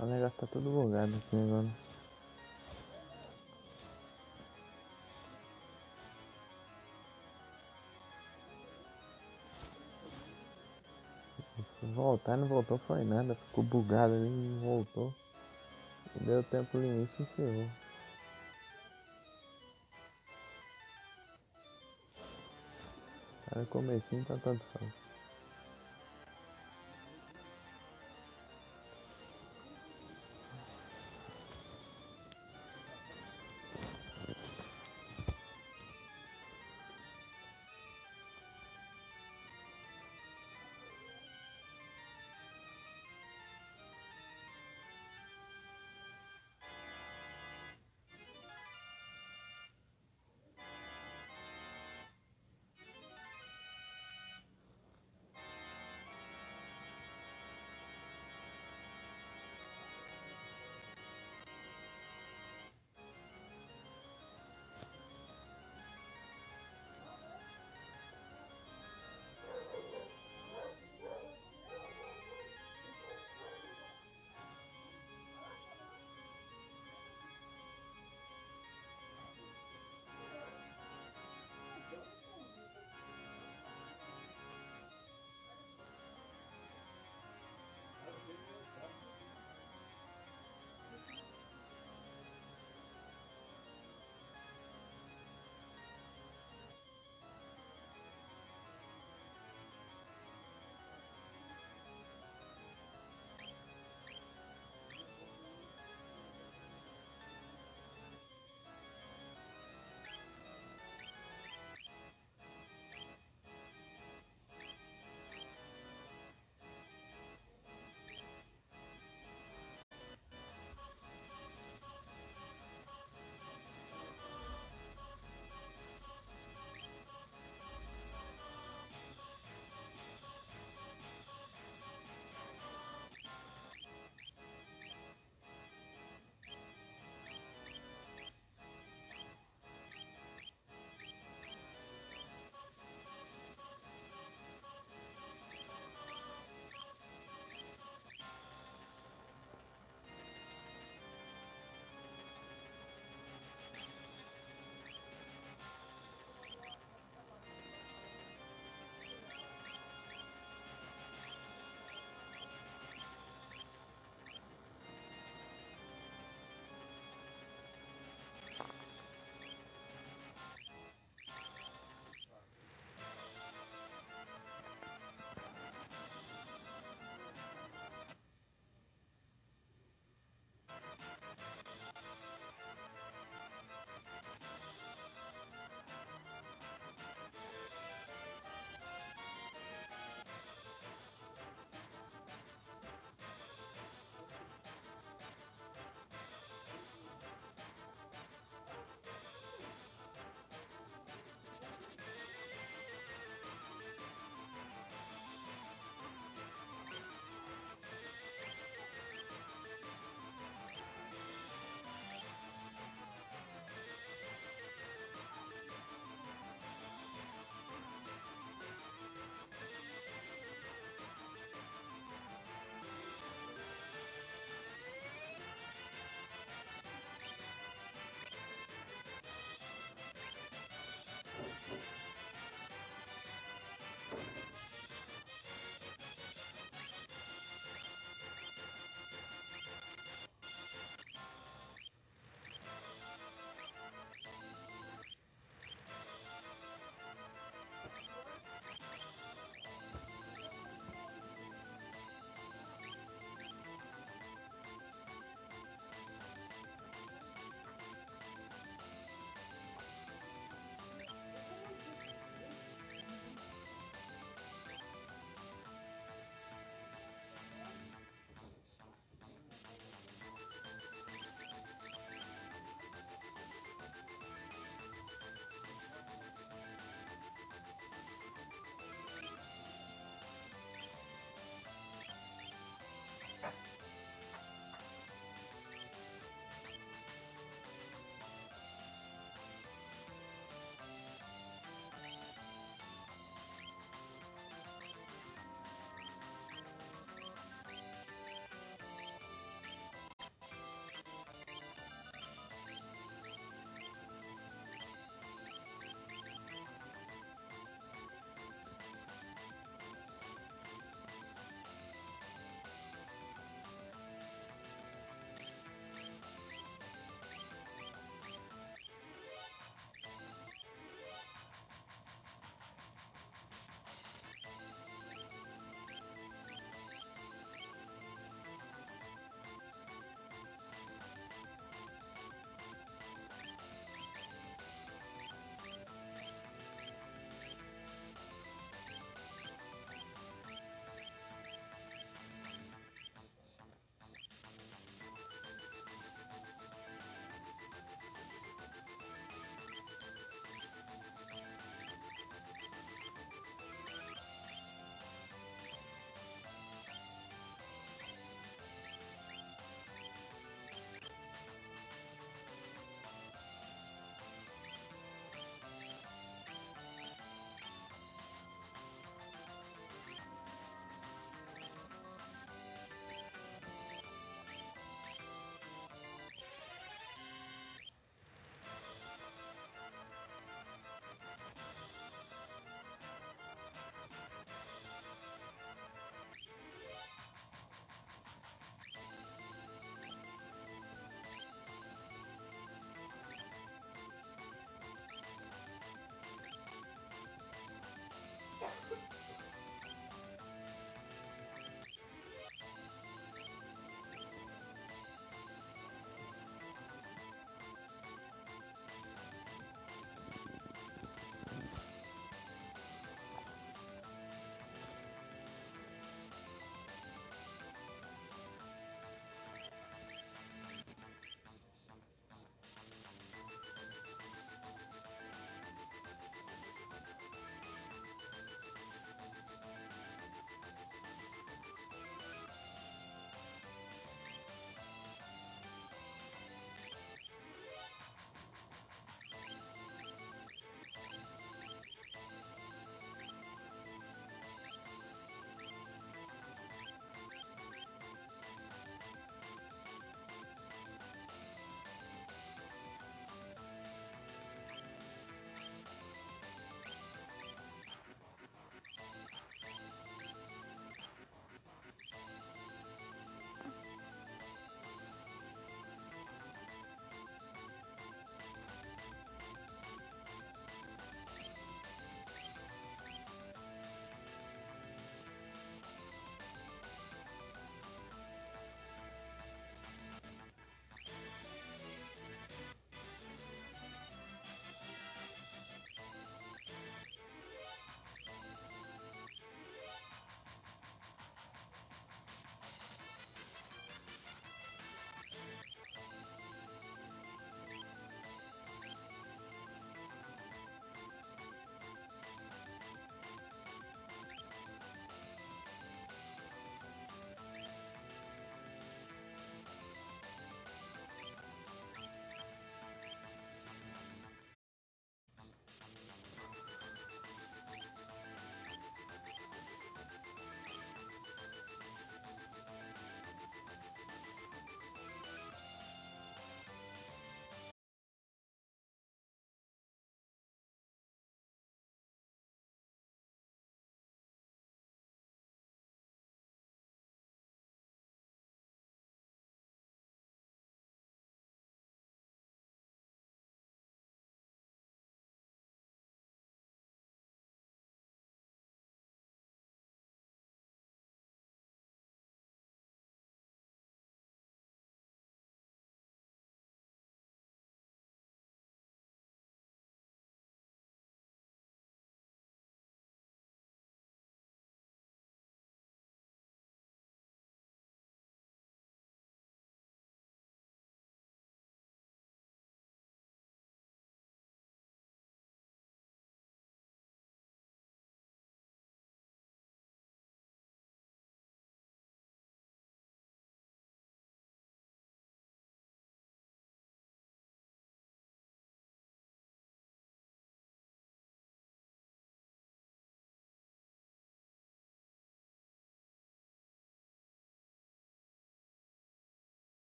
O negócio tá tudo bugado aqui agora. Voltar não voltou foi nada, ficou bugado ali e não voltou. Deu tempo limite e encerrou. Tá no comecinho, então tanto faz.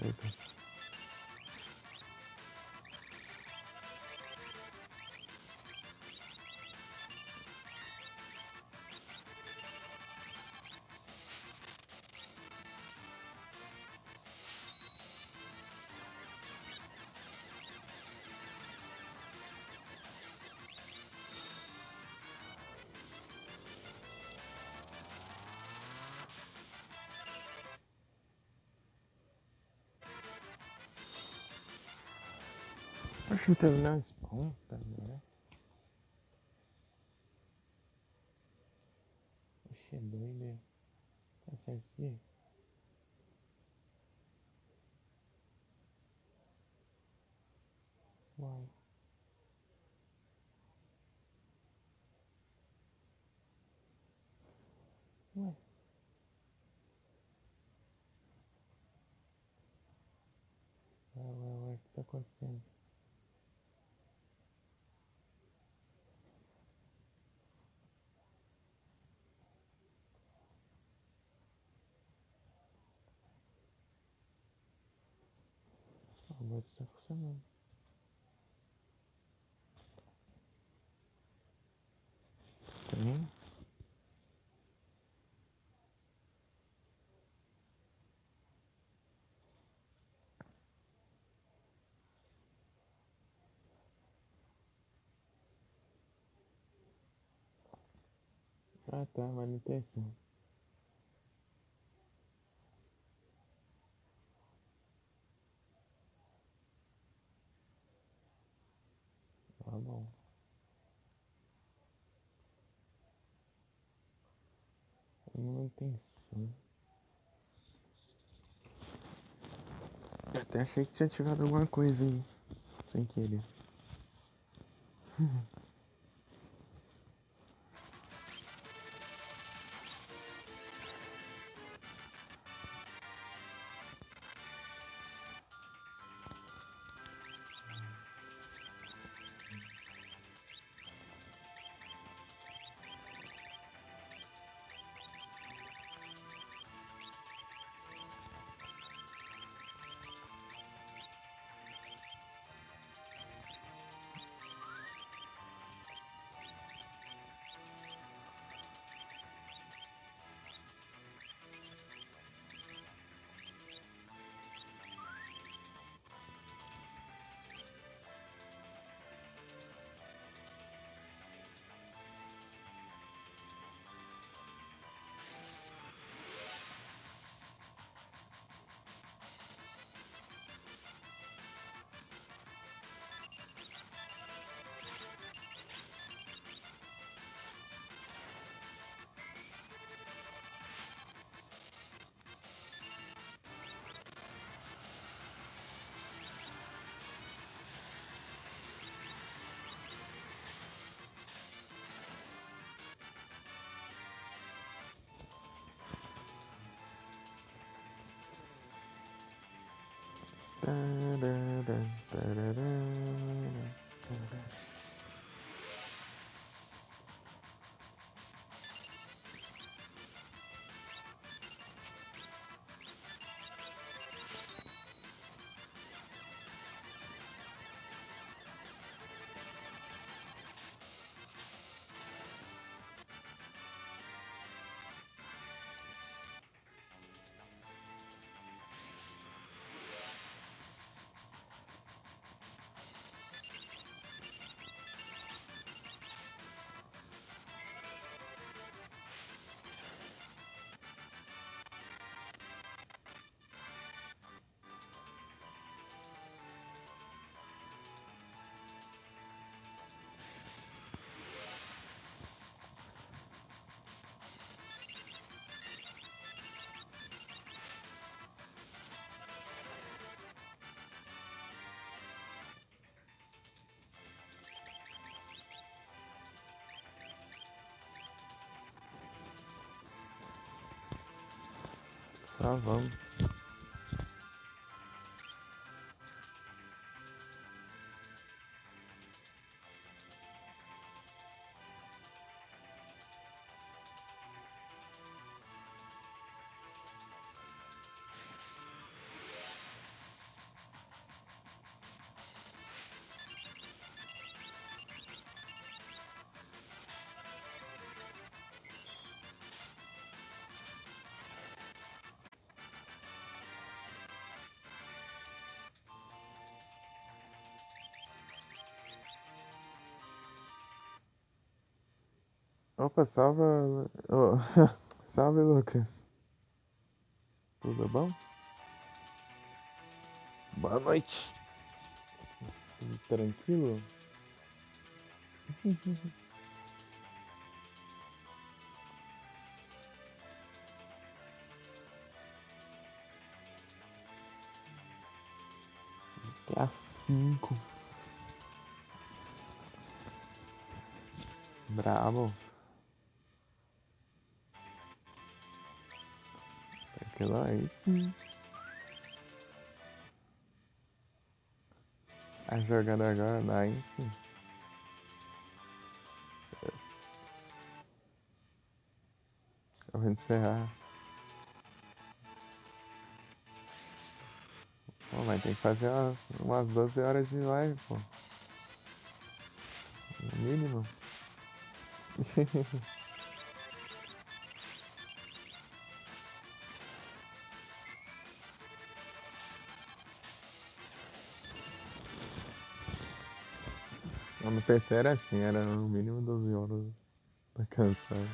Eita. Acho que terminar esse ponto, né? Oxe, é doido, é. Tá certo. Uai. Ué. Ué, o que tá acontecendo? O bot tá funcionando. Estranho. Ah tá, manutenção. Tá bom. Manutenção. Eu até achei que tinha tirado alguma coisa aí. Sem querer. Tarará, tarará, tarará. Só vamos. Opa, salve. Ô, salve, Lucas. Tudo bom? Boa noite. Tudo tranquilo? É às 5. Bravo. Aquilo aí sim. A jogada agora dá aí sim. Eu vou encerrar. Pô, mas tem que fazer umas 12 horas de live, pô. No mínimo. No PC era assim, era no mínimo 12 horas. Tá cansado.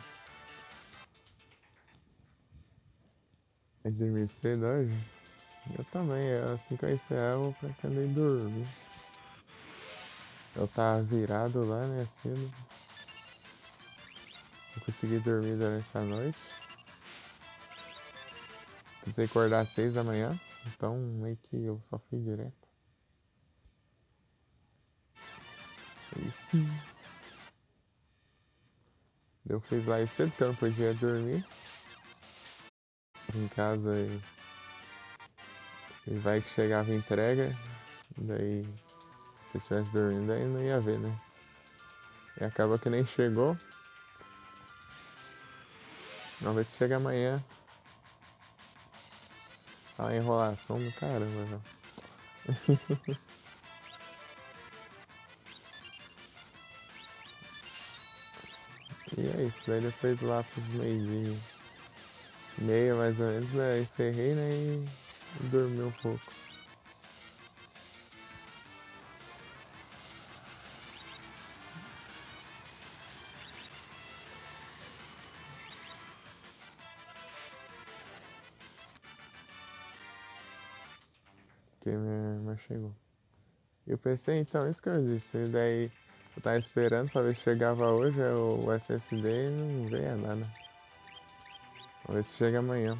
É dormir cedo hoje? Eu também, é assim que eu encerrar, eu vou pretender ir dormir. Eu tava virado lá, né, cedo. Não consegui dormir durante a noite. Precisei acordar às 6 da manhã, então meio que eu só fui direto. E sim. Eu fiz live cedo, porque eu não podia dormir. Em casa e vai que chegava a entrega, daí se eu estivesse dormindo aí não ia ver, né? E acaba que nem chegou. Vamos ver se chega amanhã. Tá uma enrolação do caramba, velho. E é isso, daí depois lá pros meio-dia, meia mais ou menos, né? Eu encerrei, né? E dormi um pouco. Porque minha irmã chegou. E eu pensei, então, isso que eu disse. E daí eu tava esperando pra ver se chegava hoje o SSD e não veio nada. Vamos ver se chega amanhã.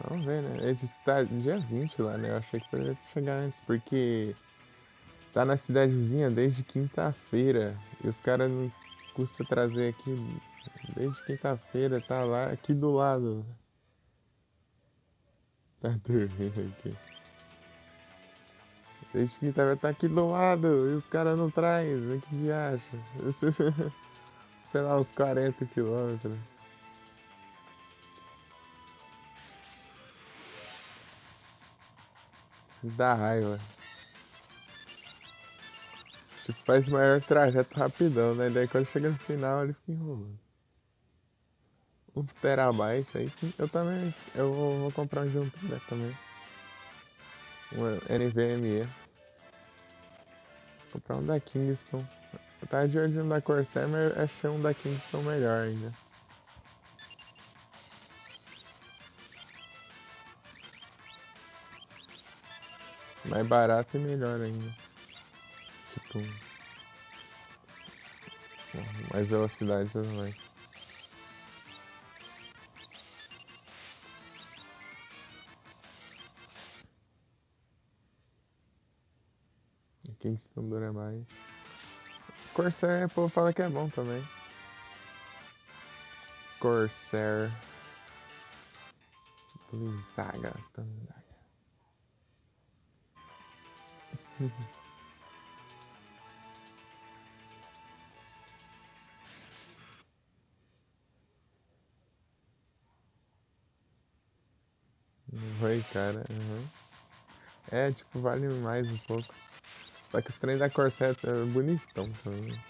Vamos ver, né? Ele disse que tá dia 20 lá, né? Eu achei que poderia chegar antes, porque tá na cidadezinha desde quinta-feira. E os caras não custa trazer aqui desde quinta-feira, tá lá, aqui do lado. Tá dormindo aqui. Desde quinta-feira tá aqui do lado e os caras não trazem. Que de acha? Sei lá, uns 40 quilômetros. Dá raiva. Tipo, faz o maior trajeto rapidão, né? Daí quando chega no final ele fica enrolando. 1 terabyte, aí sim. Eu também. Eu vou comprar um de 1 tera também. Um NVMe. Comprar um da Kingston. Eu tava de olho no da Corsair, mas achei um da Kingston melhor ainda. Mais barato e melhor ainda. Tipo, mais velocidade e tudo mais. A Kingston dura mais. Corsair, pô, fala que é bom também. Corsair. Blizaga. Oi, cara. Uhum. É, tipo, vale mais um pouco. Só que os trem da Corsair é bonitão também.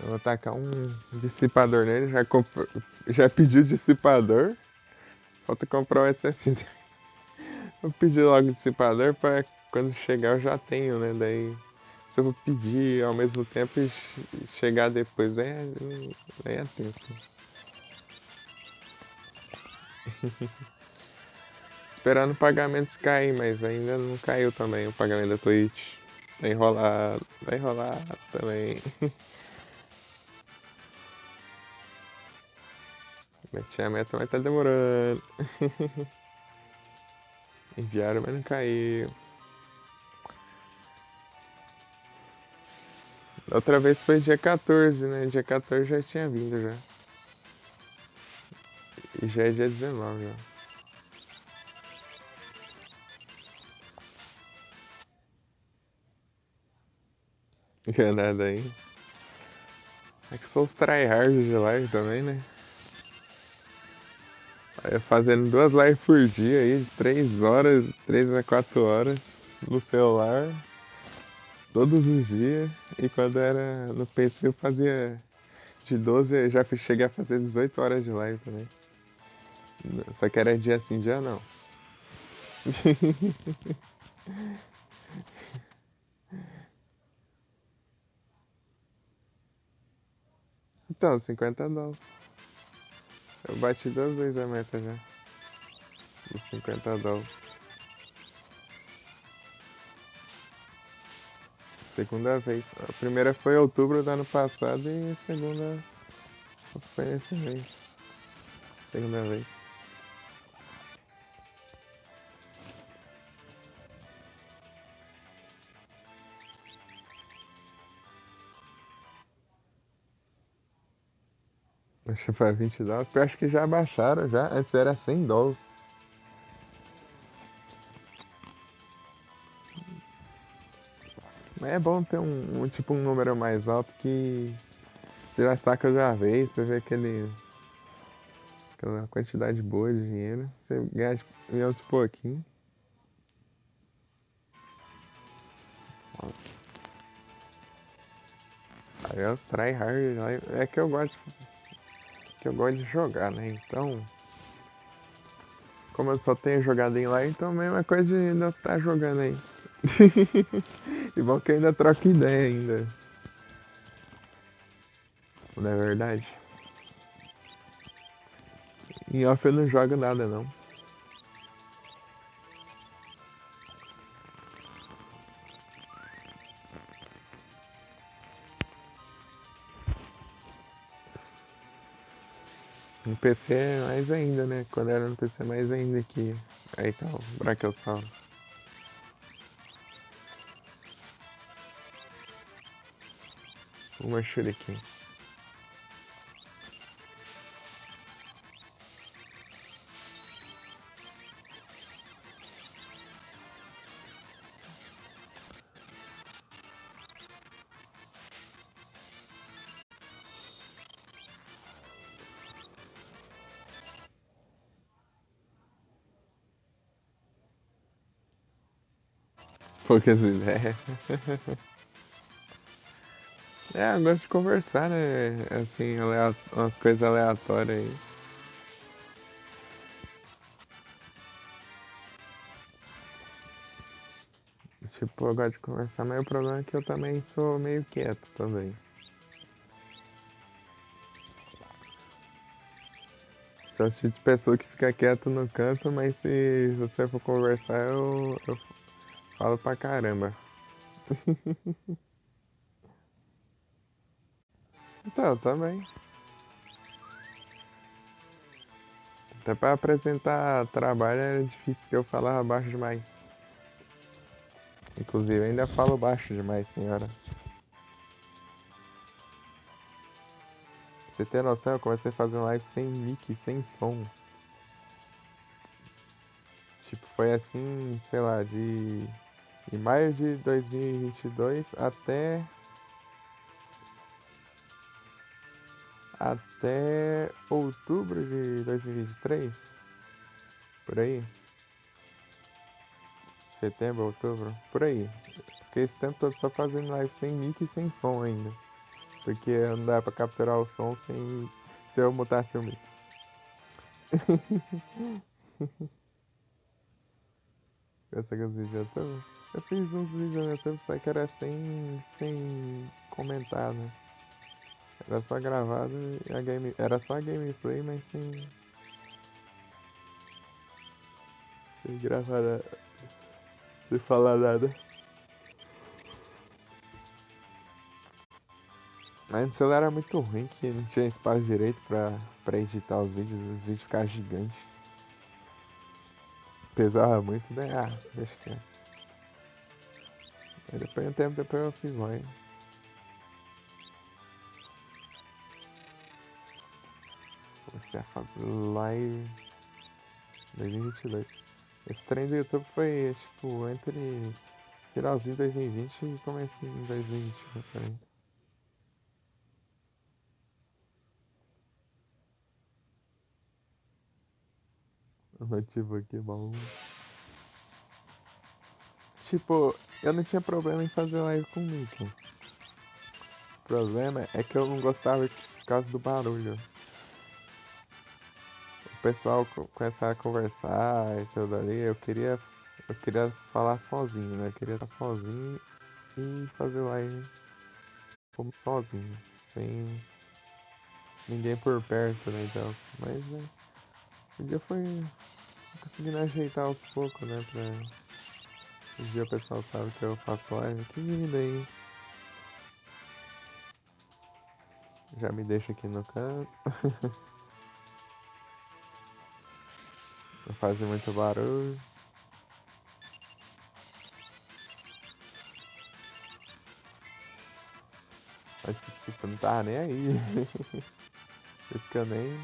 Eu vou tacar um dissipador nele, já pediu dissipador, falta comprar o SSD. Vou pedir logo o dissipador pra quando chegar eu já tenho, né? Daí se eu vou pedir ao mesmo tempo e chegar depois é tenso. Esperando o pagamento cair, mas ainda não caiu também o pagamento da Twitch. Vai enrolar também. Meti a meta, mas tá demorando. Enviaram, mas não caiu. Da outra vez foi dia 14, né? Dia 14 já tinha vindo já. E já é dia 19 já. Enganado aí. É que sou os tryhards de live também, né? Aí eu fazendo 2 lives por dia aí, de 3 horas, 3 a 4 horas no celular, todos os dias. E quando era no PC eu fazia de 12, já cheguei a fazer 18 horas de live também. Só que era dia sim, dia não. Então, $50. Eu bati 2 vezes a meta já. Dos $50. Segunda vez. A primeira foi em outubro do ano passado e a segunda foi esse mês. Segunda vez. Acho que foi $20. Eu acho que já abaixaram já. Antes era $100. Mas é bom ter tipo um número mais alto que você já saca de uma vez, você vê aquela quantidade boa de dinheiro. Você ganha de pouquinho. Aí é os tryhard. É que eu gosto de jogar, né? Então, como eu só tenho jogado em live, então a mesma coisa de ainda estar jogando aí. E bom que ainda troca ideia ainda. Não é verdade? Em off eu não jogo nada não. No PC é mais ainda, né? Quando era no PC mais ainda que. Aí tá o Brachiosauro. Uma Shuriken. Poucas ideias. É, eu gosto de conversar, né? Assim, umas coisas aleatórias aí. Tipo, eu gosto de conversar, mas o problema é que eu também sou meio quieto também. Sou o tipo de pessoa que fica quieto no canto, mas se você for conversar, eu falo pra caramba. Então, também. Até pra apresentar trabalho era difícil, que eu falava baixo demais. Inclusive, ainda falo baixo demais, tem hora. Pra você ter noção, eu comecei a fazer live sem mic, sem som. Tipo, foi assim, sei lá, de maio de 2022 até outubro de 2023, por aí. Setembro, outubro, por aí. Fiquei esse tempo todo só fazendo live sem mic e sem som ainda. Porque não dá pra capturar o som sem se eu mutar seu mic. Essa coisa de YouTube. Eu fiz uns vídeos no YouTube, só que era sem comentar, né? Era só gravado e era só a gameplay, mas sem gravar nada, sem falar nada. Mas o celular era muito ruim, que não tinha espaço direito pra editar os vídeos ficavam gigantes. Pesava muito, né? Ah, deixa que é. Aí depois de um tempo depois eu fiz live. Comecei a fazer live em 2022. Esse trem do YouTube foi, tipo, entre finalzinho de 2020 e comecinho em 2021 também. O notebook bom. Tipo, eu não tinha problema em fazer live com o Nico. O problema é que eu não gostava por causa do barulho. O pessoal começar a conversar e tudo ali, eu queria falar sozinho, né? Eu queria estar sozinho e fazer live como sozinho, sem ninguém por perto, né? Então, mas o dia foi conseguindo ajeitar aos poucos, né? Pra um dia o pessoal sabe que eu faço live. Que linda aí. Já me deixa aqui no canto. Não fazer muito barulho. Mas tipo, não tava nem aí. Por isso que eu nem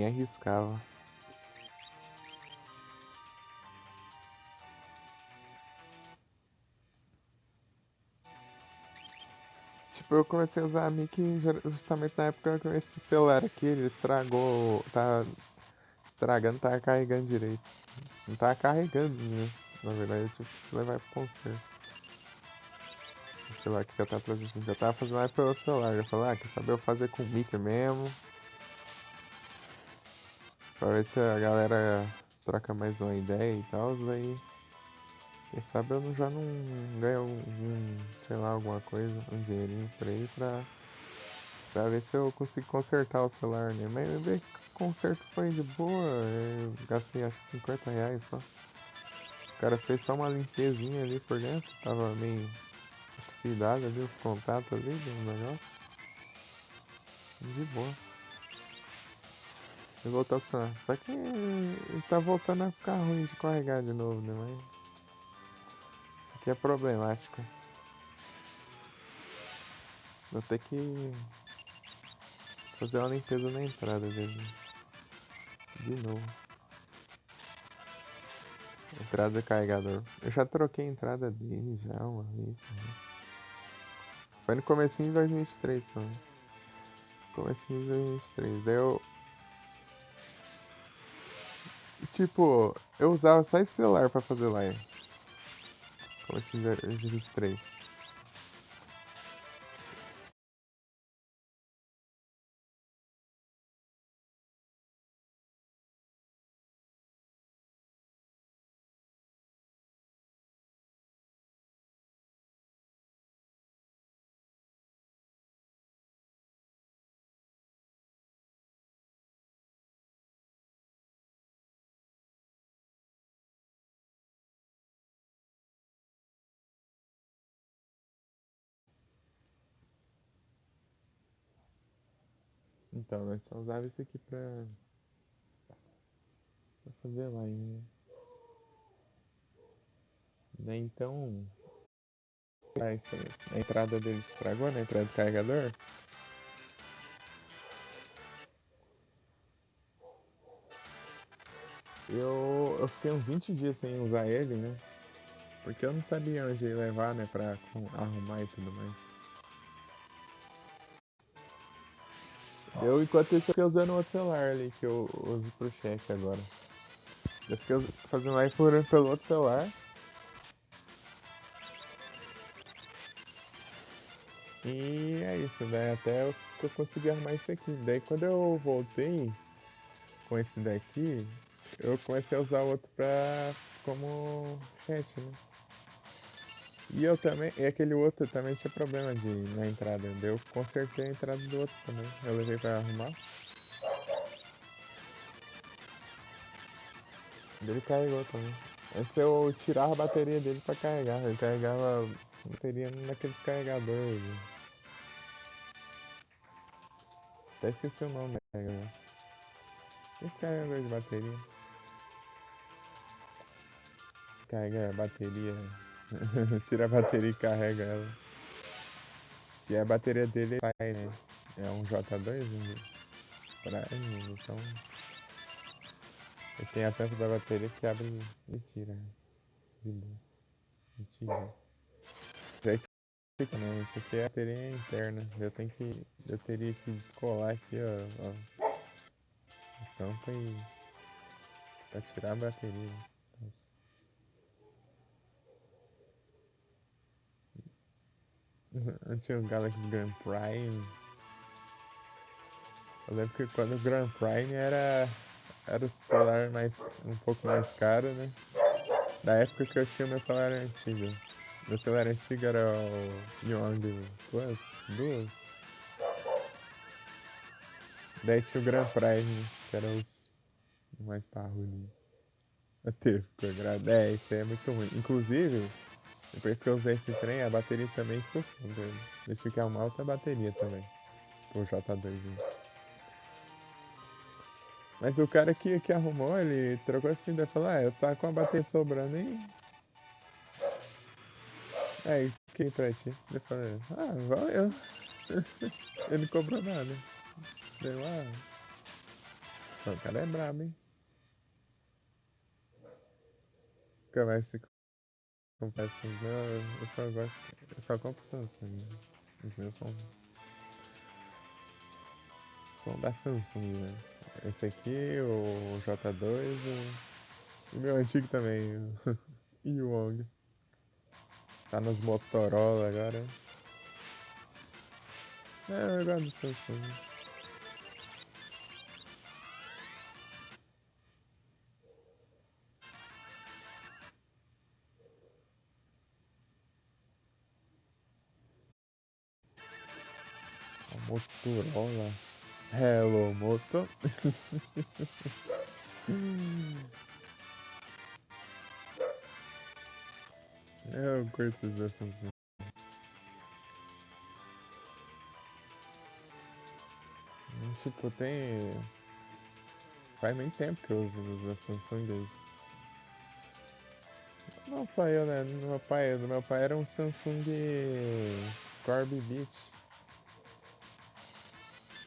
arriscava. Tipo, eu comecei a usar a Mic justamente na época que esse celular aqui, ele estragou, tá estragando, tá carregando direito. Não tá carregando, né? Na verdade, eu tive que levar pro conserto. O celular que eu tava transmitindo, eu tava fazendo live pelo celular. Eu falei, quer saber eu fazer com o Mic mesmo? Pra ver se a galera troca mais uma ideia e tal, daí quem sabe eu já não ganho sei lá, alguma coisa, um dinheirinho por aí pra ver se eu consigo consertar o celular, né? Mas bem que o conserto foi de boa, eu gastei acho que R$ 50 só. O cara fez só uma limpezinha ali por dentro, tava meio oxidado ali, os contatos ali do negócio. De boa. E voltou a funcionar. Só que ele tá voltando a ficar ruim de carregar de novo, né? Mas isso aqui é problemático. Vou ter que fazer uma limpeza na entrada dele. De novo. Entrada do carregador. Eu já troquei a entrada dele já uma vez. Foi no comecinho de 2023 também. Comecinho de 2023. Daí eu. Tipo, eu usava só esse celular pra fazer live. Comecinho de 2023. Então, nós só usava isso aqui pra fazer live, né? Daí então. A entrada dele estragou, né? A entrada do carregador. Eu fiquei uns 20 dias sem usar ele, né? Porque eu não sabia onde levar, né? Pra arrumar e tudo mais. Eu, enquanto isso, eu fiquei usando outro celular ali, que eu uso pro check agora. Eu fiquei fazendo live pelo outro celular. E é isso, né? Até eu consegui arrumar isso aqui. Daí quando eu voltei com esse daqui, eu comecei a usar o outro como chat, né? E eu também, e aquele outro também tinha problema na entrada. Daí eu consertei a entrada do outro também. Eu levei pra arrumar. Daí ele carregou também. Antes eu tirava a bateria dele pra carregar. Eu carregava a bateria naqueles carregadores. Até esqueci o nome, né? Esse carregador de bateria. Carrega a bateria. Tira a bateria e carrega ela. E a bateria dele sai, né? É um J2, um Prime, então ele tem a tampa da bateria que abre e tira. De boa. Mentira. Já esse aqui não, isso aqui é a bateria interna. Eu teria que descolar aqui, ó, a tampa e pra tirar a bateria. Antes o Galaxy Grand Prime. Eu lembro que quando o Grand Prime era o celular um pouco mais caro, né? Da época que eu tinha meu celular antigo. Meu celular antigo era o Young Plus 2. Daí tinha o Grand Prime, que era os mais parrudinhos. Teve ficou. Isso aí é muito ruim. Inclusive, depois que eu usei esse trem, a bateria também estufou. Eu tive que arrumar outra bateria também. O J2. Mas o cara que arrumou, ele trocou assim, daí falou, eu tava com a bateria sobrando aí fiquei pra ti. Eu falei, valeu. Ele não cobrou nada. Deu o cara é brabo, hein? Nunca mais se confessa os meus, eu só gosto, eu só compro Samsung. Os meus são da Samsung, né? Esse aqui, o J2, o meu antigo também, o Yuong. Tá nos Motorola agora. Eu gosto do Samsung. A Motorola. Hello, Moto. Eu curto esses da Samsung. Tipo, tem. Faz muito tempo que eu uso os da Samsung desde. Não só eu, né? Do meu pai era um Samsung Corby Beach.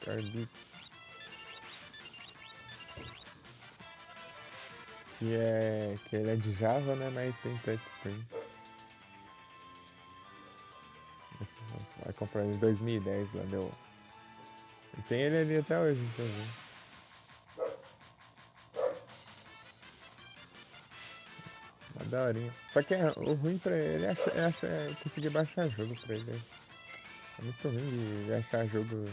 Corby, que ele é de Java, né? Mas tem touchscreen. Vai comprar ele em 2010 lá, deu. E tem ele ali até hoje, inclusive. Uma daorinha. Só que o ruim pra ele é conseguir baixar jogo pra ele. É muito ruim de achar jogo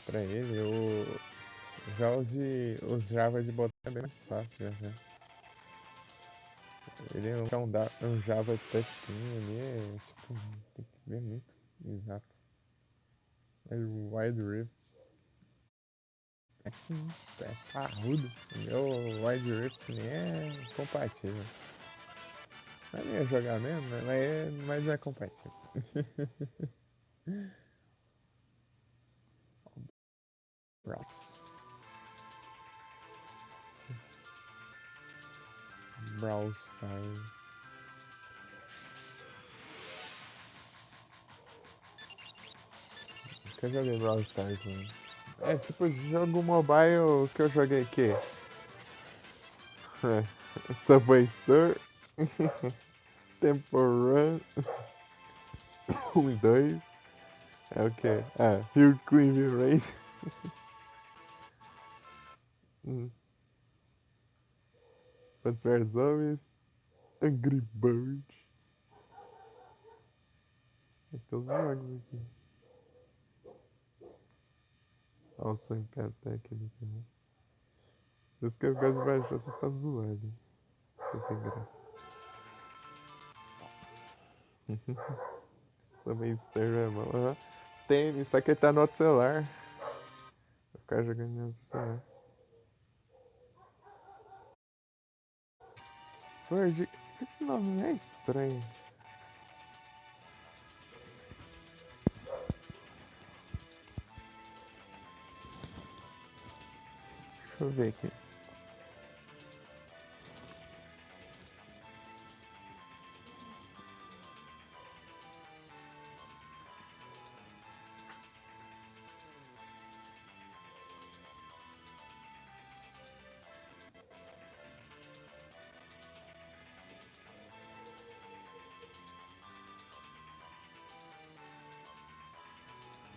pra ele. Já os Java de botar é bem mais fácil de achar. Ele é um Java touchscreen ali, tipo, tem que ver muito exato. Mas o Wide Rift é sim, é parrudo. O meu Wide Rift nem é compatível. Mas nem ia jogar mesmo, né? Mas é compatível. Brawl, Brawl Stars. Nunca joguei Brawl Stars, né? É tipo jogo mobile que eu joguei que? Subway Surf, Temple Run, 1 e 2. É o que? Hill Climb Race. Hum. Plants vs Zombies, Angry Birds. Tem os jogos aqui. Olha o sonho Catec ali também. Os que eu gosto de baixar só pra zoar ali. Fica sem graça. Também Instagram, aham. Tem, só que ele tá no outro celular. Vou ficar jogando no outro celular. Sword, esse nome é estranho. Deixa eu ver aqui.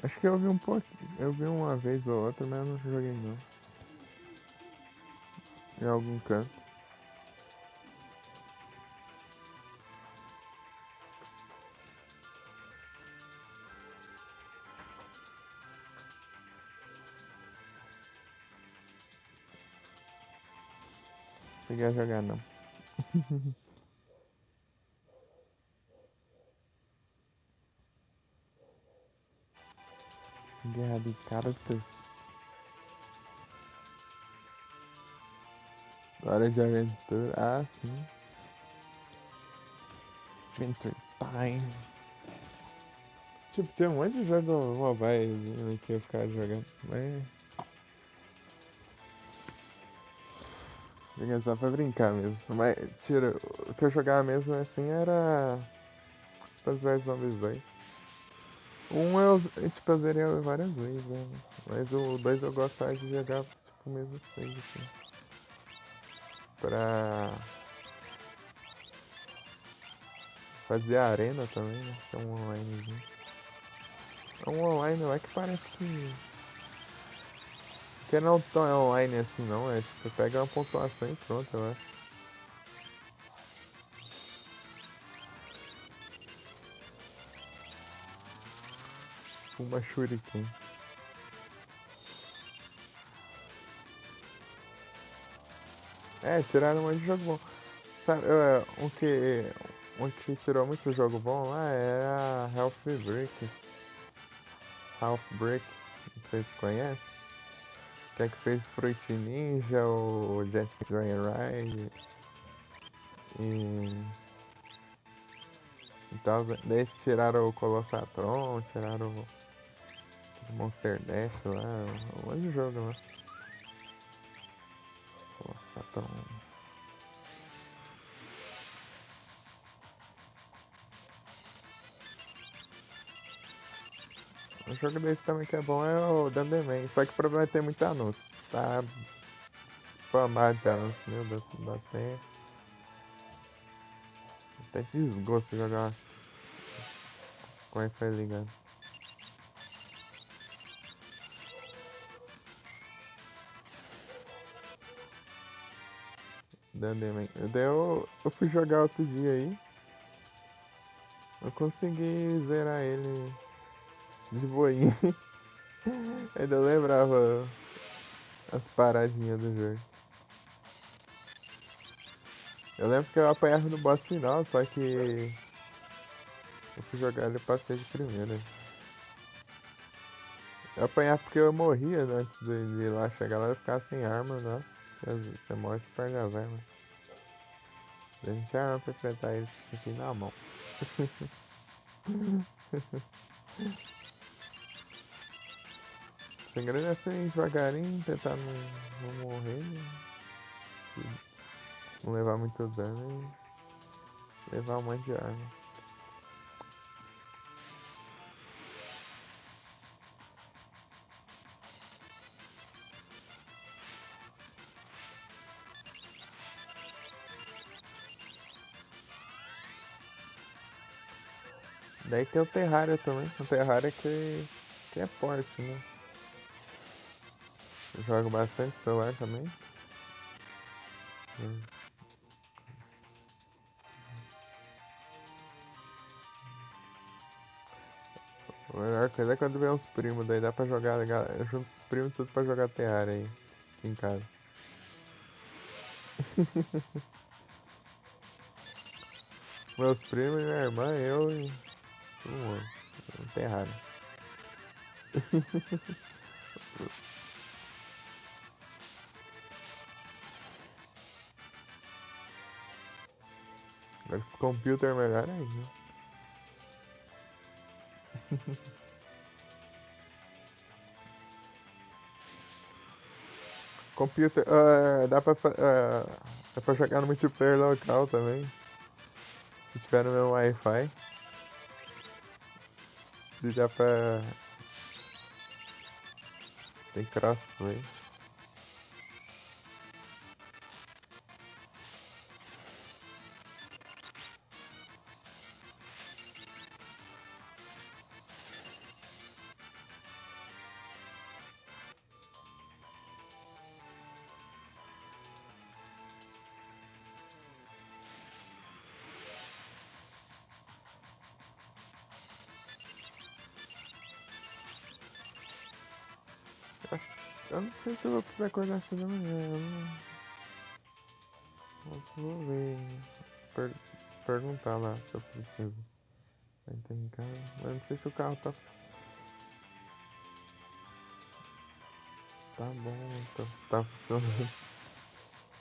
Acho que eu vi um pouco. Eu vi uma vez ou outra, mas eu não joguei não. Em algum canto. Cheguei a jogar não. Guerra de Cartas. Hora de aventura. Ah, sim. Adventure Time. Tipo, tinha um monte de jogo mobilezinho que eu ficava jogando. Mas. Joguei só pra brincar mesmo. Mas, tira, o que eu jogava mesmo assim era. Plants vs Zombies 2. Um tipo, eu zerei várias vezes, né? Mas o 2 eu gosto mais de jogar, tipo, mesmo save, assim. Pra fazer a arena também, né? Que é um onlinezinho. É um online lá que parece que não tão é online assim não, é tipo, pega uma pontuação e pronto, eu acho. Uma shuriken. É, tiraram um monte de jogo bom. Sabe, um que tirou muito jogo bom lá é a Half Break, não sei se conhece. Que é que fez Fruit Ninja, o Jet Joyride e tal. Daí eles tiraram o Colossatron, tiraram o Monster Dash lá, um monte de jogo lá. Colossatron. Um jogo desse também que é bom é o Dunderman, só que o problema é ter muito anúncio. Tá spamado de anúncio, meu Deus, dá até desgosto jogar com o Wi-Fi ligado. Dunderman. Daí eu fui jogar outro dia aí, eu consegui zerar ele de boinha. Ainda lembrava as paradinhas do jogo. Eu lembro que eu apanhava no boss final, só que eu fui jogar ele e passei de primeira. Eu apanhava porque eu morria antes de ir lá chegar lá e ficar sem arma, né? Você morre e perde as armas. A gente tinha arma pra enfrentar eles aqui na mão. O segredo é ser devagarinho, tentar não morrer, não levar muito dano e levar um monte de arma. Daí tem o Terraria também. O Terraria que é forte, né? Eu jogo bastante celular também. Hum. A melhor coisa é quando vem uns primos, daí dá pra jogar, eu junto os primos tudo pra jogar Terraria aí, aqui em casa. Meus primos, minha irmã, eu e todo mundo. Terraria. Agora esse computer é melhor ainda. Computer, dá pra jogar no multiplayer local também. Se tiver no meu Wi-Fi, dá pra. Tem crossplay. Eu não sei se eu vou precisar acordar cedo amanhã. Vou ver. Per perguntar lá se eu preciso. Entrar em casa. Mas não sei se o carro tá bom, então, se tá funcionando.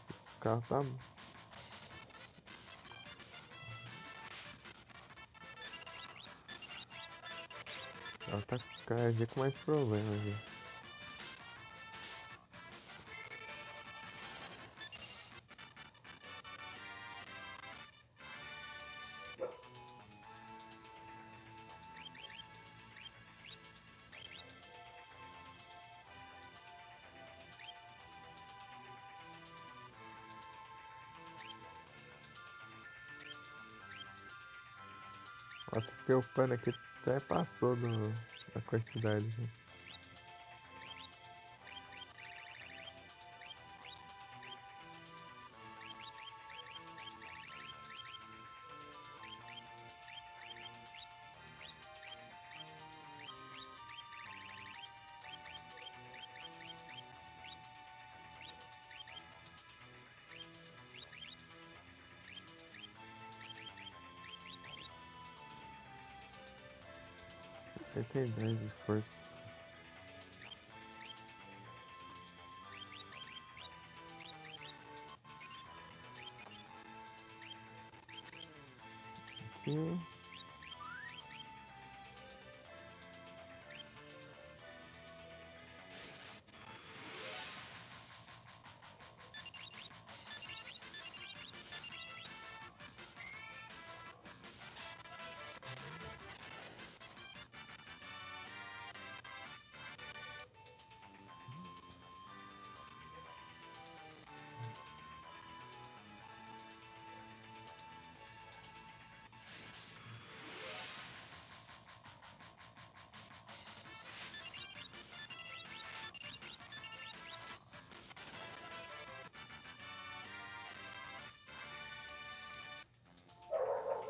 Se o carro tá bom. Ela tá cada dia com mais problemas, gente. Nossa, porque o pano aqui até passou da quantidade, gente. Você tem 10 de força. Aqui.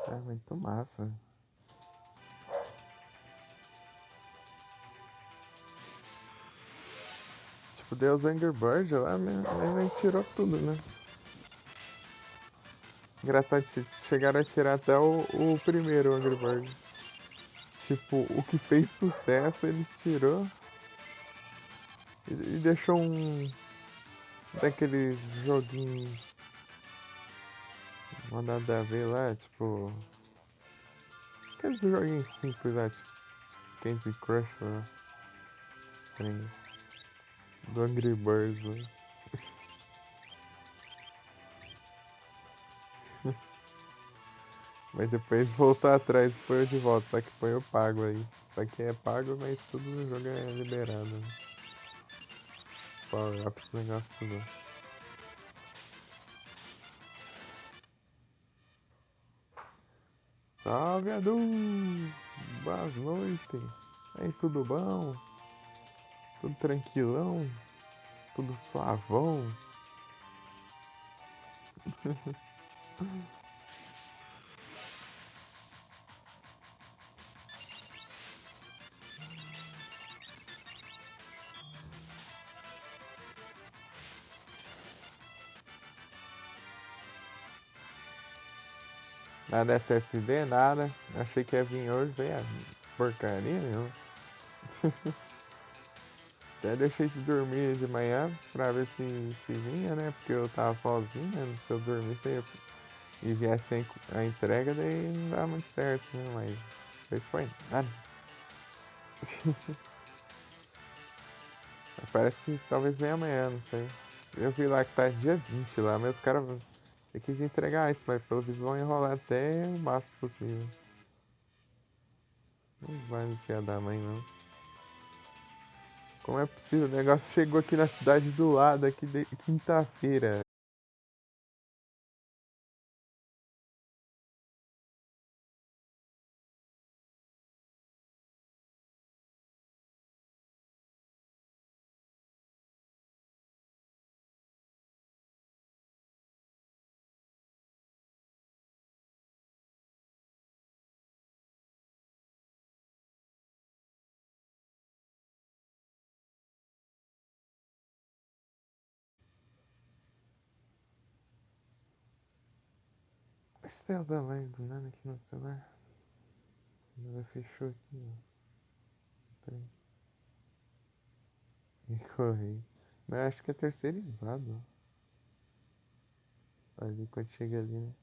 É muito massa. Tipo, deu os Angry Birds lá, mas tirou tudo, né? Engraçado, chegaram a tirar até o primeiro Angry Birds. Tipo, o que fez sucesso eles tirou e deixou um daqueles joguinhos nada a ver lá, tipo. Aqueles joguinhos simples lá, tipo Candy Crush lá. Estranho. Do Angry Birds lá. Mas depois voltou atrás e põe de volta, só que põe o pago aí. Só que é pago, mas tudo no jogo é liberado. Né? Power ups, negócio tudo. Salve, Adu! Boas noites! Aí, tudo bom? Tudo tranquilão? Tudo suavão? Nada SSD, nada. Achei que ia vir hoje, veio a porcaria nenhuma. Até deixei de dormir de manhã pra ver se vinha, né? Porque eu tava sozinho, né? Se eu dormisse e viesse a entrega, daí não dá muito certo, né? Mas foi nada. Parece que talvez venha amanhã, não sei. Eu vi lá que tá dia 20 lá, mas os caras quis entregar isso, mas pelo visto vão enrolar até o máximo possível. Não vai me fiar da mãe, não. Como é possível? O negócio chegou aqui na cidade do lado, aqui de quinta-feira. O céu da mãe do nada aqui no celular. Ela fechou aqui, ó. Peraí. E corri. Mas acho que é terceirizado. Ali quando chega ali, né?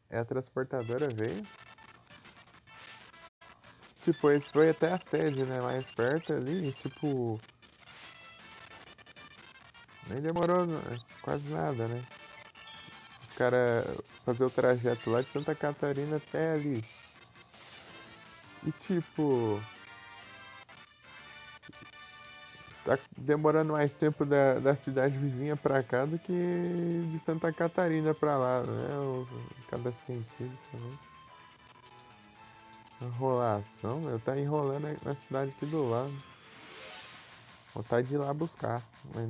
É a transportadora veio. Tipo, esse foi até a sede, né? Mais perto ali, tipo. Nem demorou quase nada, né? Os caras fazer o trajeto lá de Santa Catarina até ali. E tipo, tá demorando mais tempo da cidade vizinha pra cá do que de Santa Catarina pra lá, né? Cada sentido também. Enrolação, meu, tá enrolando na cidade aqui do lado. Vontade de ir lá buscar, mas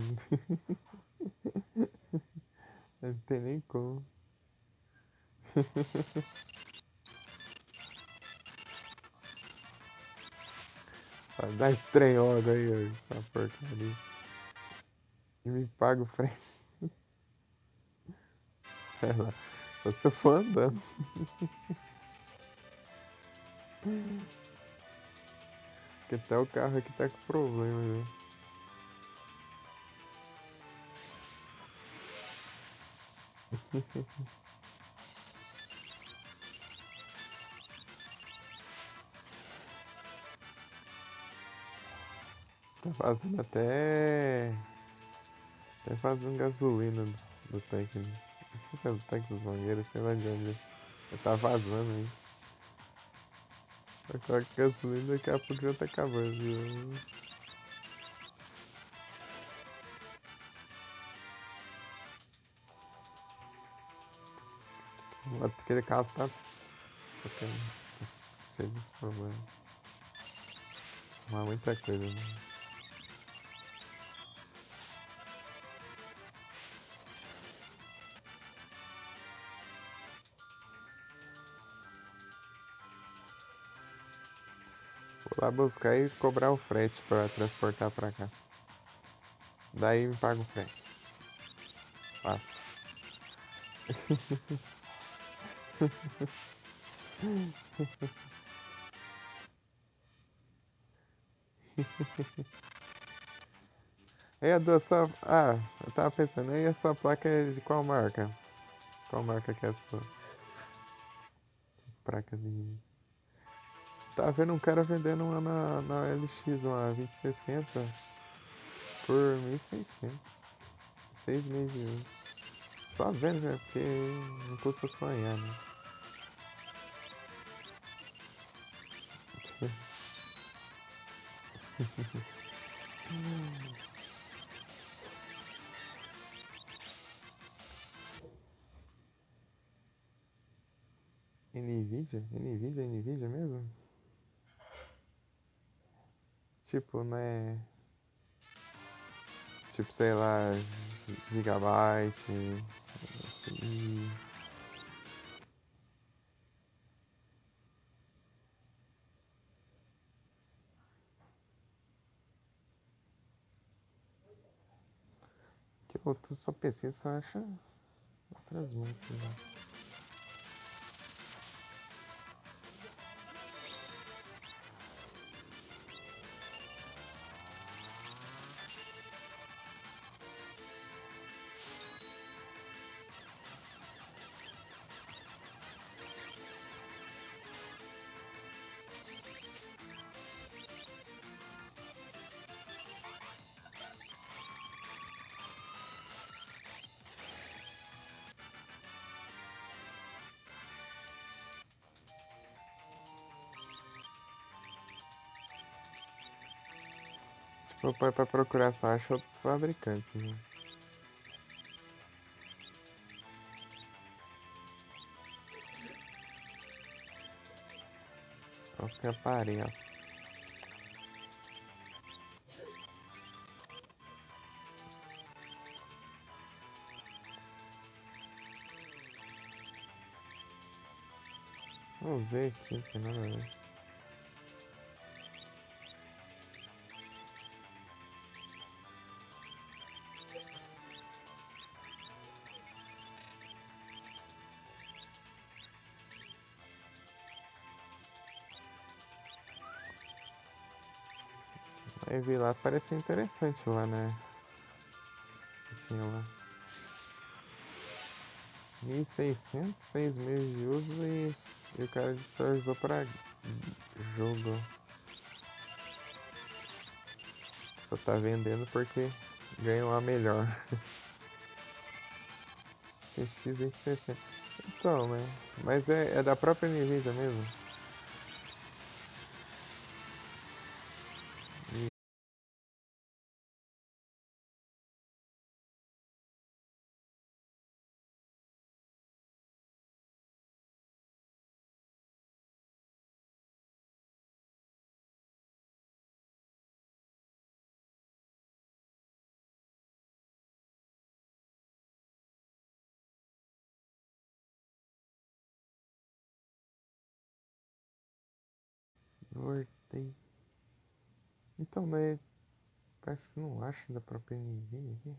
não tem nem como. Vai dar estranhona aí, essa porcaria. E me paga o frete. Sei lá. Só se eu for andando. Porque até o carro aqui tá com problema, né? Tá fazendo até fazendo gasolina do tanque, né? Não sei se é do tanque dos mangueiros, sei lá de onde é. Tá vazando aí. Vai colocar gasolina, daqui a pouco já tá acabando, viu? Aquele carro tá cheio de problemas. Mas muita coisa, né? Vou lá buscar e cobrar o frete pra transportar pra cá. Daí me paga o frete. Passa. E a da sua. Ah, eu tava pensando, e a sua placa é de qual marca? Qual marca que é a sua placa de. Tava vendo um cara vendendo uma na LX, uma 2060 por 1.600. 6 meses de uso. Só vendo, né? Porque não custa sonhar, né? Nvidia? Nvidia? Nvidia mesmo? Tipo, né? Tipo, sei lá, Gigabyte. E. Que outro só pesquisa, só acha outras marcas, né? Meu pai pra procurar só acha outros fabricantes, né? Os que aparecem. Vamos ver aqui, não tem nada a ver. Aí vi lá, parecia interessante lá, né? Que tinha lá. 1.600, 6 meses de uso e o cara só usou pra jogo. Só tá vendendo porque ganhou a melhor. TX 60. Então, né? Mas é da própria Nvidia mesmo. Voltei. Então, né? Parece que não acho da própria Nvidia aqui.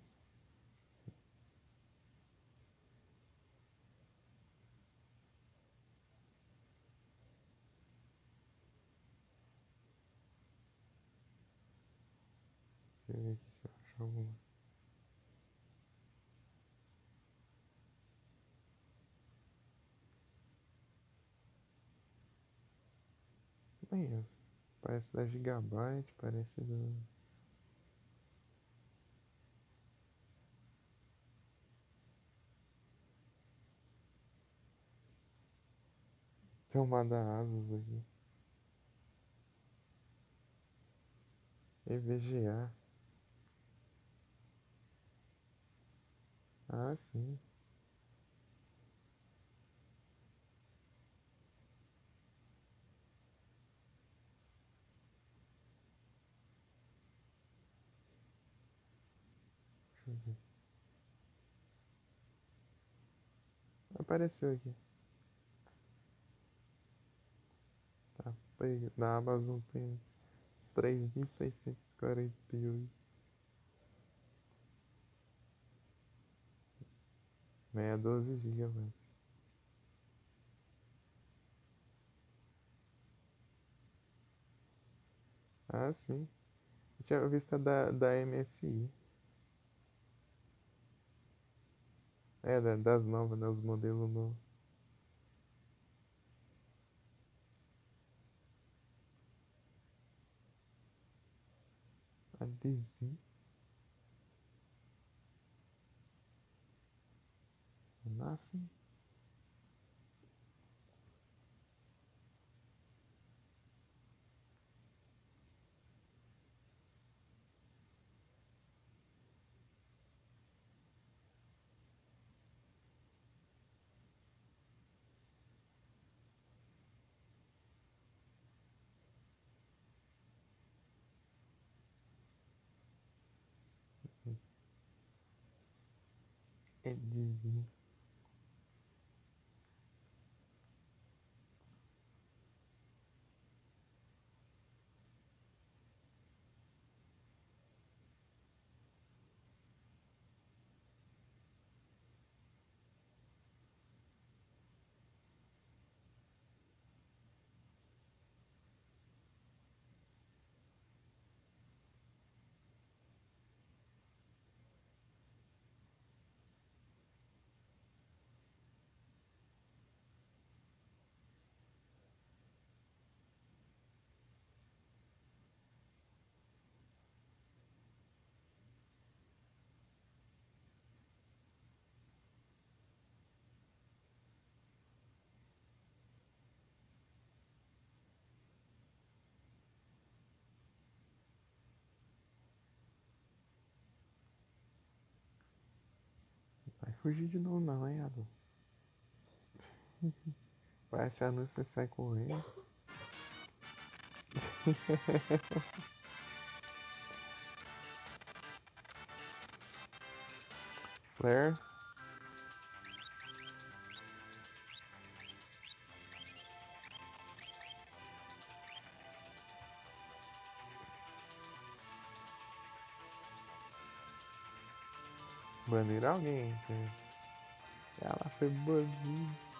Deixa eu ver aqui se eu acho alguma. Conheço. Parece da Gigabyte, parece do. Tem uma da Asus aqui. EVGA. Ah, sim. Deixa eu ver. Apareceu aqui. Tá. Na Amazon tem 3.648. 12 GB. Ah, sim. Eu tinha visto a da MSI. É, das novas, né? Os modelos novos. Adesivo. Nossa, adesivo. fugir de novo não, hein, Ado? Vai achar no você sai correndo. Flare. Banir alguém, cara. Ela foi banida.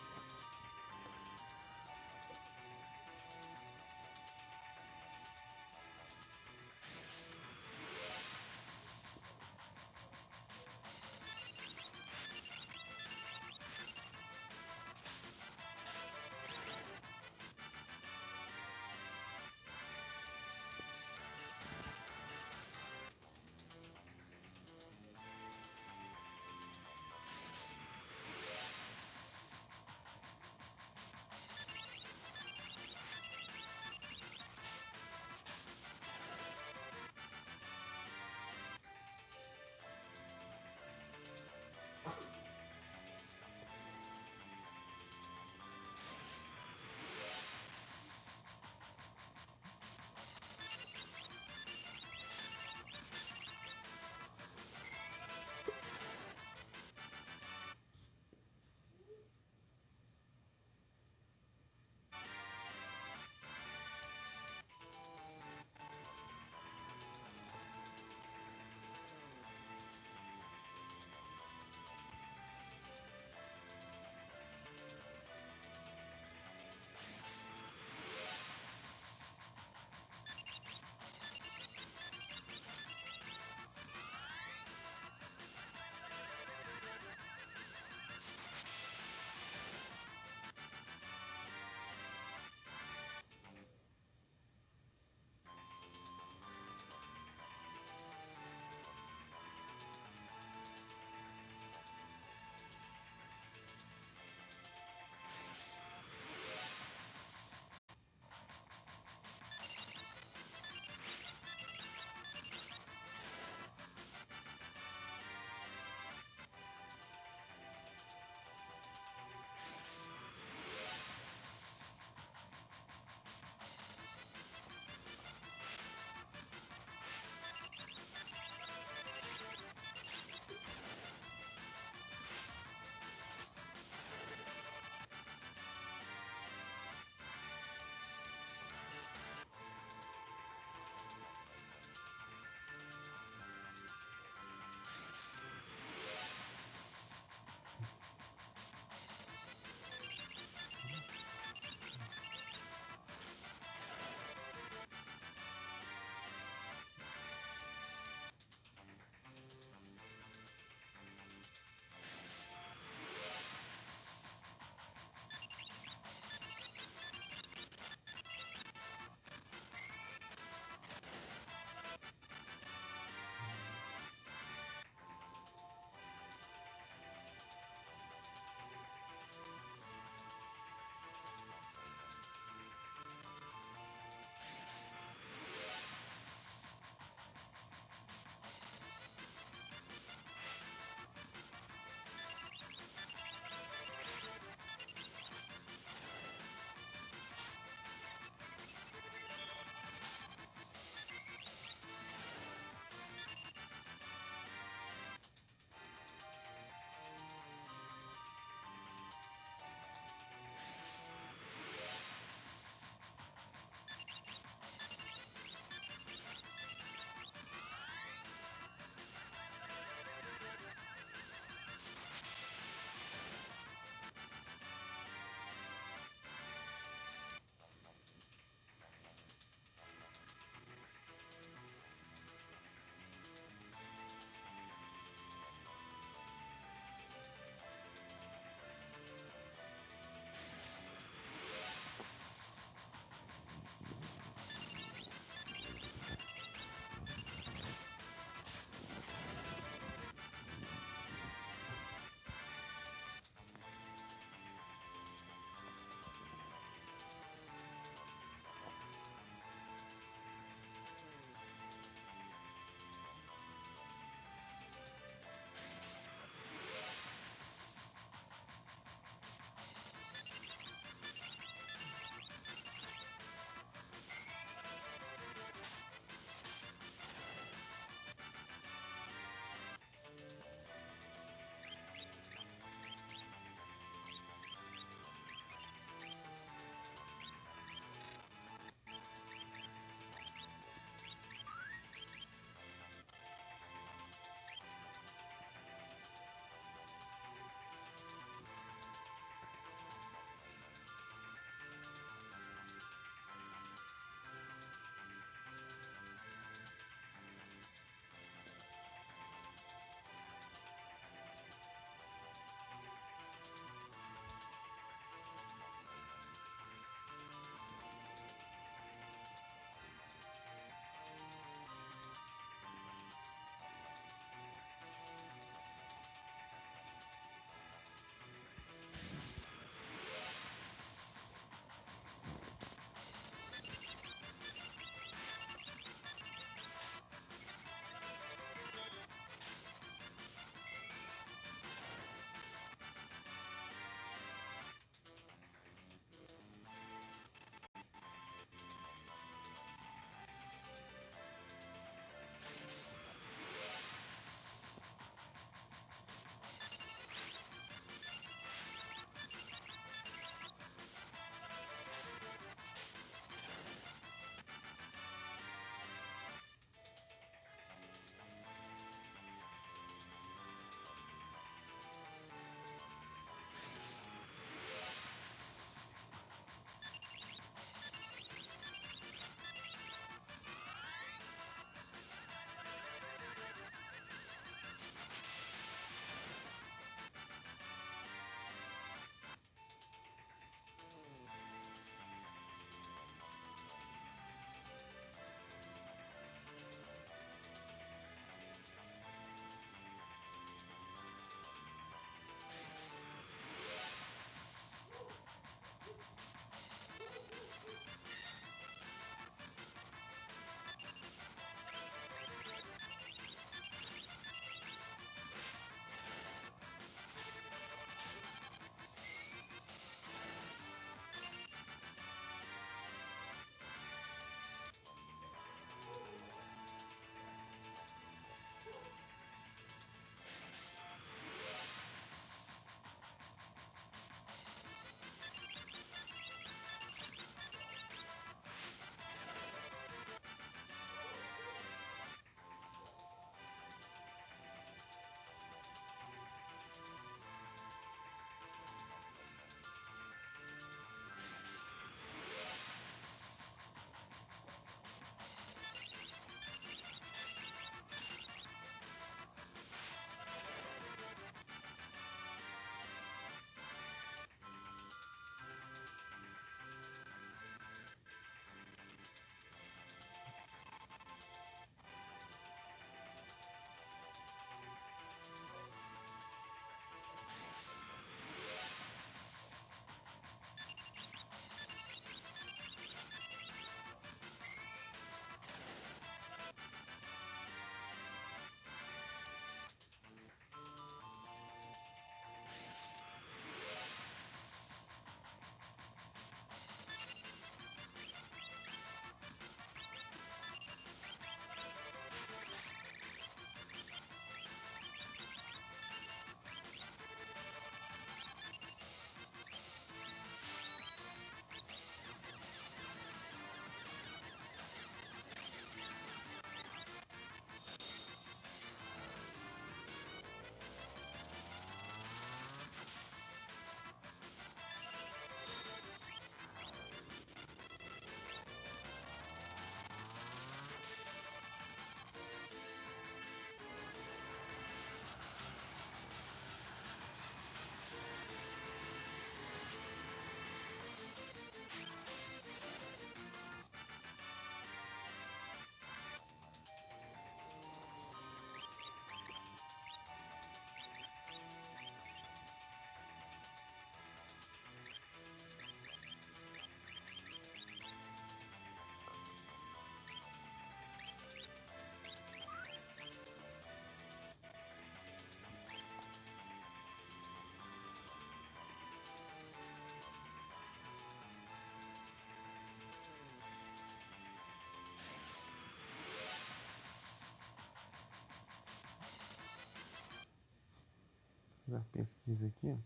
Da pesquisa aqui, ó.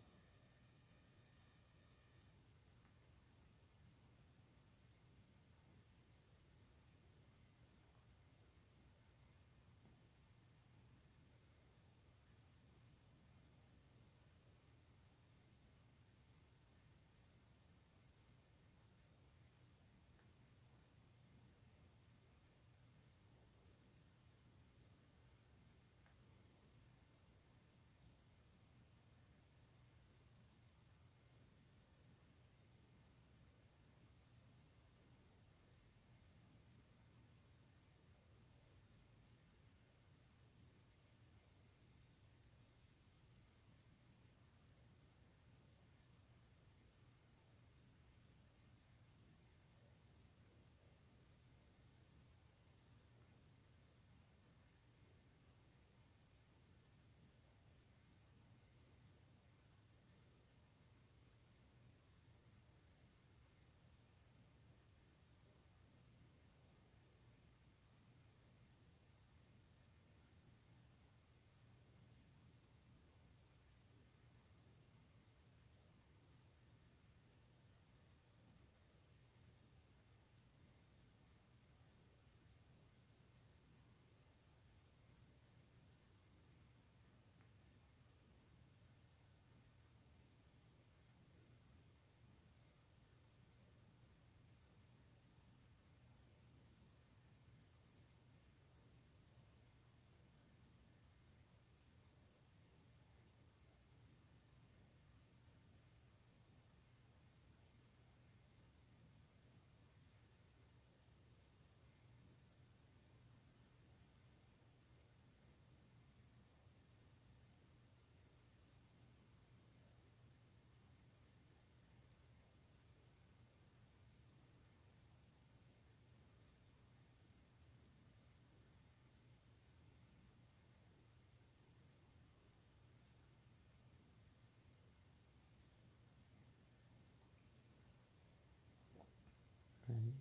Peraí.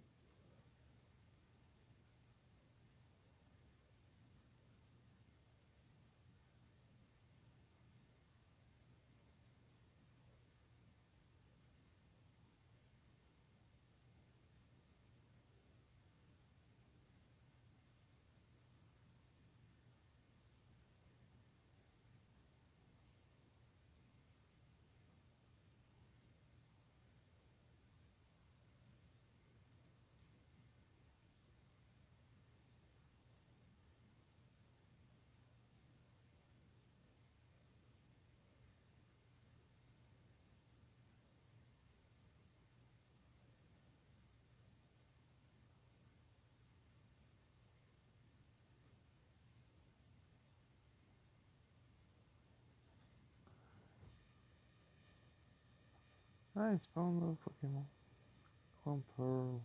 Ah, spawn um novo Pokémon. Compor.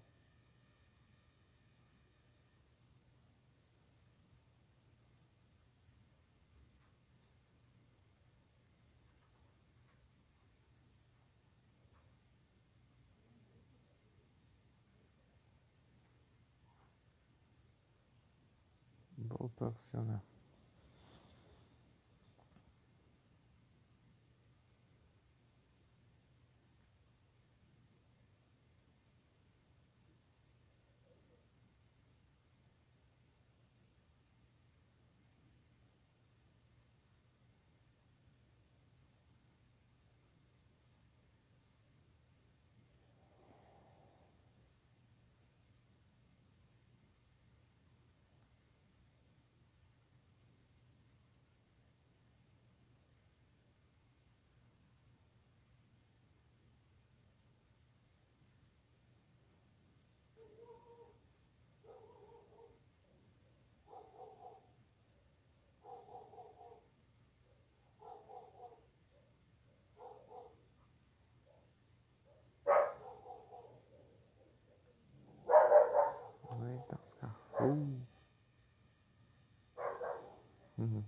Voltou a funcionar. Eita, os carros. Uhum.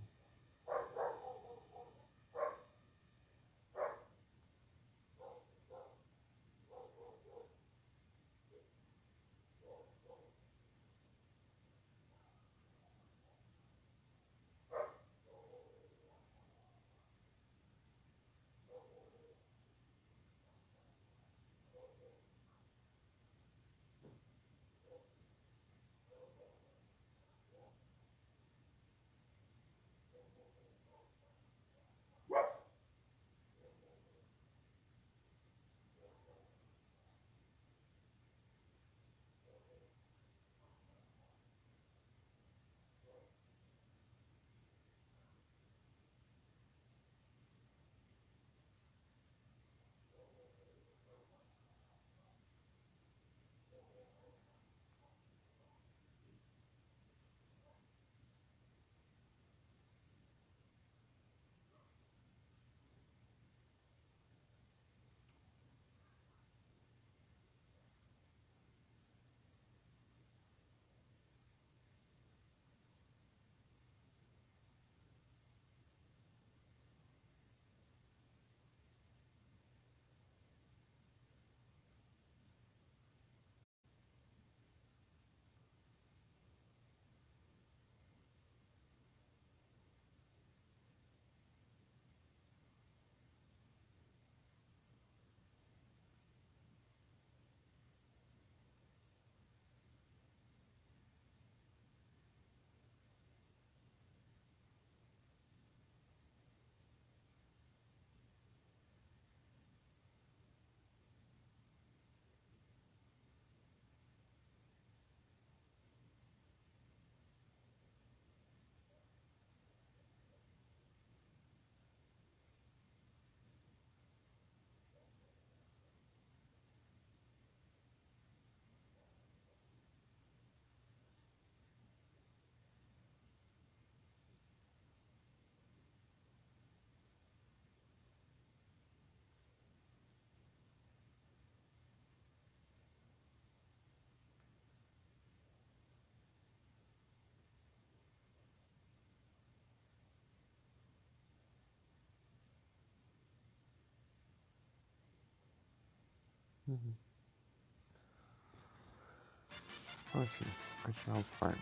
Ótimo. Continuar os farm.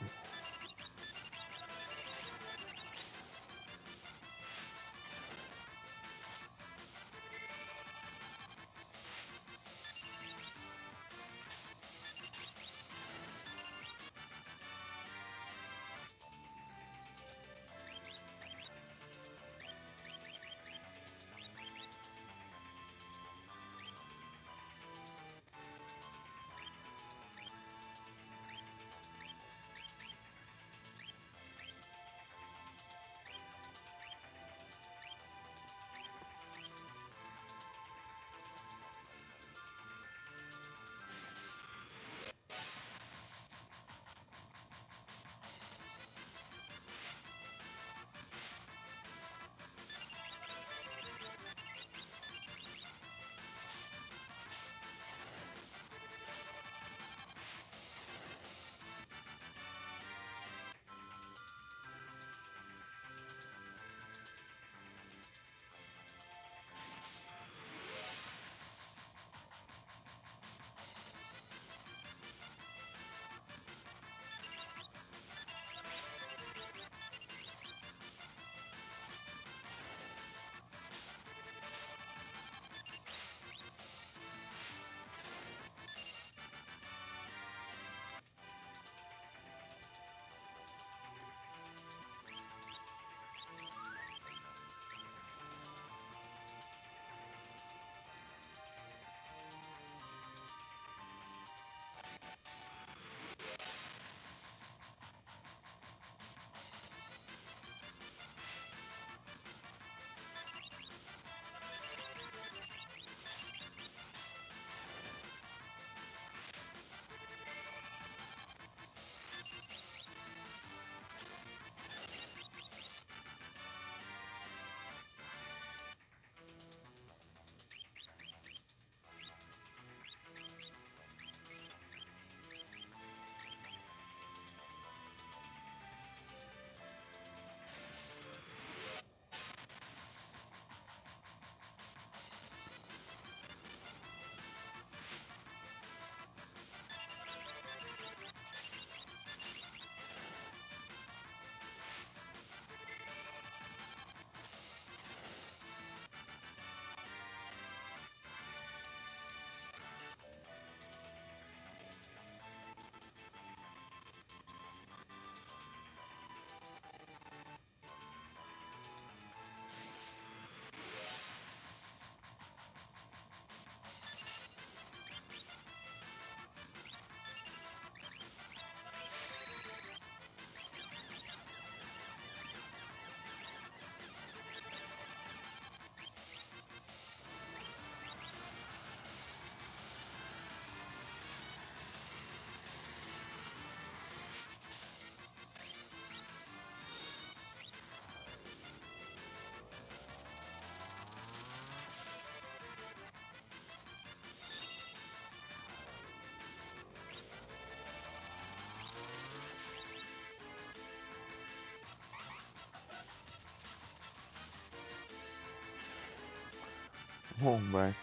Combate.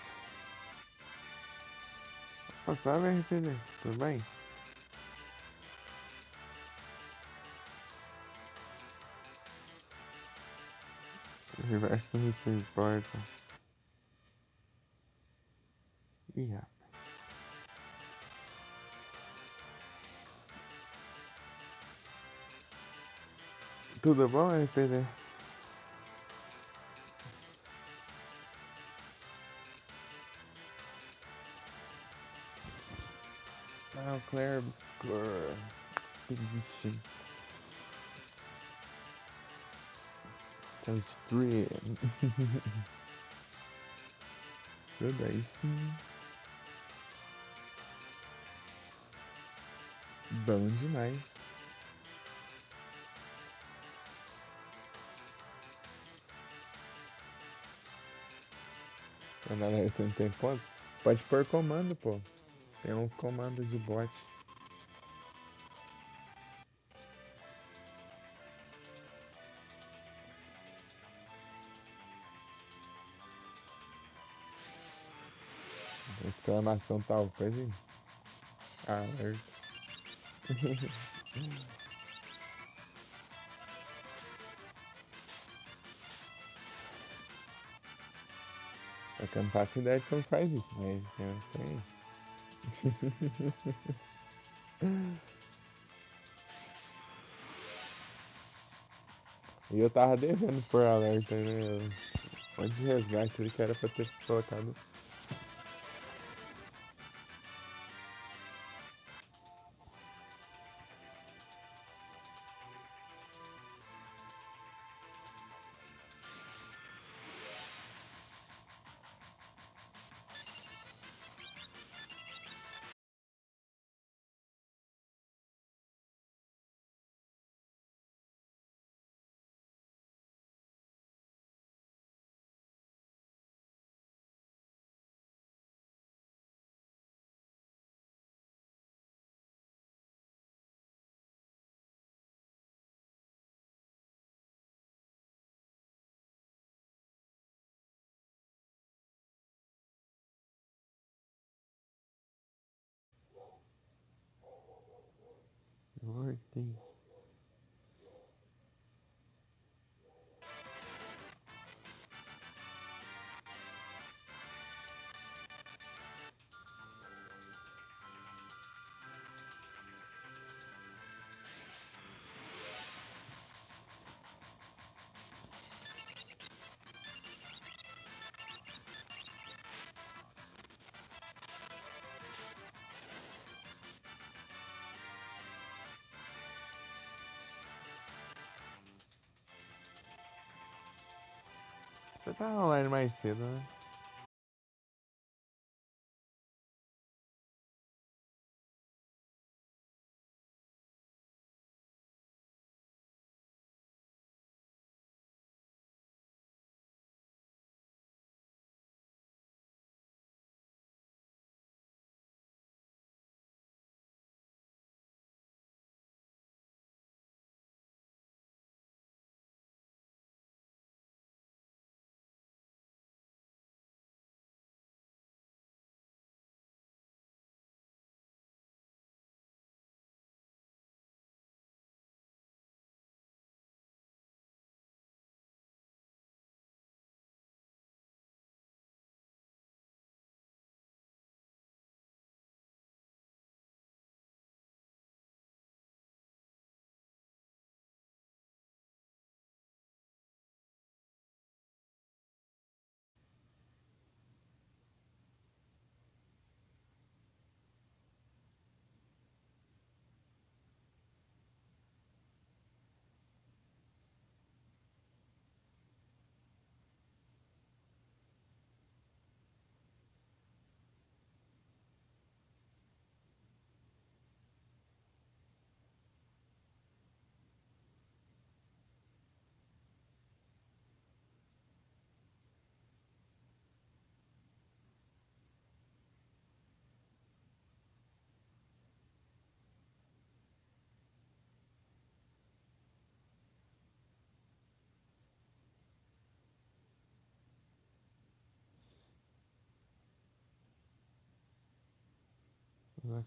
Passava RPG, tudo bem? O reverso não se importa. Ih, rapaz. Tudo bom, RPG? Ah, o Claire Obscure Expedition. Times 3. Tudo aí sim. Bom demais. A galera, você não tem ponto? Pode pôr comando, pô. Tem uns comandos de bot. Exclamação tal coisa. Alerta. É que eu não faço ideia de como faz isso, mas tem uns trem. E eu tava devendo por alerta, né? Um monte de resgate ali que era pra ter colocado. Tem. Você tá online mais cedo, né?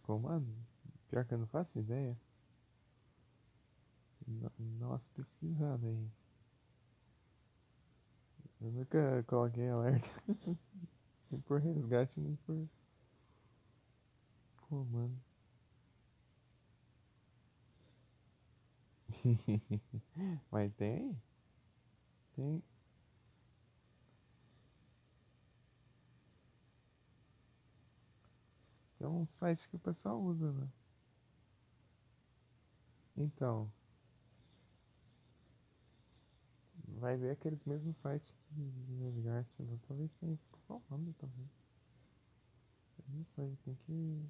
Comando? Pior que eu não faço ideia. Nossa, pesquisada aí. Eu nunca coloquei alerta. Nem por resgate, nem por comando. Mas tem? Tem. É um site que o pessoal usa, né? Então, vai ver aqueles mesmos sites de resgate, né? Talvez tenha comando também. Eu não sei, tem que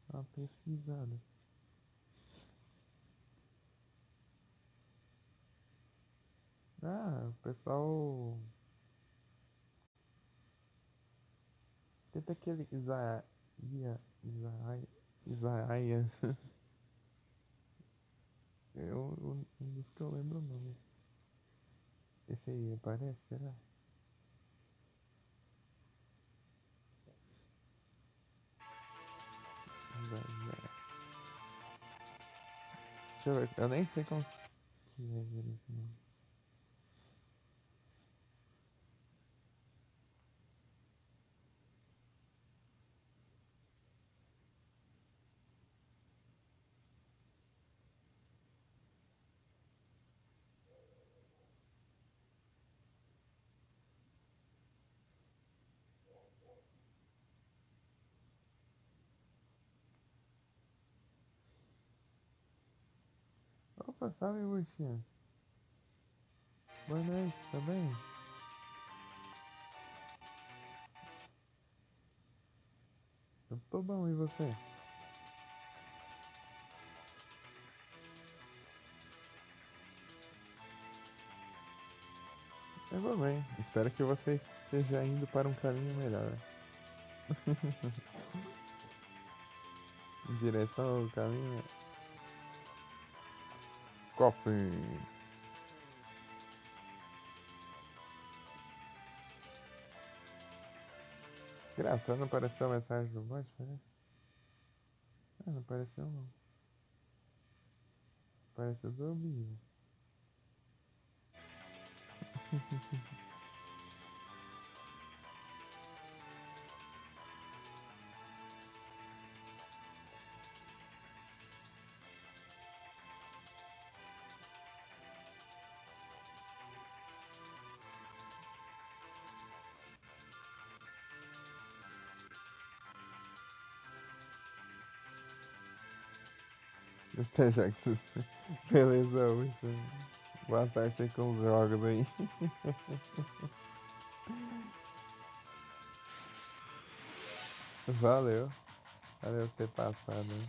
dar uma pesquisada. Ah, o pessoal. Tenta aquele Isaías. É um dos que eu lembro o nome. Esse aí aparece, será? Deixa eu ver. Eu nem sei como que é direito, não. Opa, salve, Buxinha. Boa noite, tá bem? Eu tô bom, e você? Eu vou bem. Espero que você esteja indo para um caminho melhor. Em direção ao caminho. Coffee. Engraçado, não apareceu a mensagem do bot, parece? Ah, não apareceu não. Apareceu do Bia. Esteja que vocês... Beleza, Buxa. Boa sorte aí com os jogos aí. Valeu. Valeu por ter passado aí.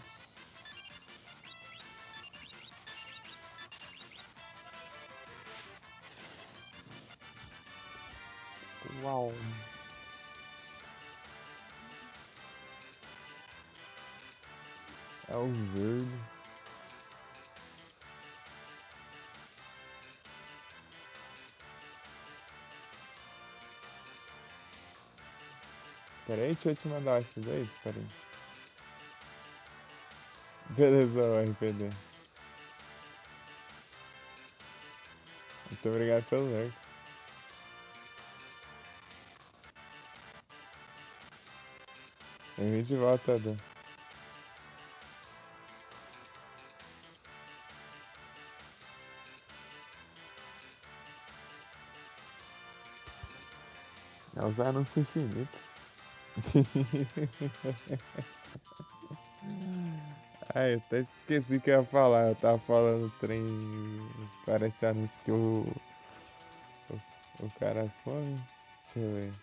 Uau. É os verdes. Pera aí, deixa eu te mandar esses dois. Pera aí. Beleza, RPD. Muito obrigado pelo like. Envie de volta, Dan. É os anúncios infinitos. Ai, eu até esqueci que eu ia falar. Eu tava falando trem. Parece anúncio que o cara some. Deixa eu ver.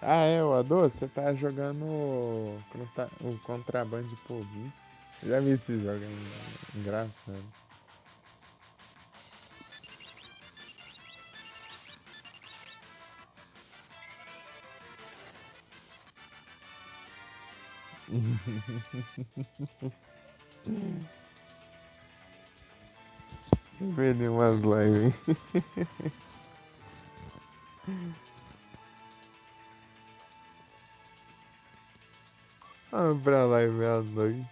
Ah, é, o Ado, você tá jogando o Contraband Police. Já vi esse jogo, é engraçado. Vendo umas lives, hein? Vamos pra live à noite.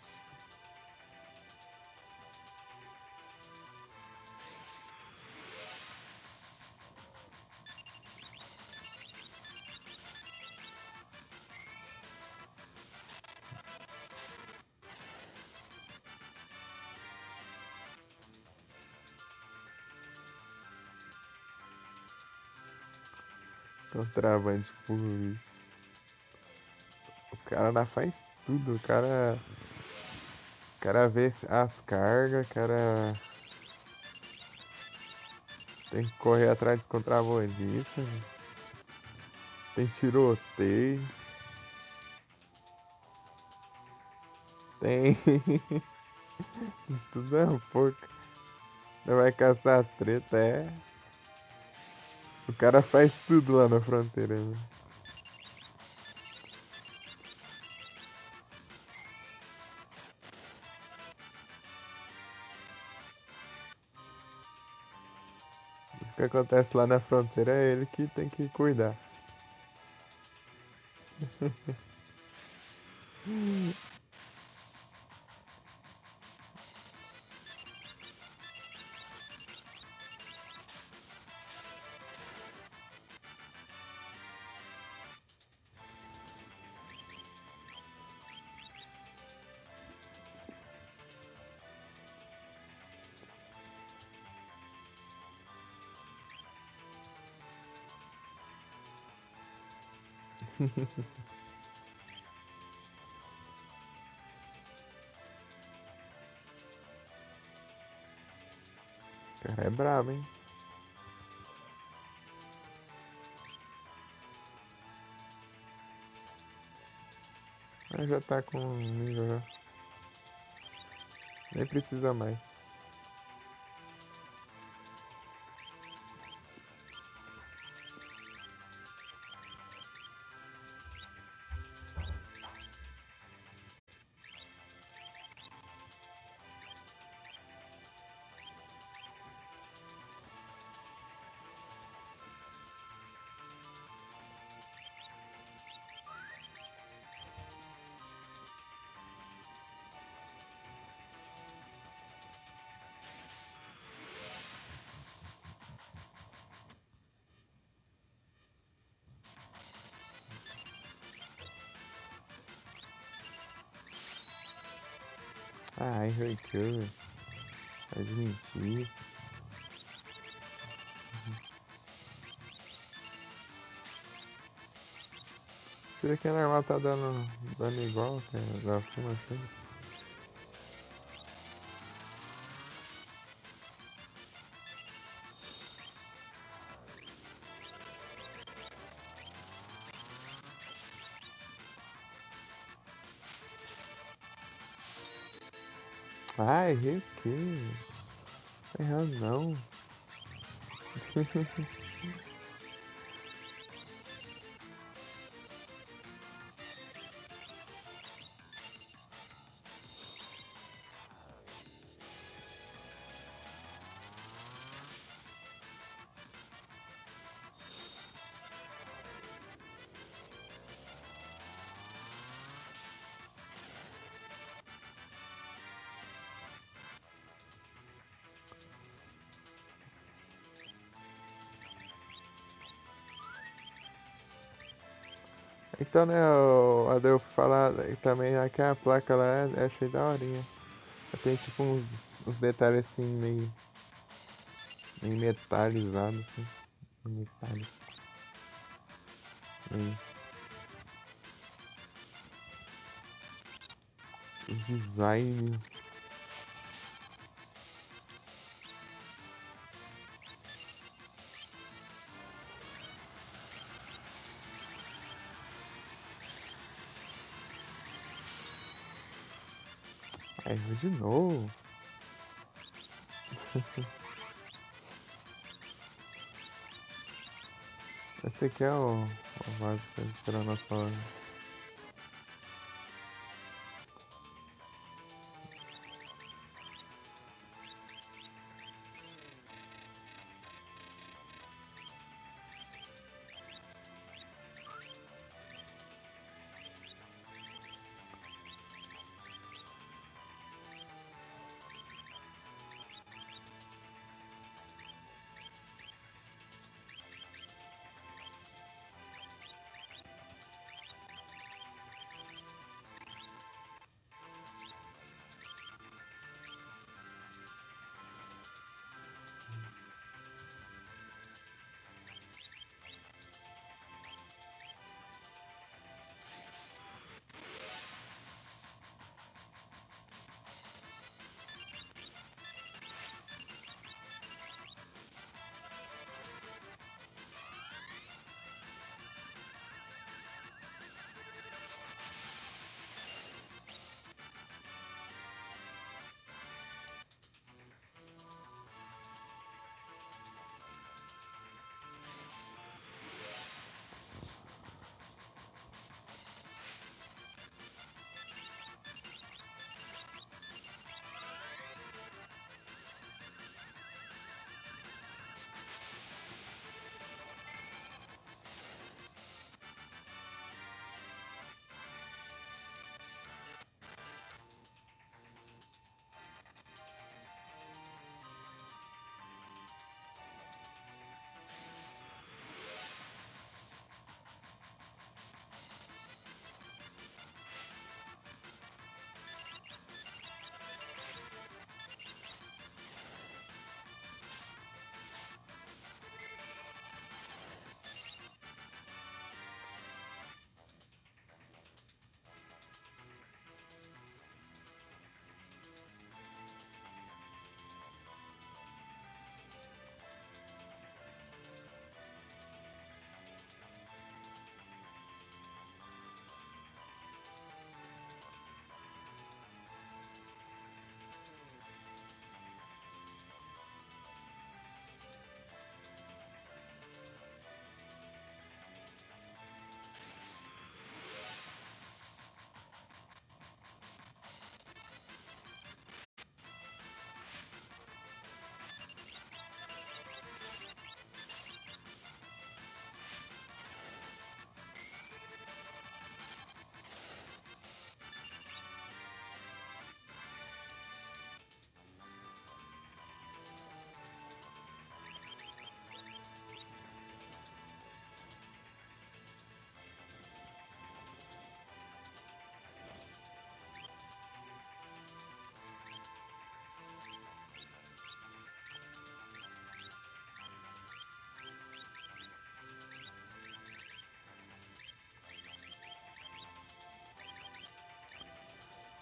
Contraband Police. O cara lá faz tudo, o cara vê as cargas, o cara Tem que correr atrás dos contrabandistas. Tem tiroteio. Tem. Tudo é um pouco. Você vai caçar treta, é. O cara faz tudo lá na fronteira, né? O que acontece lá na fronteira é ele que tem que cuidar. O cara é brabo, hein? Mas já tá com um nível já. Nem precisa mais. Ai, Hercule. Faz mentir. Tira que a normal tá dando igual, cara. Da fuma assim. Ai, Hercule. Tem razão. Então, né, a eu falar também aqui a placa lá é cheia da horinha. Tem tipo uns detalhes assim meio metalizados assim. Metálico. Meio, os design. Ai, vou de novo. Esse aqui é o básico pra tirar nossa hora.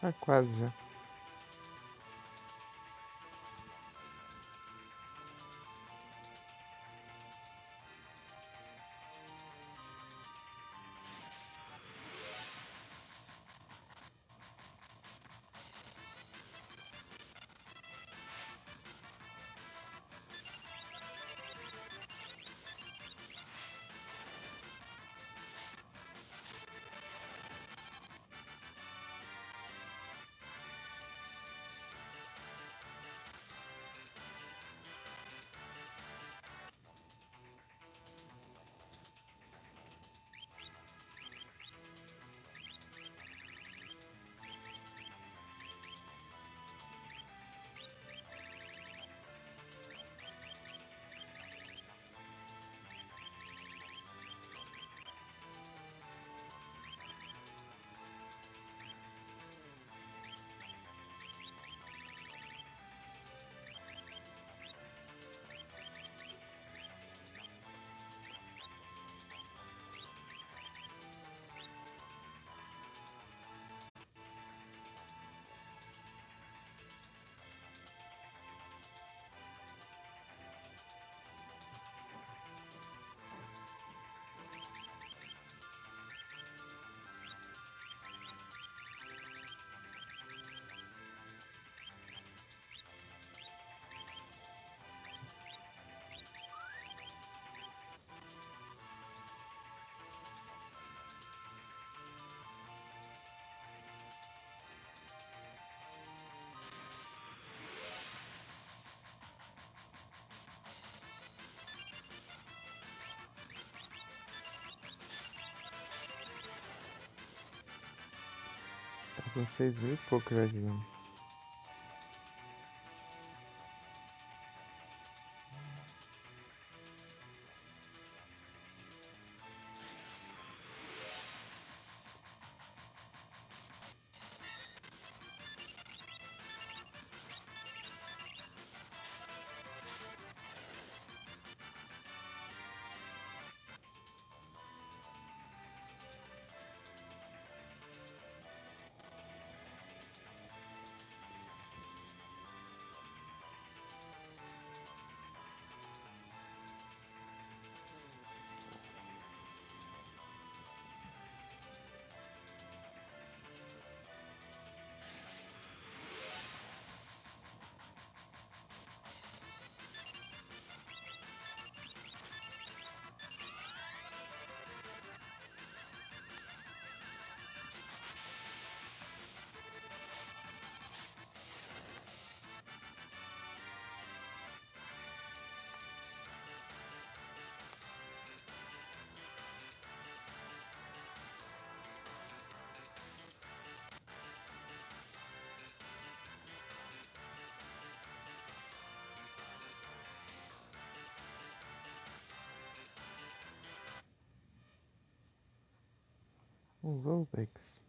Ah, quase já. Tá com 6.000 e pouco já, Guilherme. Um Volbex.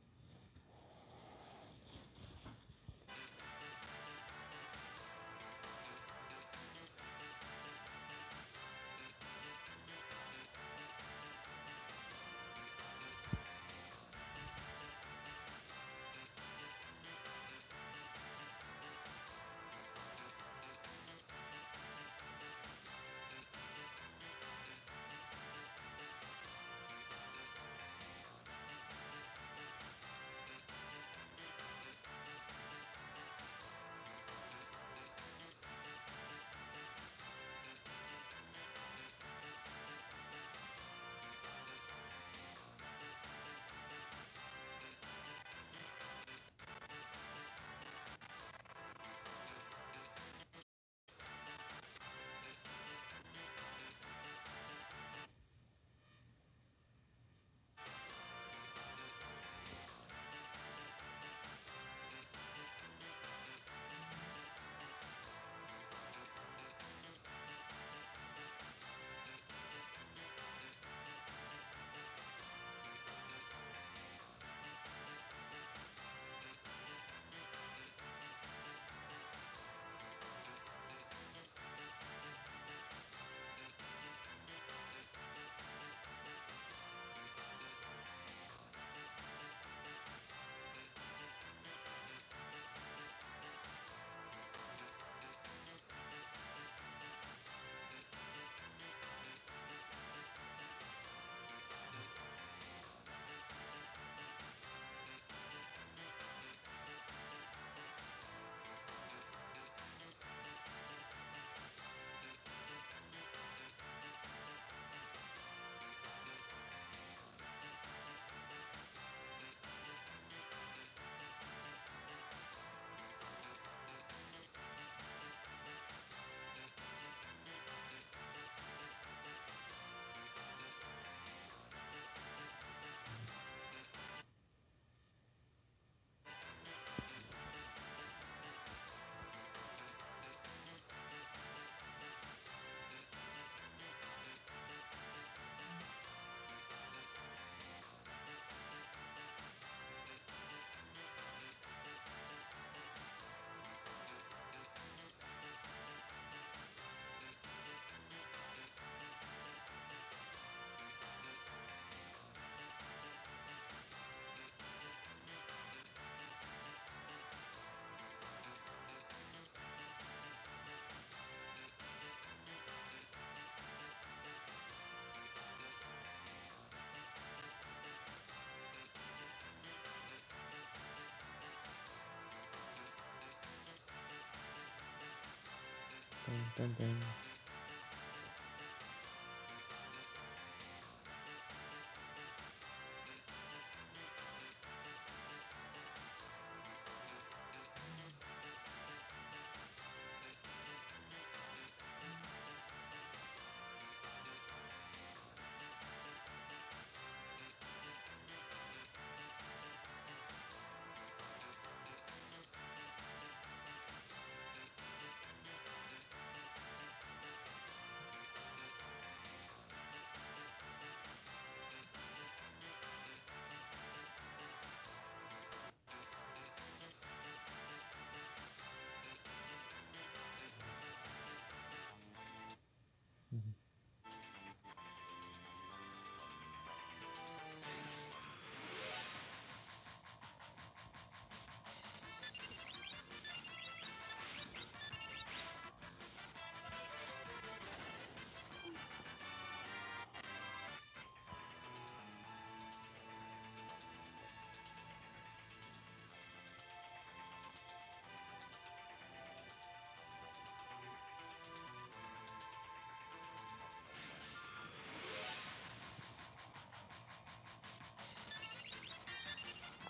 Tan, tan.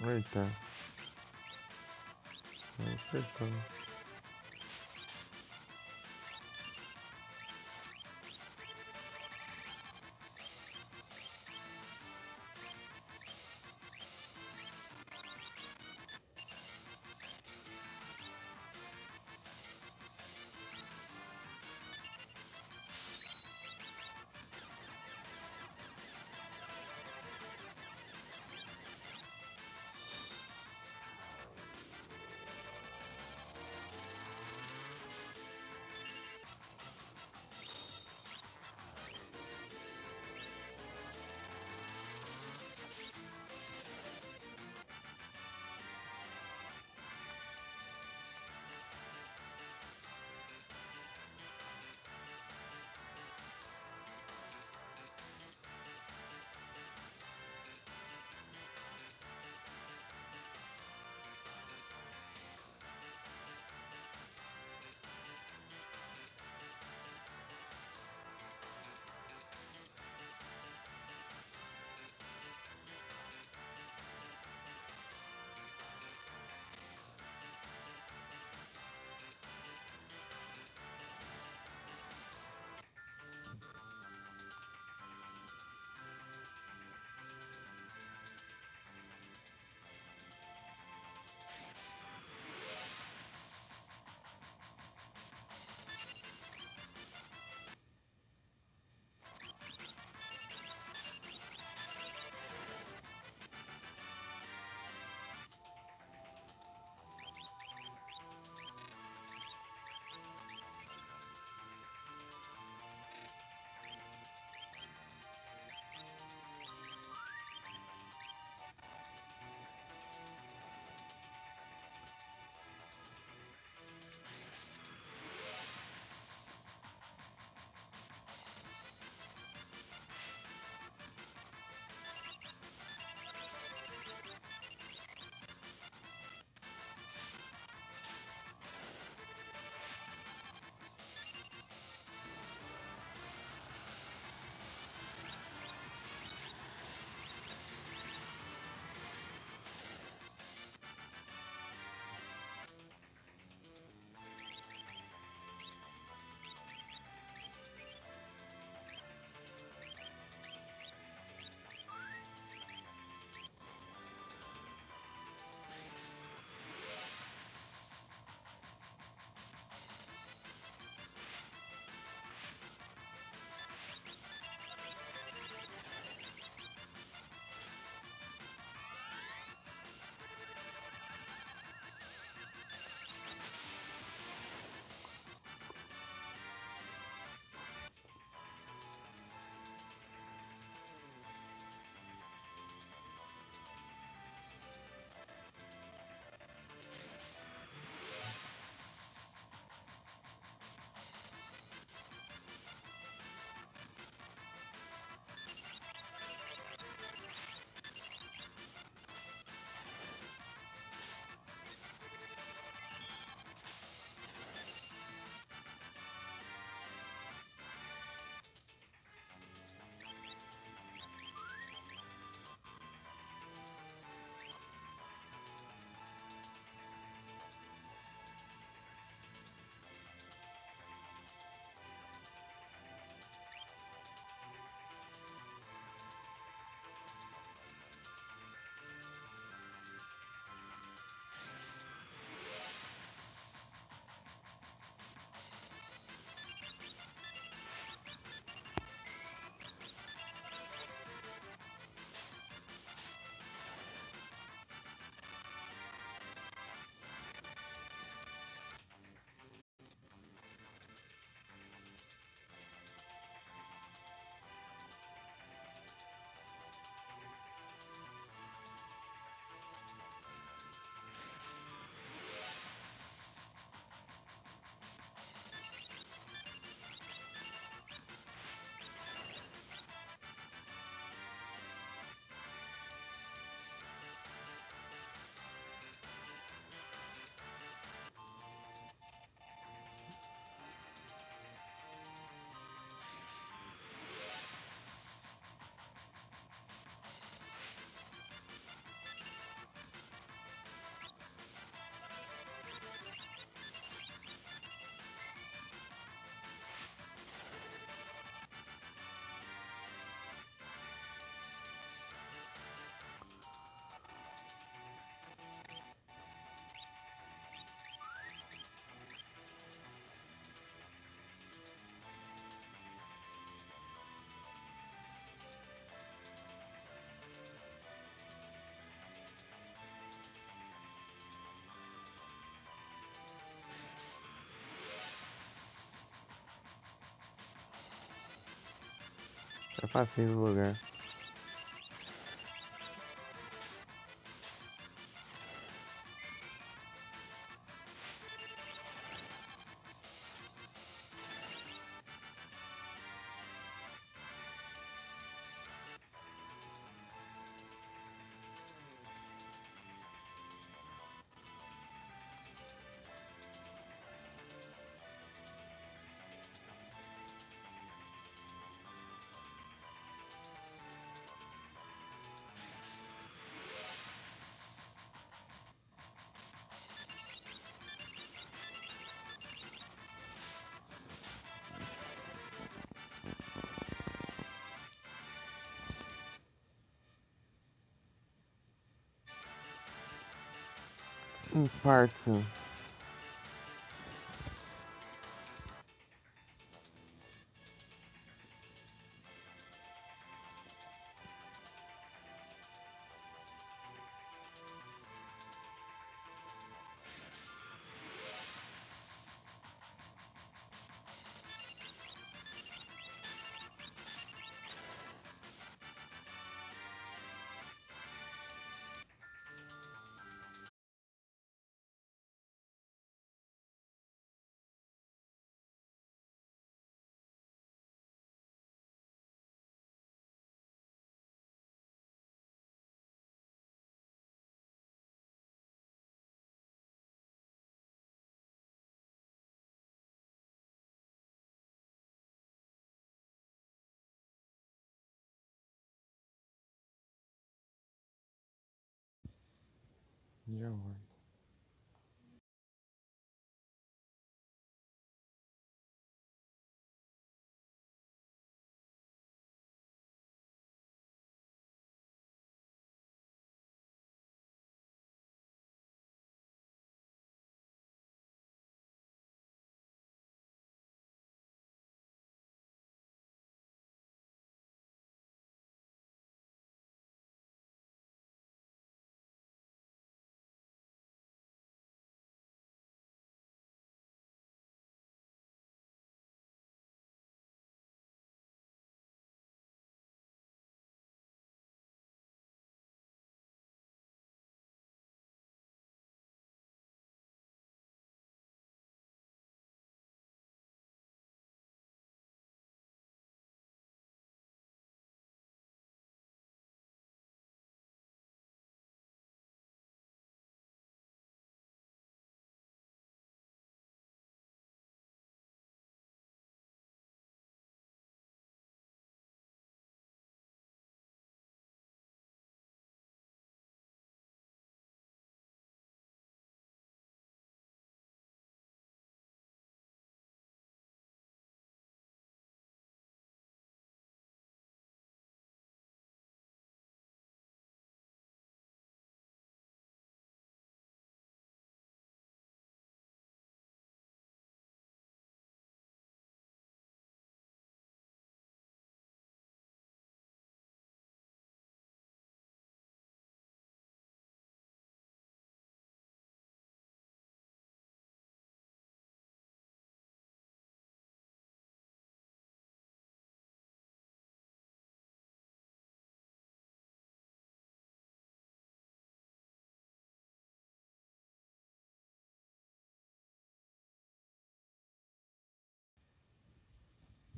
Eita, acertou. Já passei no lugar. Parts. Já vai.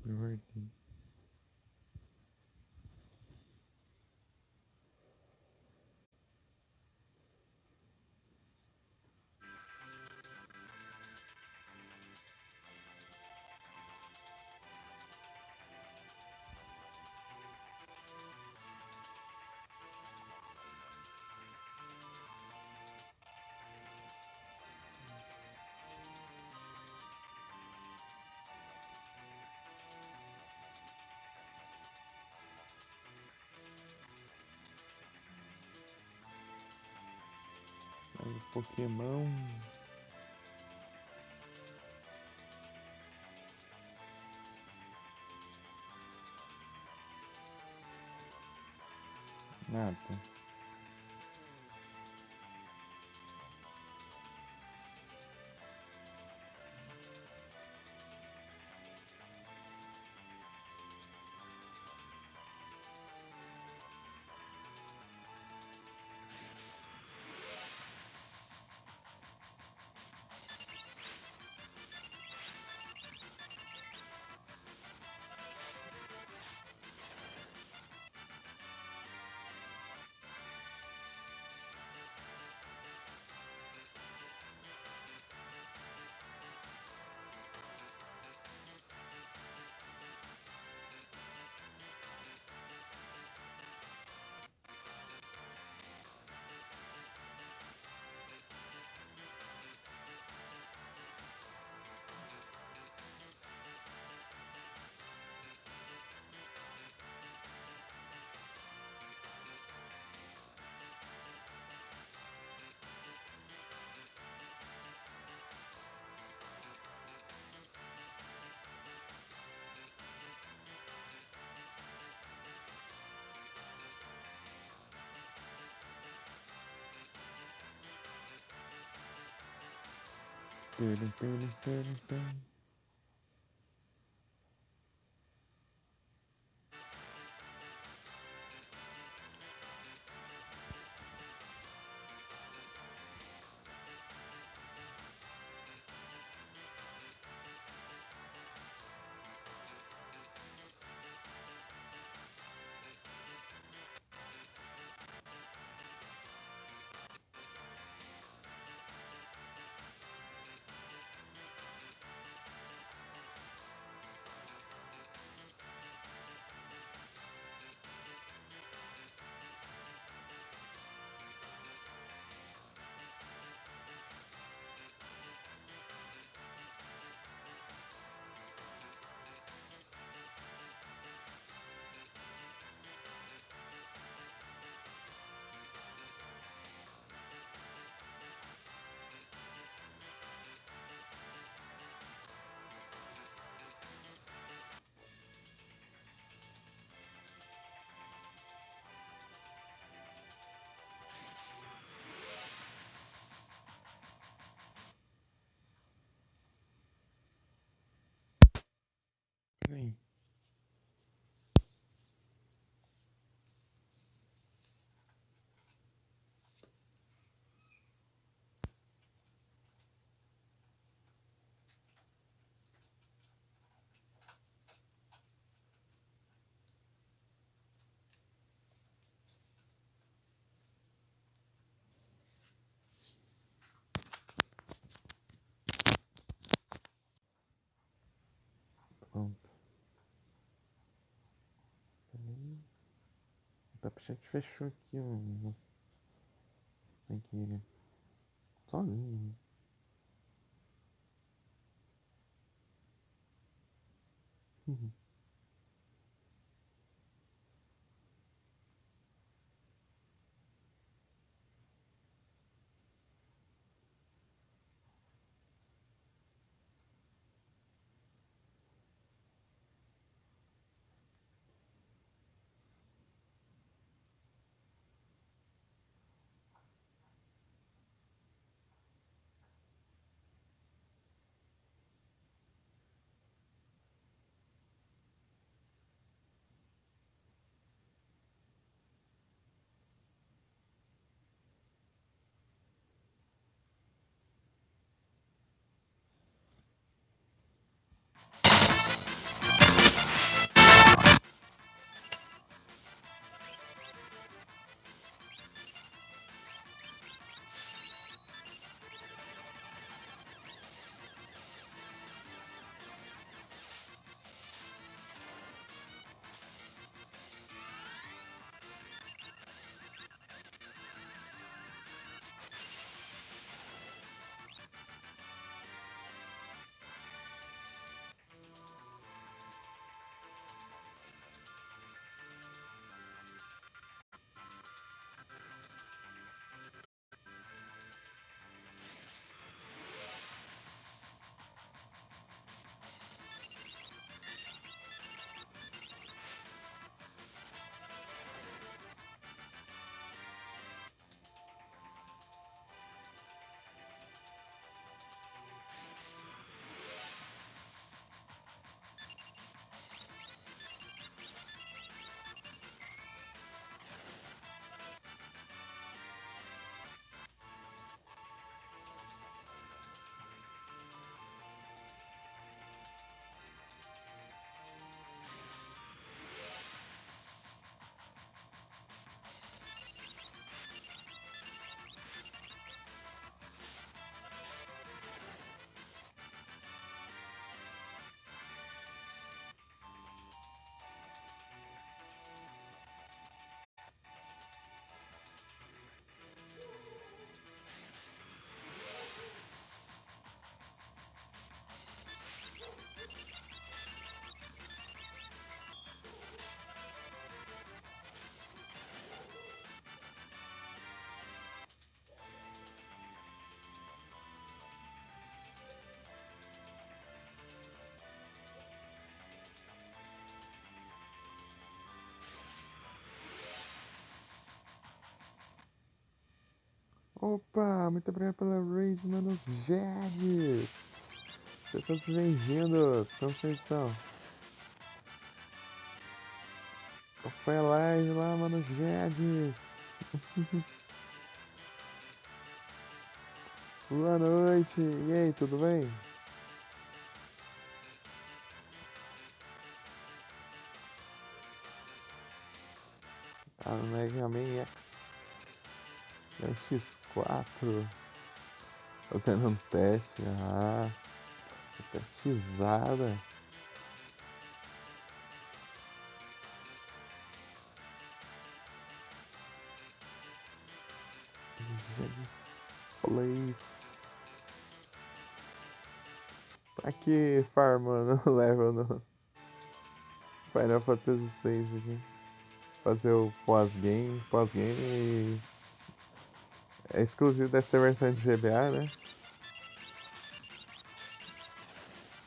Divertido. Aí, Pokémon. Nada. Tum, tum, tum, tum. Peraí. Pronto. Peraí. O Tapchat fechou aqui, ó. Sem querer. Sozinho. Uhum. Opa, muito obrigado pela raid, manos Gerdes. Sejam todos bem-vindos. Como vocês estão? Qual foi a live lá, manos Gerdes? Boa noite. E aí, tudo bem? Tá no Mega Man X. É um X4. Fazendo um teste. Ah, testizada. Gerdes Plays. Tá aqui farmando level no Final Fantasy VI aqui. Fazer o pós-game. Pós-game é exclusivo dessa versão de GBA, né?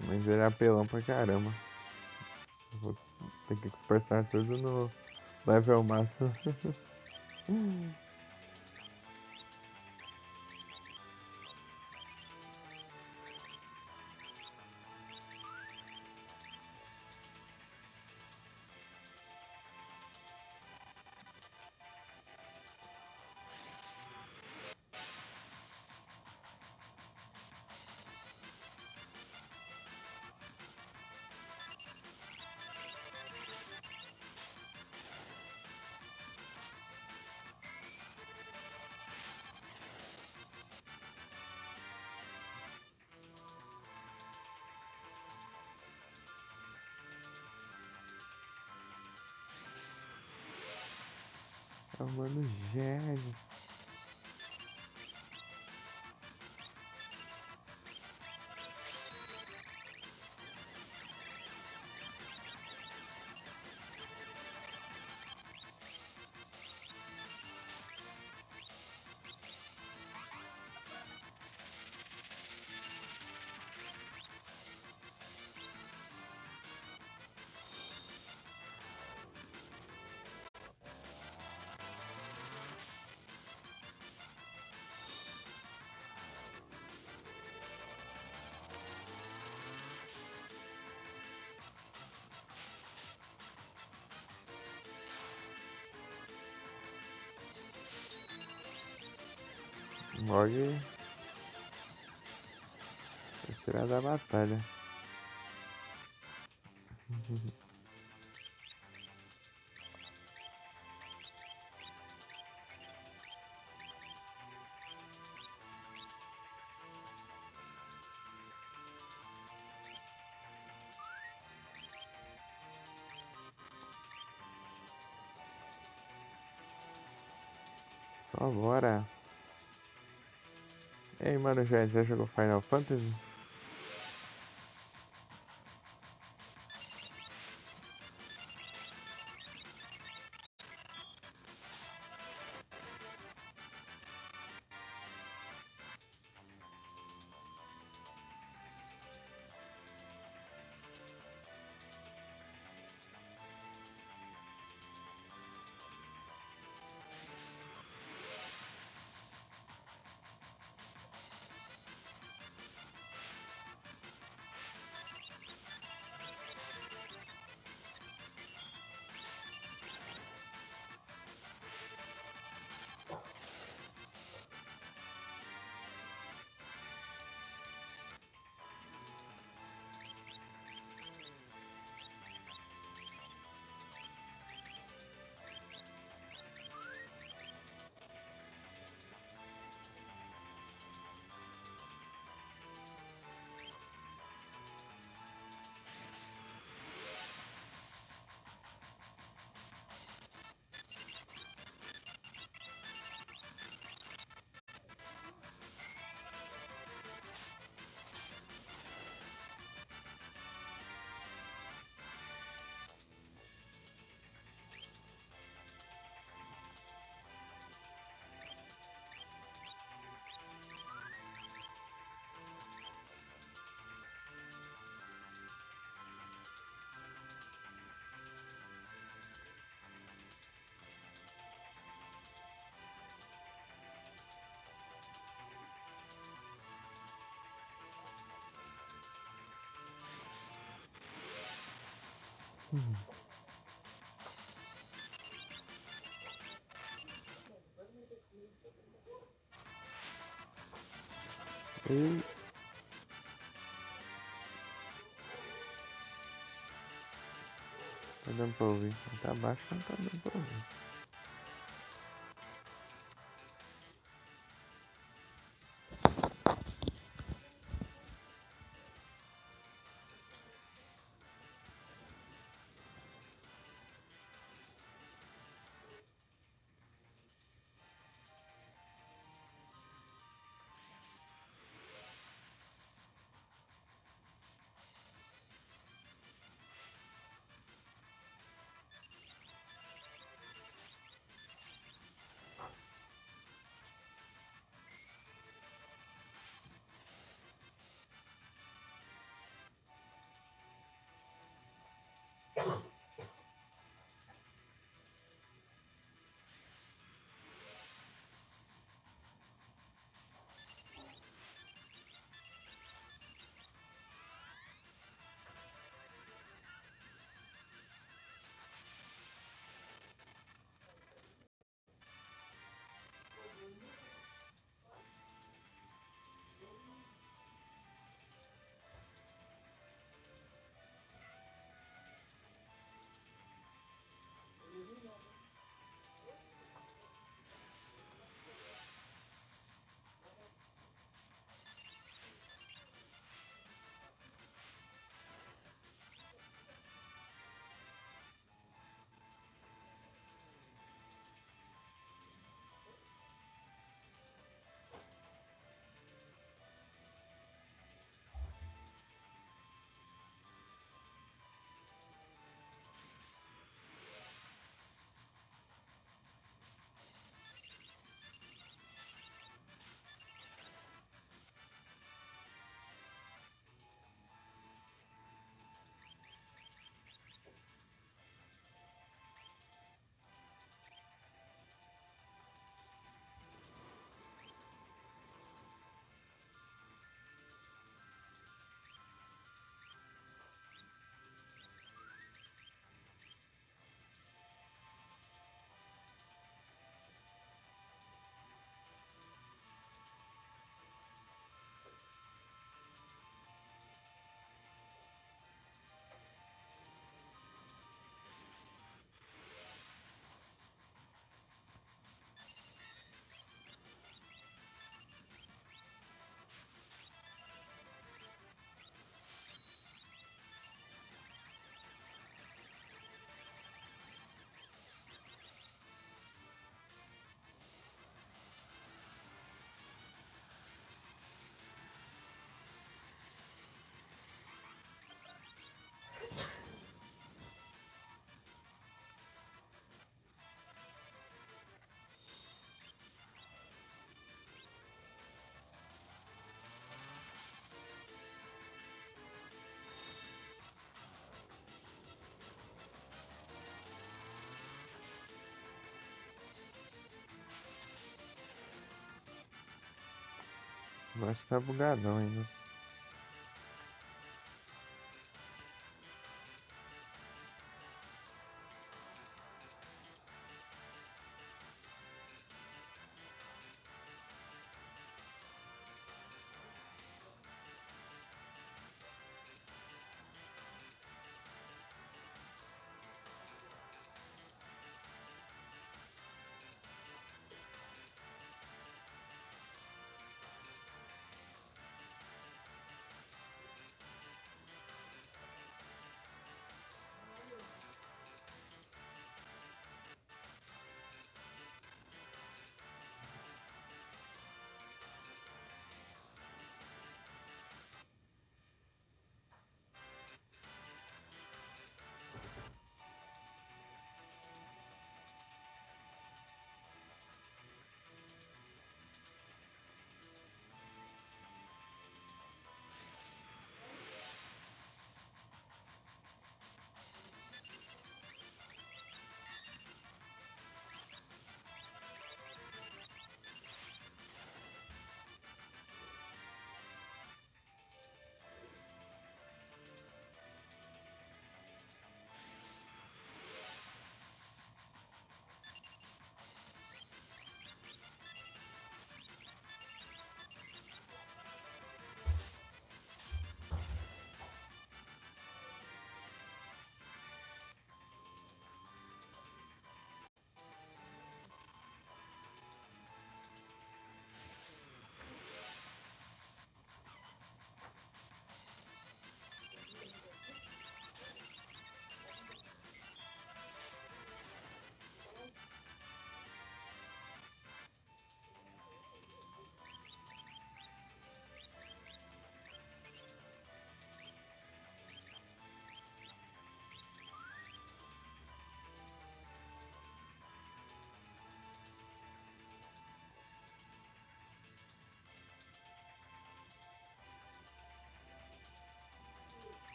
Mas ele é apelão pra caramba. Vou ter que expressar tudo no level máximo. É o Mano Gerdes. Log vai tirar da batalha. Só bora. E aí, Mano Gerdes, já jogou Final Fantasy? Uhum. E tá dando pra ouvir. Tá baixo, mas não tá dando pra ouvir. Eu acho que tá bugadão ainda.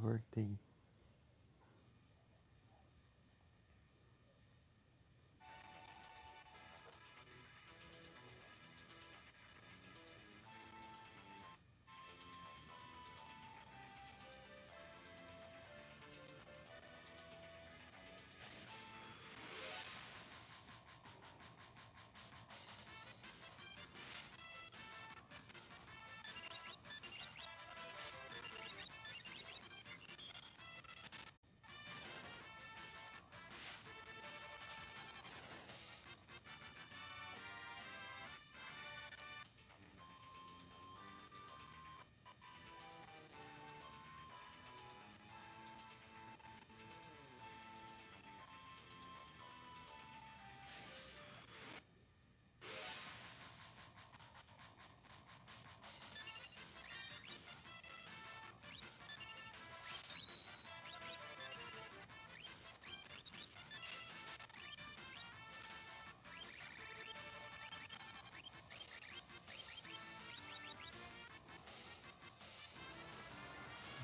Voltei.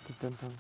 Tô tentando.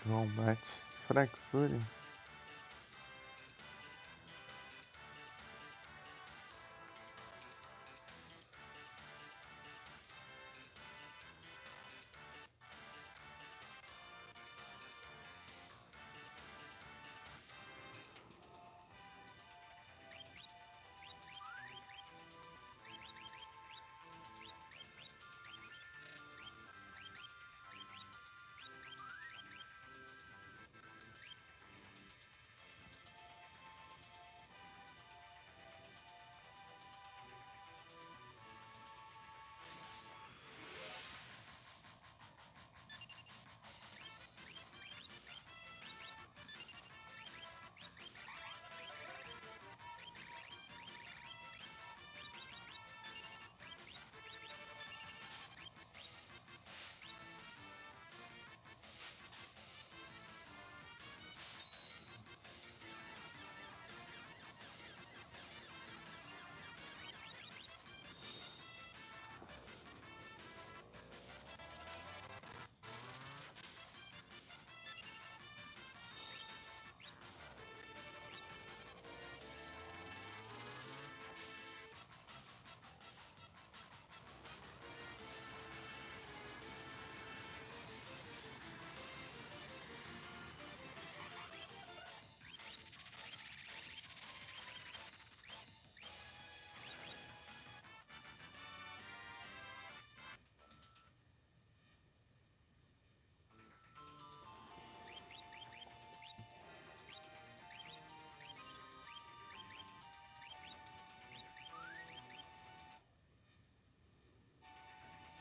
Wombat. Fraxure.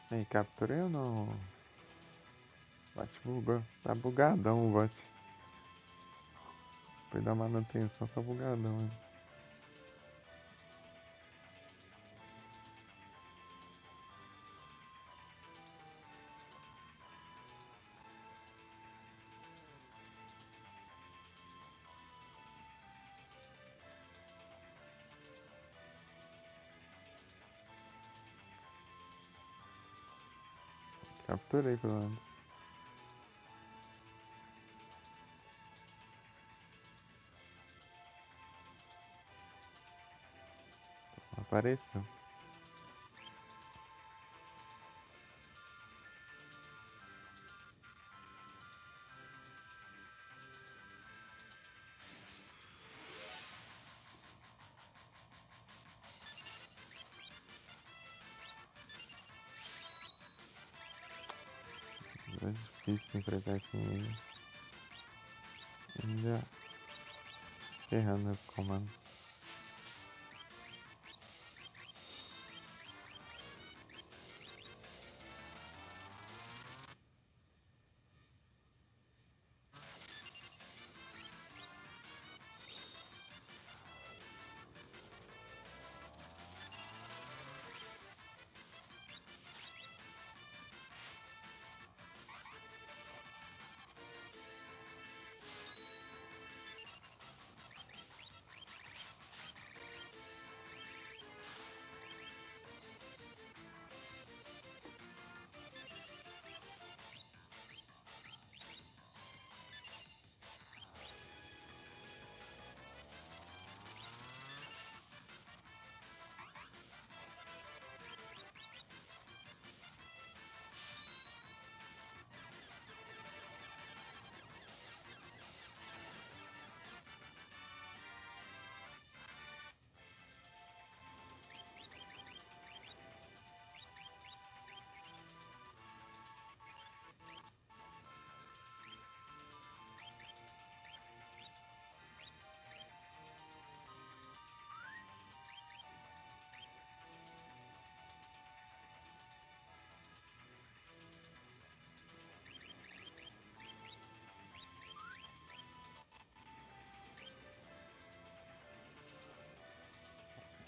Aí, capturei ou não? O bot bugou. Tá bugadão o bot. Depois da manutenção tá bugadão, hein? Capturei pelo menos. Apareceu. É difícil enfrentar esse inimigo. Ainda errando o comando.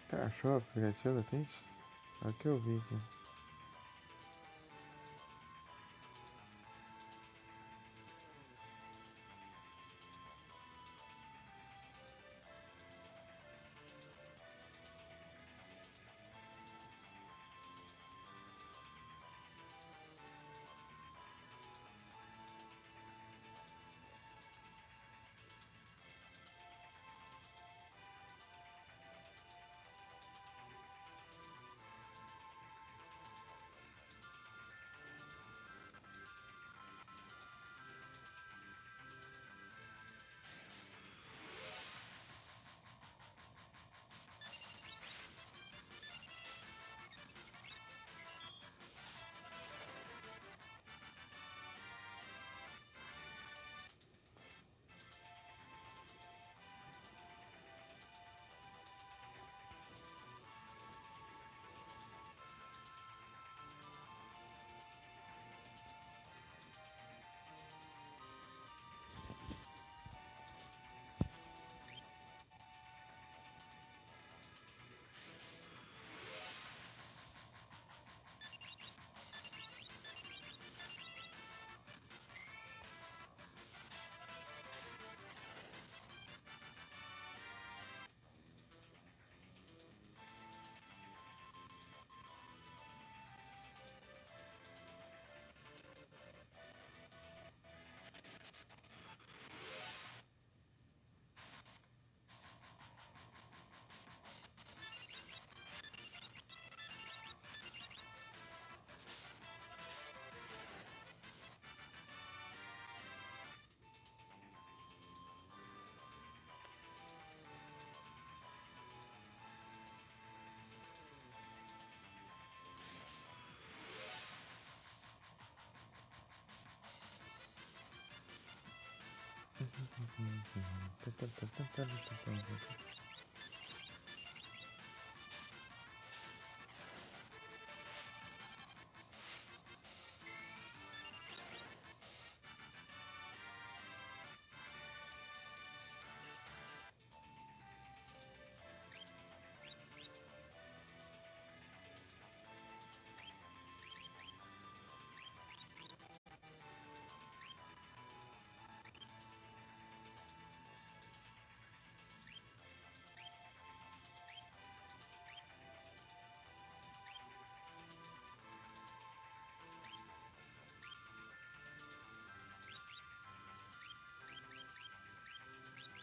Você achou o aplicativo da Twitch? É o que eu vi aqui.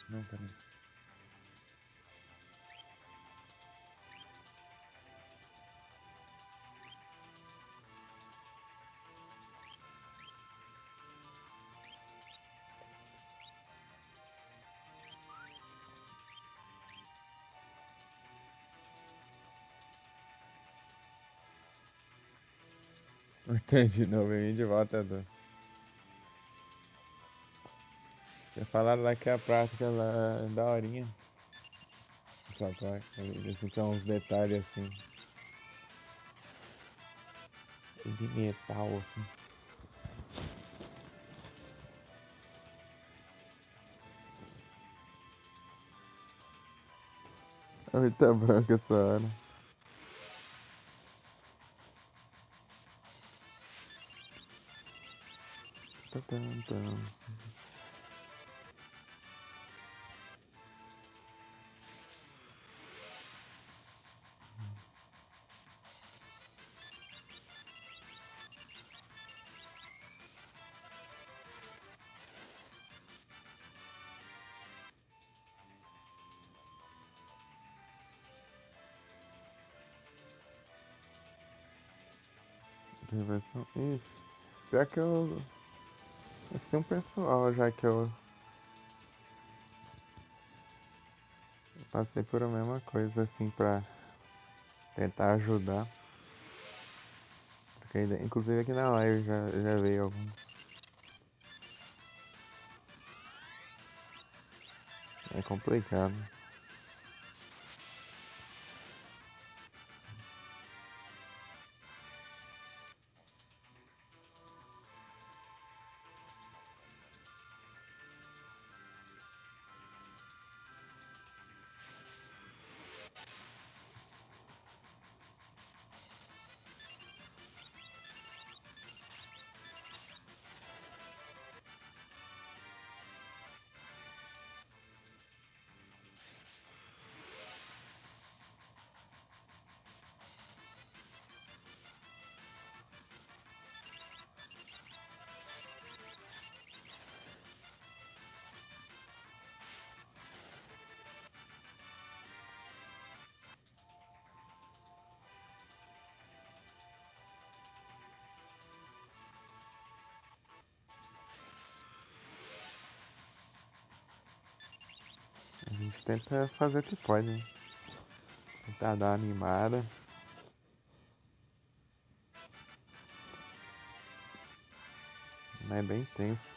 Não, peraí. Entendi, não, vem de volta, Edu. Tinha falado lá que a prática lá é daorinha. Essa prática, assim, tem uns detalhes assim, de metal, assim. A vida tá branca essa hora. Tá, tá, tá. Reversão. Isso. Pior que eu. Assim, um pessoal já que eu passei por a mesma coisa, assim, pra tentar ajudar. Porque, inclusive aqui na live já veio algum. É complicado. A gente tenta fazer o que pode, né? Tentar dar uma animada. Mas é bem tenso.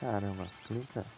Caramba, clica.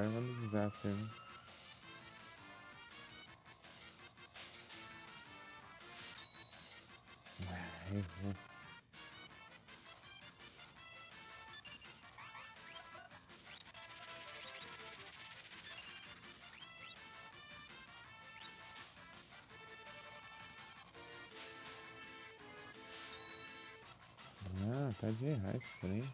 erva do desastre, né? Errou. Ah, tá de errar esse trem.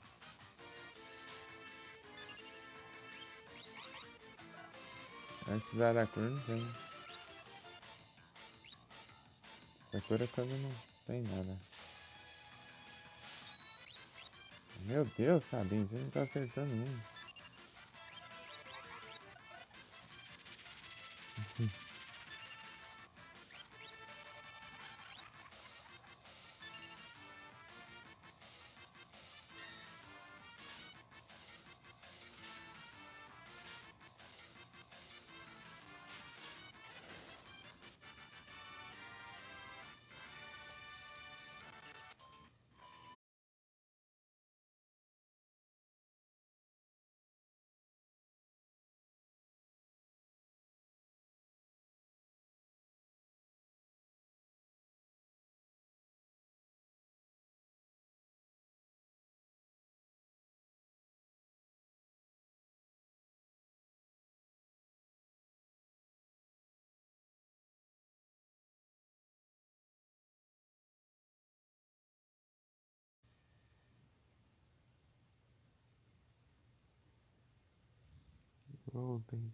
Antes da cor não tem. A cor é quando não tem nada. Meu Deus, Sabine, você não tá acertando mesmo. Voltem.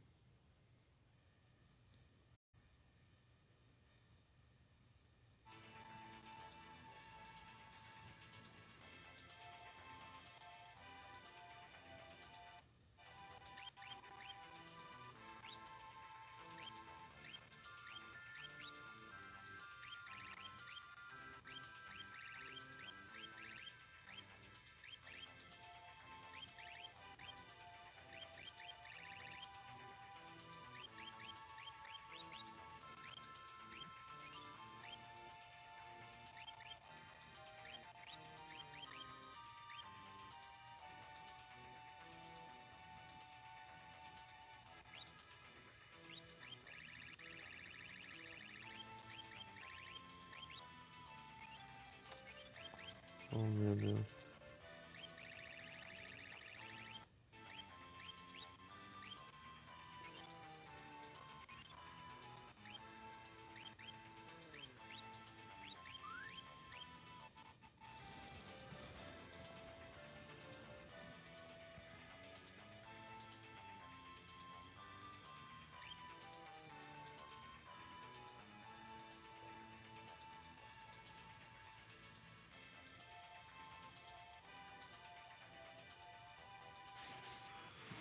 Oh, meu Deus.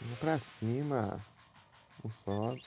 Vamos pra cima. O sol.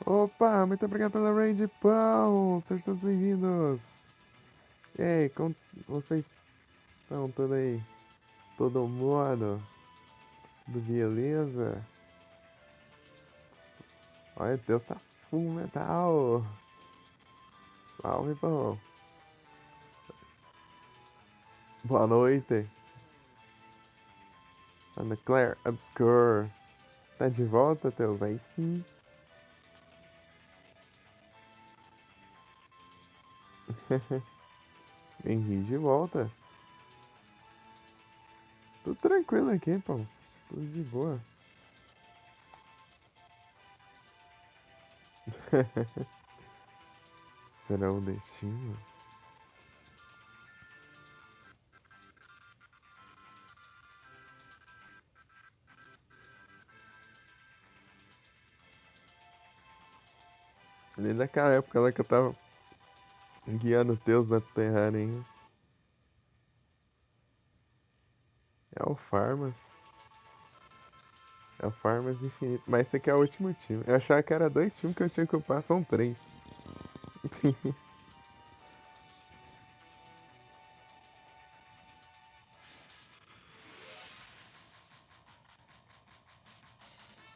Opa, muito obrigado pela raid de pão. Sejam todos bem-vindos. E aí, como vocês estão tudo aí? Todo mundo? Tudo beleza? Olha, Deus tá full metal. Salve, pão. Boa noite. Ana Claire Obscure. Tá de volta, Teus? Aí sim. Henri de volta. Tudo tranquilo aqui, pô. Tudo de boa. Será o destino? Ali naquela época lá que eu tava guiando o Teus na Terraria, hein? É o Farmas. É o Farmas Infinito. Mas esse aqui é o último time. Eu achava que era dois times que eu tinha que upar, são três.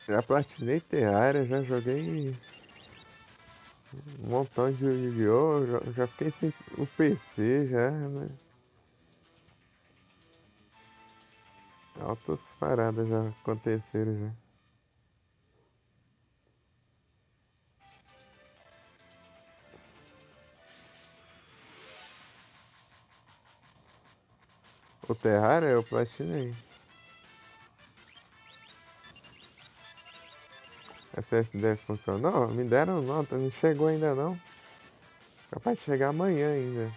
Já platinei Terraria, já joguei um montão de Yu-Gi-Oh! Já fiquei sem o PC já, né? Altas paradas já aconteceram já. O Terraria eu platinei. A SSD funcionou? Me deram nota, não chegou ainda não. Capaz de chegar amanhã ainda.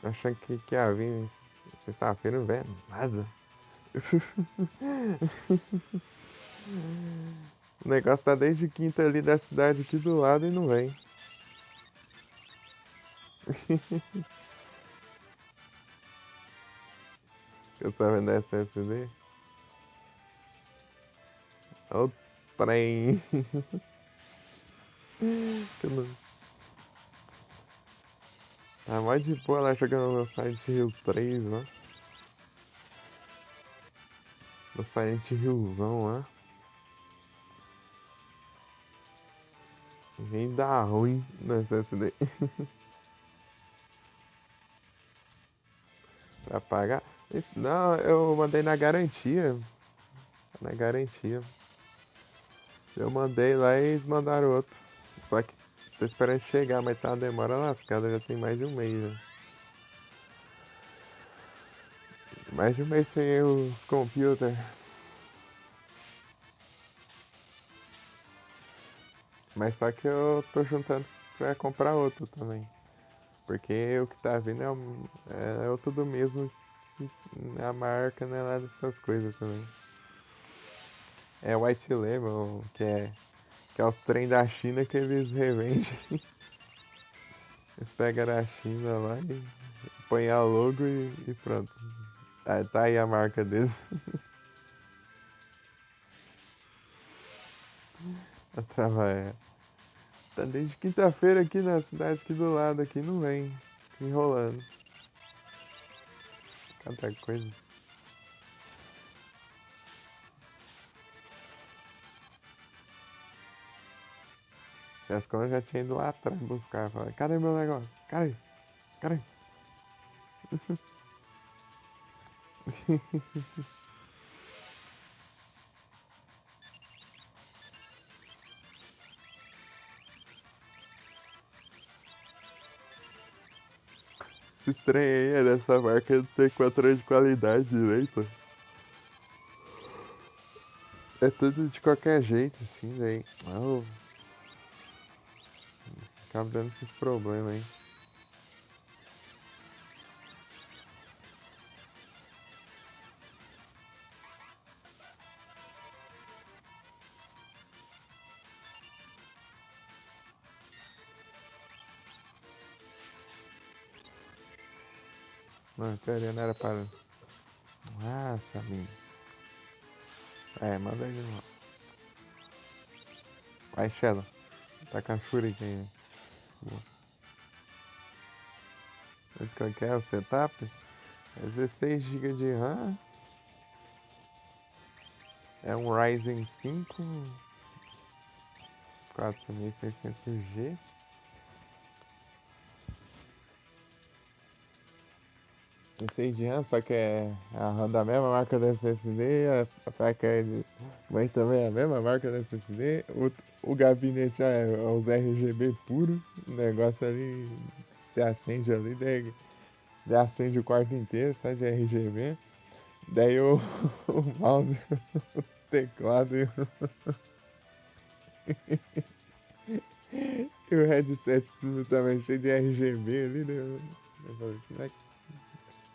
Achando que ia vir sexta-feira, não vem nada. O negócio tá desde quinta ali da cidade aqui do lado e não vem. Eu tava vendo SSD. Olha o trem. Que não- Tá mó de boa lá jogando no Silent Hill 3 lá. No Silent Hillzão lá. Vem dar ruim no SSD. Pra pagar. Não, eu mandei na garantia. Na garantia. Eu mandei lá e eles mandaram outro. Só que tô esperando chegar, mas tá uma demora lascada, já tem mais de um mês já. Mais de um mês sem os computers. Mas só que eu tô juntando pra comprar outro também. Porque o que tá vindo é outro do mesmo. A marca não é lá dessas coisas também. É White Label, que é os trem da China que eles revendem. Eles pegam a China lá e põem a logo e pronto. Tá aí a marca deles. A trabalhar. Tá desde quinta-feira aqui na cidade aqui do lado aqui, não vem. Fica enrolando. Cada coisa. As coisas já tinha ido lá atrás buscar. Falei, cadê meu negócio? Cadê? Cadê? Esse trem aí é dessa marca, não tem controle de qualidade direito. É tudo de qualquer jeito, assim, daí. Acaba dando esses problemas aí. Não, teoria não era para. Ah, Saminho. É, manda aí de novo. Vai, Shelly. Tá com a Shuriken aí. Boa. Qual que é o setup? É 16 GB de RAM. É um Ryzen 5 4600G. Esse de RAM, só que é a RAM da mesma marca da SSD, a placa mãe também é a mesma marca da SSD, o gabinete é os RGB puro, o negócio ali, você acende ali, daí acende o quarto inteiro, só de RGB, daí o mouse, o teclado e o headset tudo também cheio de RGB ali, né? Eu falei, como é que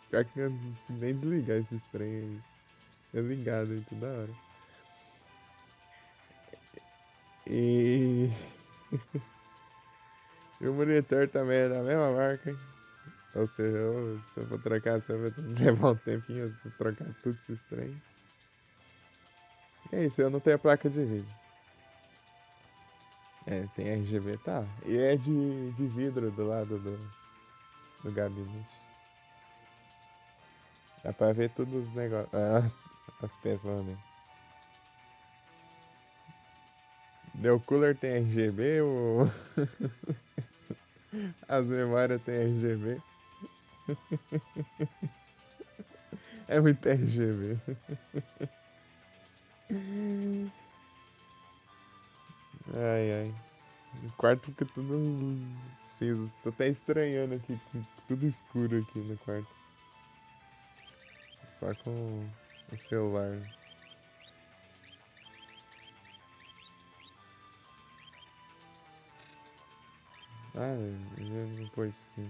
pior que eu não consigo nem desligar esses trem aí. É ligado aí toda hora. E, e o monitor também é da mesma marca, hein? Ou seja, se eu for trocar, se eu vou levar um tempinho pra trocar tudo esses trem. E é isso, eu não tenho a placa de vídeo. É, tem RGB, tá. E é de vidro do lado do gabinete. Dá pra ver todos os negócios, as peças lá dentro. O cooler tem RGB, as memórias tem RGB. É muito RGB. Ai, ai. O quarto fica tudo cinza. Tô até estranhando aqui, com tudo escuro aqui no quarto. Só com o celular. Ah, já não pôs aqui.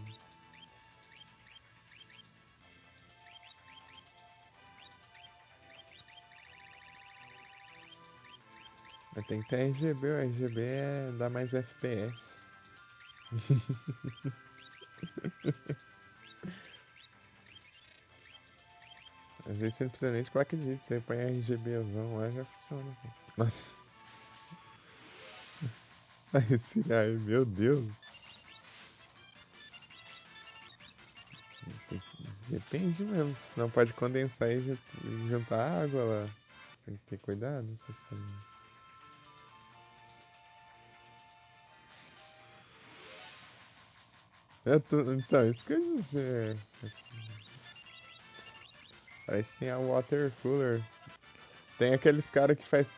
Mas tem que ter RGB, o RGB dá mais FPS. Às vezes você não precisa nem de placa de vídeo, você põe RGBzão lá e já funciona. Pô. Nossa. Esse aí, meu Deus. Depende mesmo, senão pode condensar e juntar água lá. Tem que ter cuidado, vocês também. Então, isso que eu ia dizer. Parece que tem a water cooler. Tem aqueles caras que faz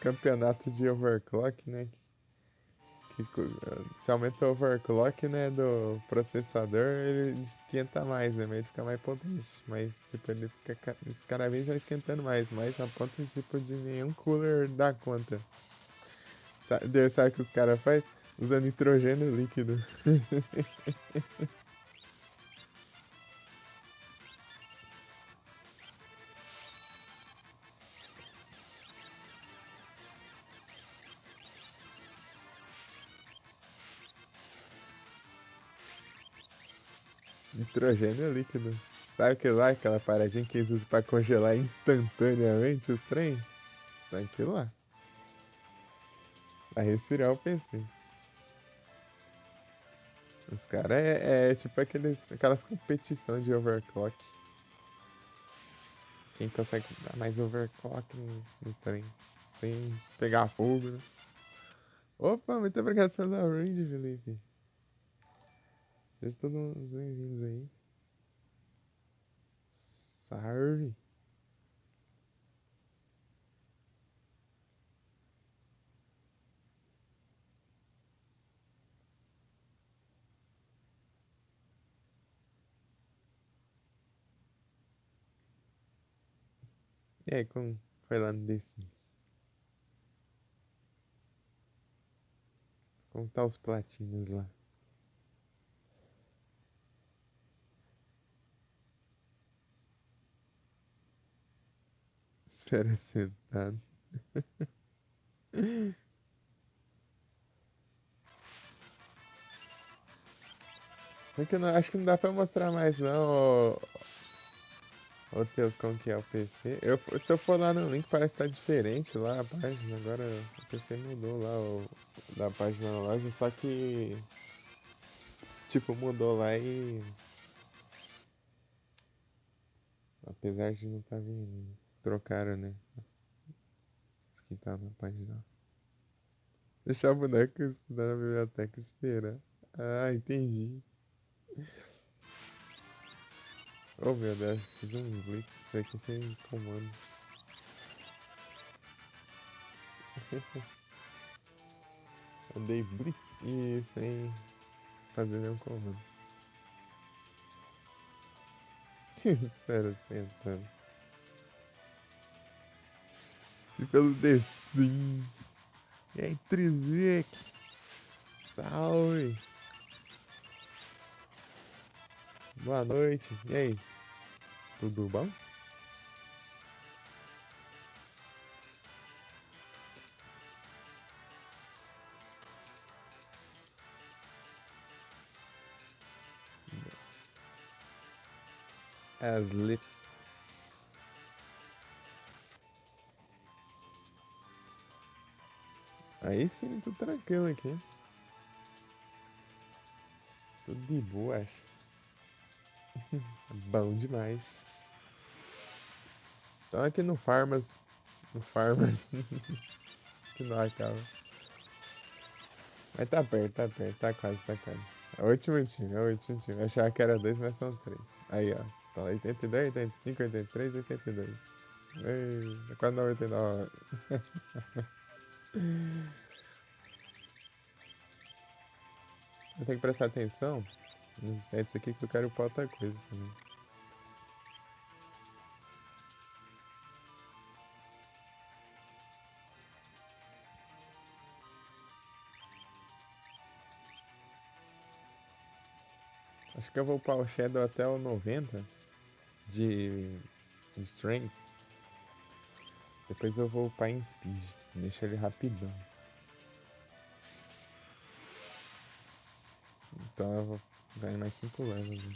campeonato de overclock, né? Se aumenta o overclock, né, do processador, ele esquenta mais, né? Ele fica mais potente. Mas, tipo, ele fica cada vez vai esquentando mais a ponto, tipo, de nenhum cooler dar conta. Sabe o que os caras fazem? Usa nitrogênio líquido. Nitrogênio líquido. Sabe aquilo lá, aquela paradinha que eles usam pra congelar instantaneamente os trem? Tá aquilo lá. Pra resfriar o PC. Os caras é tipo aquelas competições de overclock. Quem consegue dar mais overclock no trem. Sem pegar fogo, né? Opa, muito obrigado pela raid, Felipe. Sejam todos bem-vindos aí. Sorry. E aí, como foi lá no The Sims? Como tá os platinhos lá? Espera sentado. Porque acho que não dá pra mostrar mais não, Ô Deus, como que é o PC? Se eu for lá no link, parece que tá diferente lá a página. Agora o PC mudou lá da página na loja, só que tipo, mudou lá e. Apesar de não estar vindo. Trocaram, né? Os que tá na página. Deixar o boneco estudar na biblioteca e esperar. Ah, entendi. Oh meu Deus, fiz um glitch. Isso aqui sem comando. Andei blitz e sem fazer nenhum comando. Espera sentando. E pelo The Sims. E aí, Trisvik? Salve! Boa noite. E aí, tudo bom? Asleep. Aí sim, tudo tranquilo aqui. Tudo de boas. Bom demais. Então aqui no Farmas. No Farmas. Que não acaba. Mas tá perto, tá quase, tá quase. É o último time, é o último time. Eu achava que era dois, mas são três. Aí, ó. Então, 82, 85, 83, 82. Ei, é quase 99. Eu tenho que prestar atenção nos sets aqui que eu quero upar outra coisa também. Acho que eu vou upar o Shadow até o 90 de Strength. Depois eu vou upar em Speed. Deixa ele rapidão. Então eu vou ganhar mais 5 levels. Né?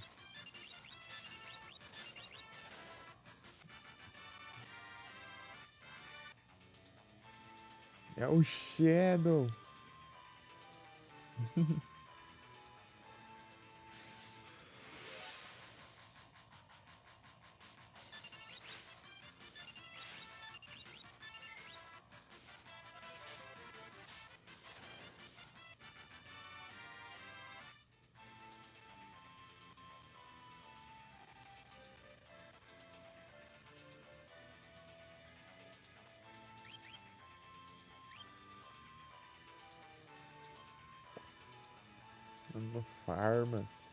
É o Shadow! No Farmas.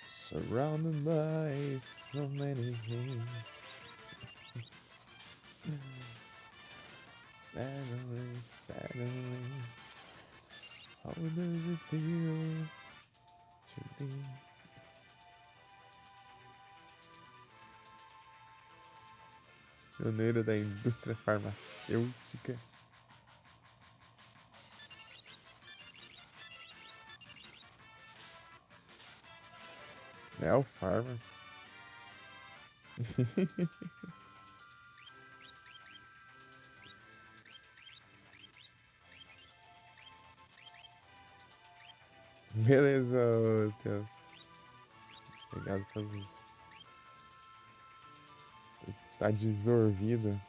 Surrounded by so many things. Suddenly, suddenly, how does it feel to be? Pioneiro da indústria farmacêutica. É o Farmas. Beleza, Deus. Obrigado pelos. Tá desorvida.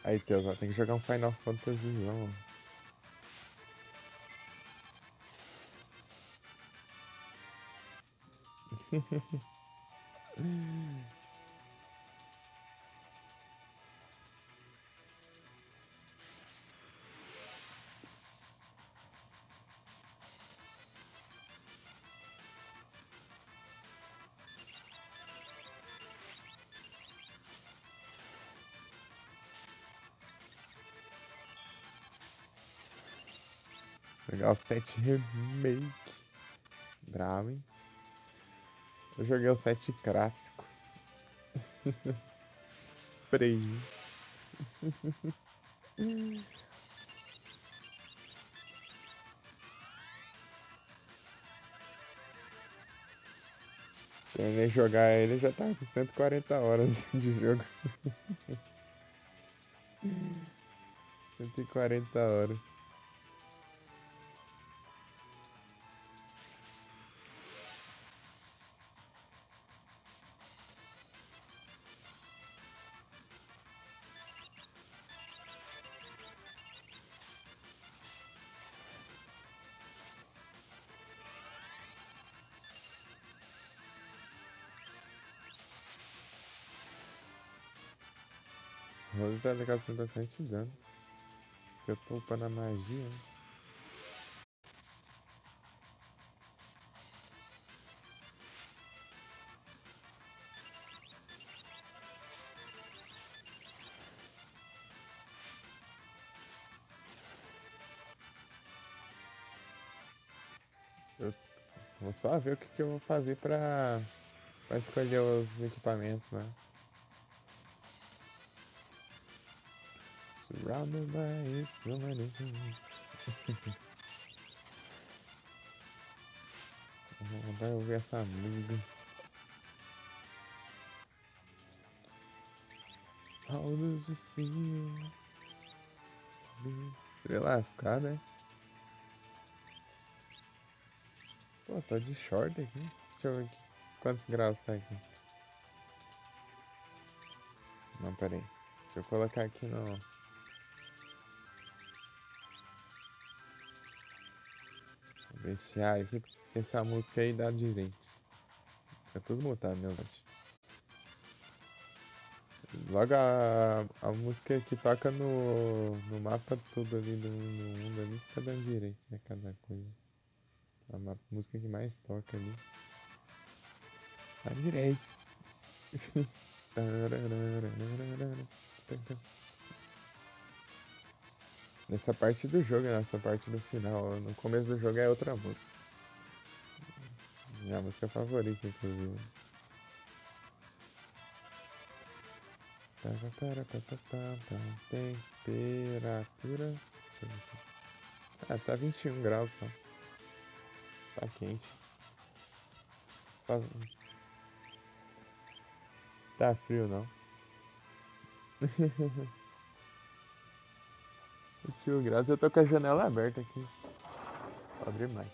Aí, Deus, ó, tem que jogar um Final Fantasyzão. Jogar o 7 Remake. Bravo, hein? Eu joguei o 7 clássico. Prei. Terminei de jogar ele já tava com 140 horas de jogo. 140 horas. O Rose tá ligado com bastante dano. Eu tô upando a magia, né? Eu vou só ver o que eu vou fazer pra escolher os equipamentos, né? Surrounded by so many things. Vai ouvir essa música. How does it feel? Seria lascar, né? Pô, tô de short aqui. Deixa eu ver aqui. Quantos graus tá aqui? Não, peraí. Deixa eu colocar aqui no vestiário aqui, porque essa música aí dá direitos. Fica tudo mutado, meu Deus. Logo a música que toca no mapa tudo ali do mundo ali fica dando direito, né? Cada coisa. Música que mais toca ali. Dá direito. Nessa parte do jogo, nessa parte do final. No começo do jogo é outra música. Minha música favorita, inclusive. Temperatura. Deixa eu ver aqui. Ah, tá 21 graus só. Tá quente. Só- Tá frio não. 21 graus, eu tô com a janela aberta aqui. Vou abrir mais.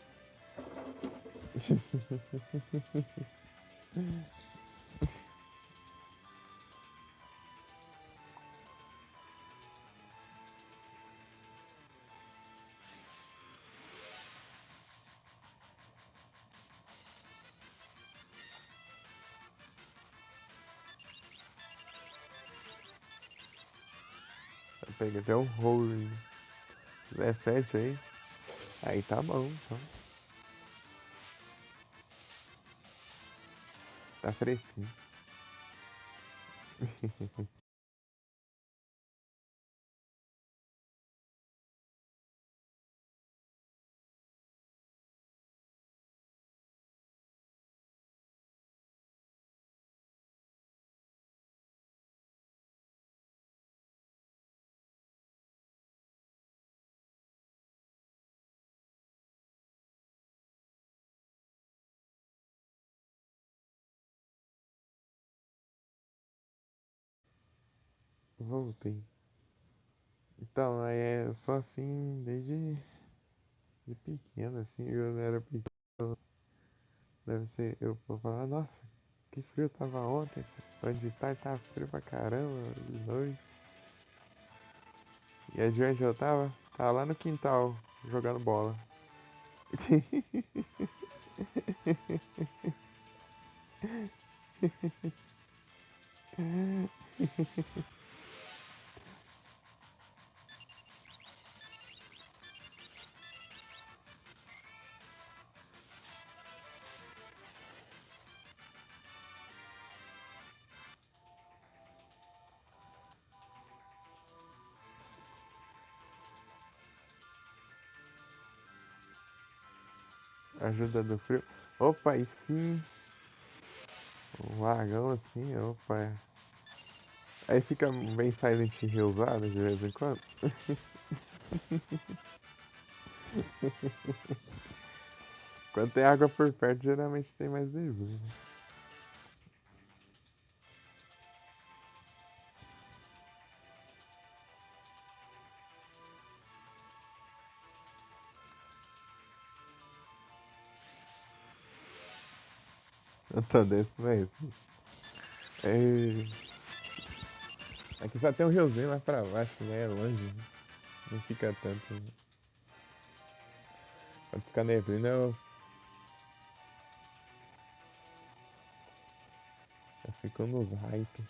Eu peguei até um rolo 17 aí. Aí tá bom, então. Tá fresquinho. Voltei. Então, aí é só assim, desde de pequeno, assim, eu era pequeno. Deve ser, eu vou falar, nossa, que frio tava ontem. Onde tarde tava frio pra caramba, de noite. E aí de onde eu tava? Tava lá no quintal, jogando bola. Ajuda do frio. Opa, e sim. um lagão assim, opa. Aí fica bem Silent Hillzado de vez em quando. Quando tem água por perto, geralmente tem mais neblina. Eu tô desse mesmo. É... Aqui só tem um riozinho lá pra baixo, né? É longe. Né? Não fica tanto. Né? Quando fica neblina, eu fico nos hype.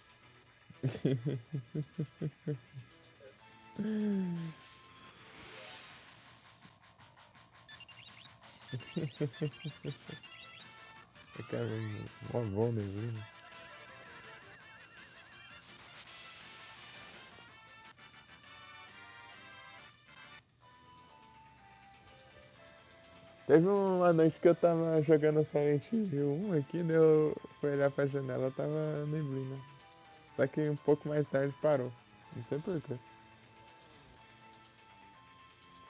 Fica mó bom neblina. Teve uma noite que eu tava jogando Silent Hill 1 aqui, daí eu fui olhar pra janela, tava neblina. Só que um pouco mais tarde parou. Não sei porquê.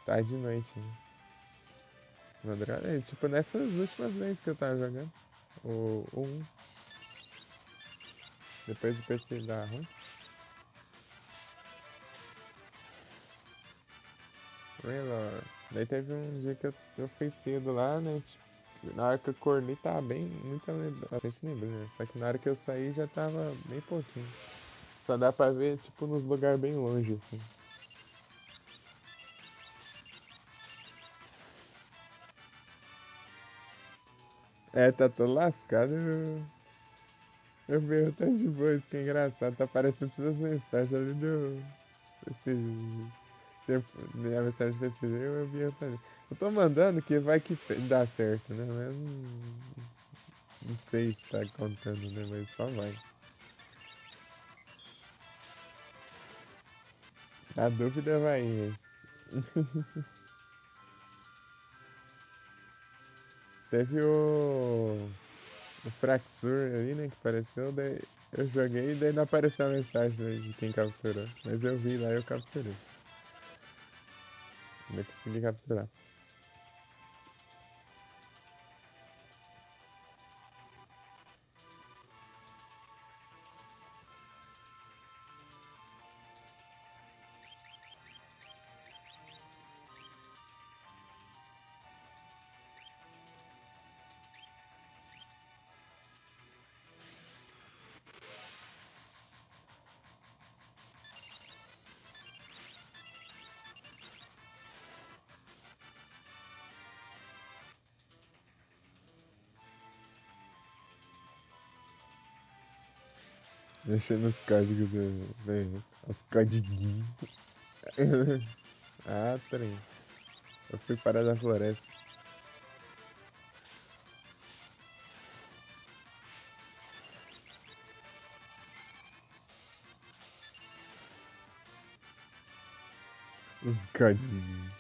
Tarde de noite, né? Madrugada. É, tipo, nessas últimas vezes que eu tava jogando. O 1. Depois o PC dá ruim. Raylor. Daí teve um dia que eu fui cedo lá, né? Tipo, na hora que eu acordei tava bem, bastante neblina. Só que na hora que eu saí já tava bem pouquinho. Só dá pra ver, tipo, nos lugares bem longe, assim. É, tá todo lascado. Eu vi o tanto de boa, isso que é engraçado. Tá aparecendo todas as mensagens ali do. Esse. Se minha mensagem pra esse eu vi também. Eu tô mandando que vai que dá certo, né? Mas não sei se tá contando, né? Mas só vai. A dúvida vai ir. Teve o Fraxur ali, né? Que apareceu, daí eu joguei e daí não apareceu a mensagem né, de quem capturou. Mas eu vi lá e eu capturei. Ainda consegui capturar. Mexendo nos códigos do. Bem, os codiguinhos. Ah, trem. Eu fui parar na floresta. Os codiguinhos.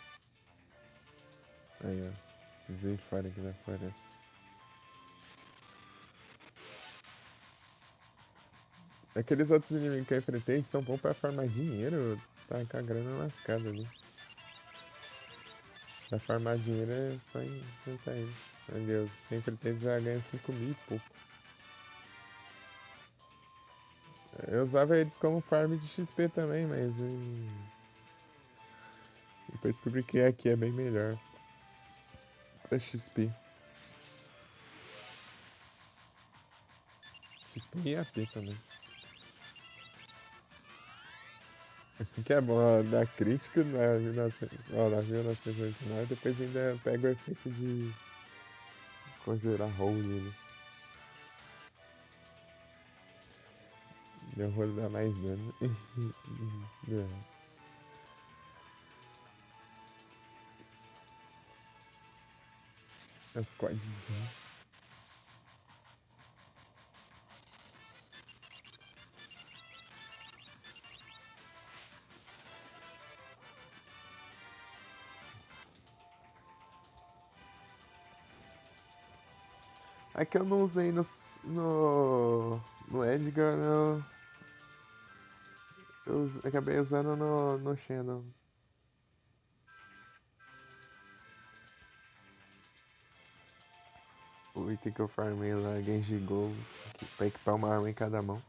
Aí, ó. Pisei fora aqui da floresta. Aqueles outros inimigos que eu enfrentei são bons pra farmar dinheiro. Tá com a grana lascada ali. Pra farmar dinheiro é só enfrentar eles. Ali eu sempre tento já ganhar 5 mil e pouco. Eu usava eles como farm de XP também, mas depois descobri que aqui é bem melhor pra XP. XP e AP também. Assim que é bom, ó, dar crítico na 1989, depois ainda pega o efeito de conjurar roll nele. Meu rolo dá mais dano. As codiguinhas. É que eu não usei No Edgar eu acabei usando no Shannon. O item que eu farmei lá, Genji Gold, pra equipar uma arma em cada mão.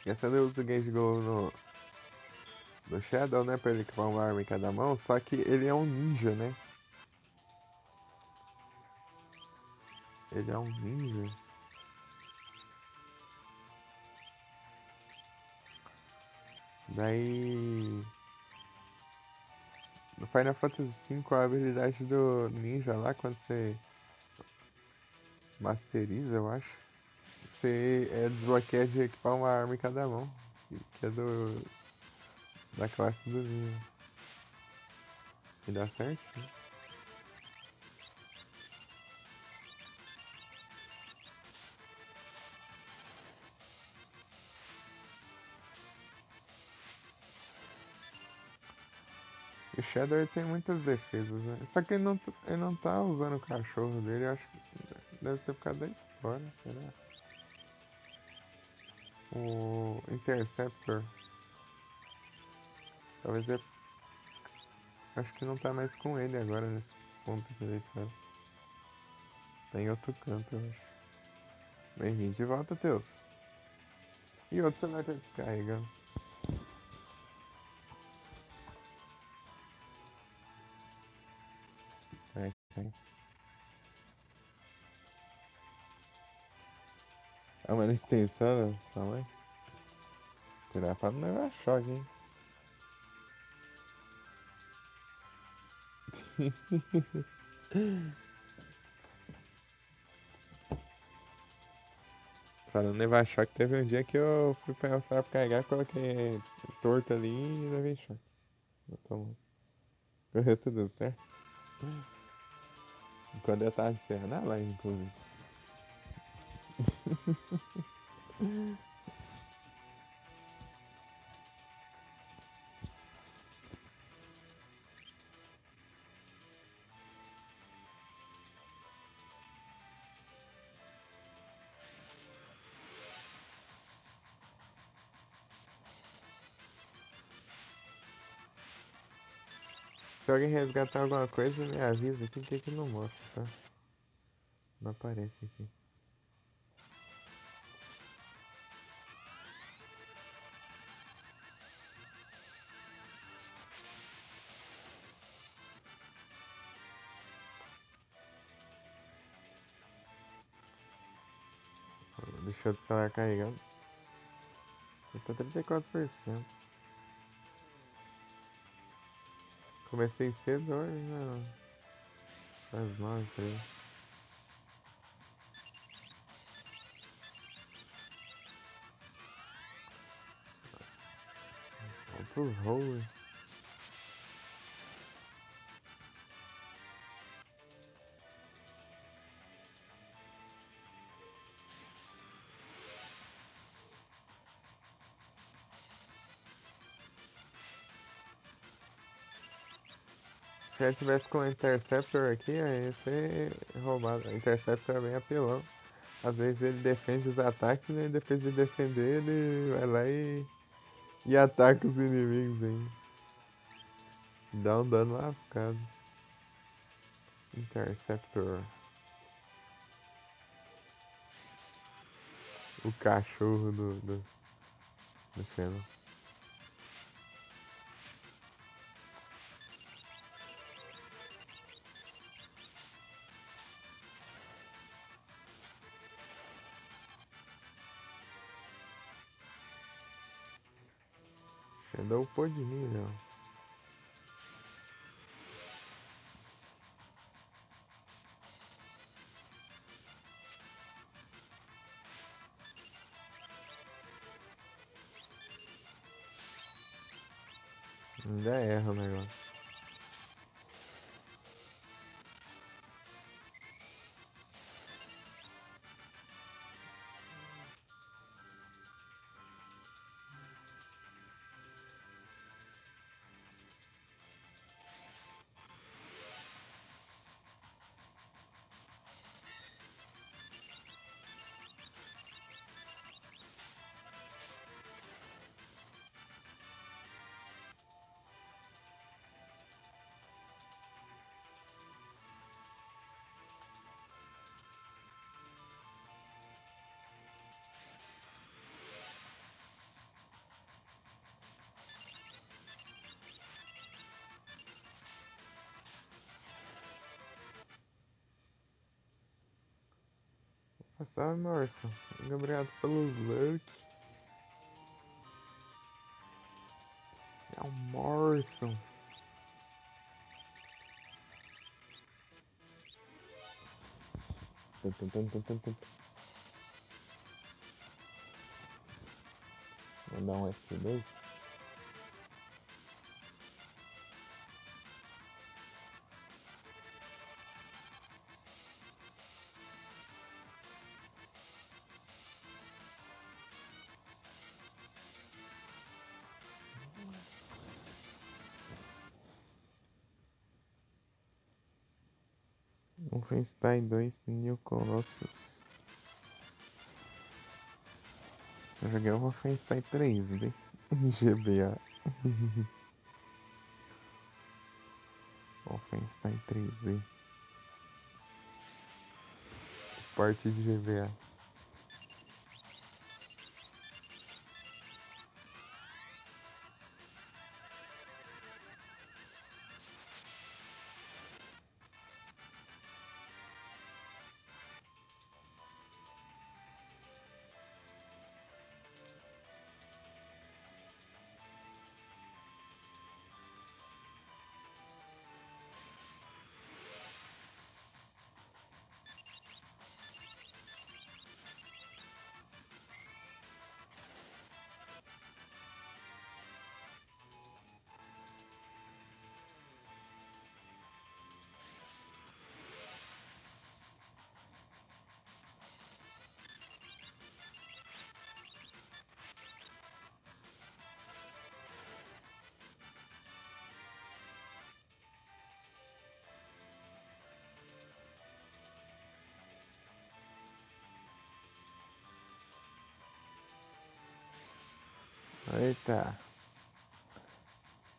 E essa eu uso o Genji Gold no Shadow, né? Pra ele equipar uma arma em cada mão, só que ele é um ninja, né? Ele é um ninja. Daí. No Final Fantasy V, a habilidade do ninja lá, quando você masteriza, eu acho, você desbloqueia de equipar uma arma em cada mão. Que é da classe do ninja. E dá certo? Né? O Shadow ele tem muitas defesas, né? Só que ele não tá usando o cachorro dele, eu acho que deve ser por causa da história, será? O Interceptor. Talvez é. Acho que não tá mais com ele agora nesse ponto aqui da história. Tá em outro canto, eu acho. Bem-vindo de volta, Teus. E outro celular tá descarregando. É, tem. Ah, mas na extensão, sua mãe? Cuidado pra não levar choque, hein? Falando em levar choque, teve um dia que eu fui pegar o celular pra carregar, coloquei torto ali e levei choque. Eu tomo. Correu tudo certo. Quando eu tava encerrando a live, inclusive. Se alguém resgatar alguma coisa, me avisa aqui que não mostra, tá? Não aparece aqui. Deixou o celular carregando. Eu tô 34%. Comecei cedo hoje, né? Às 9, 13. Altos rolos. Se eu tivesse com o Interceptor aqui, aí ia ser roubado. O Interceptor é bem apelão. Às vezes ele defende os ataques, né? Depois de defender, ele vai lá e ataca os inimigos ainda. Dá um dano lascado. Interceptor. O cachorro do Shannon. Shadow pô de mim, não. Ainda erra o negócio. Salve, Morrison. Obrigado pelos lurk. É o Morrison. Tum, tum, tum, tum, tum, tum. Mandar um F2. Wolfenstein 2 New Colossus. Eu joguei o Wolfenstein 3D em GBA. Wolfenstein 3D. Parte de GBA. Eita.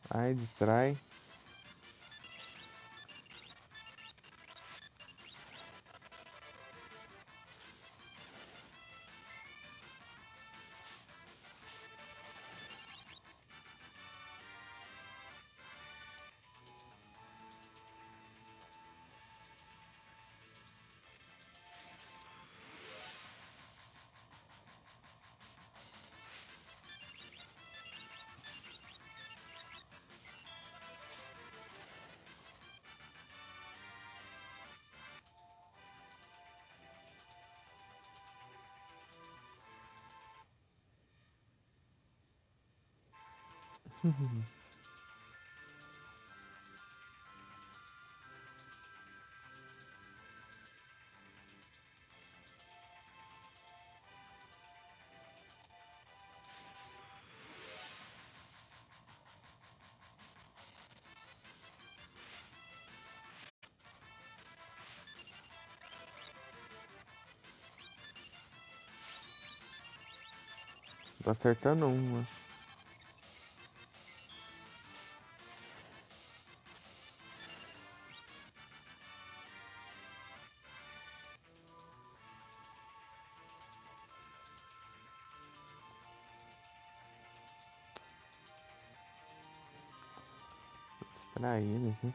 Ai, distrai. Tô acertando uma. Distraído aqui.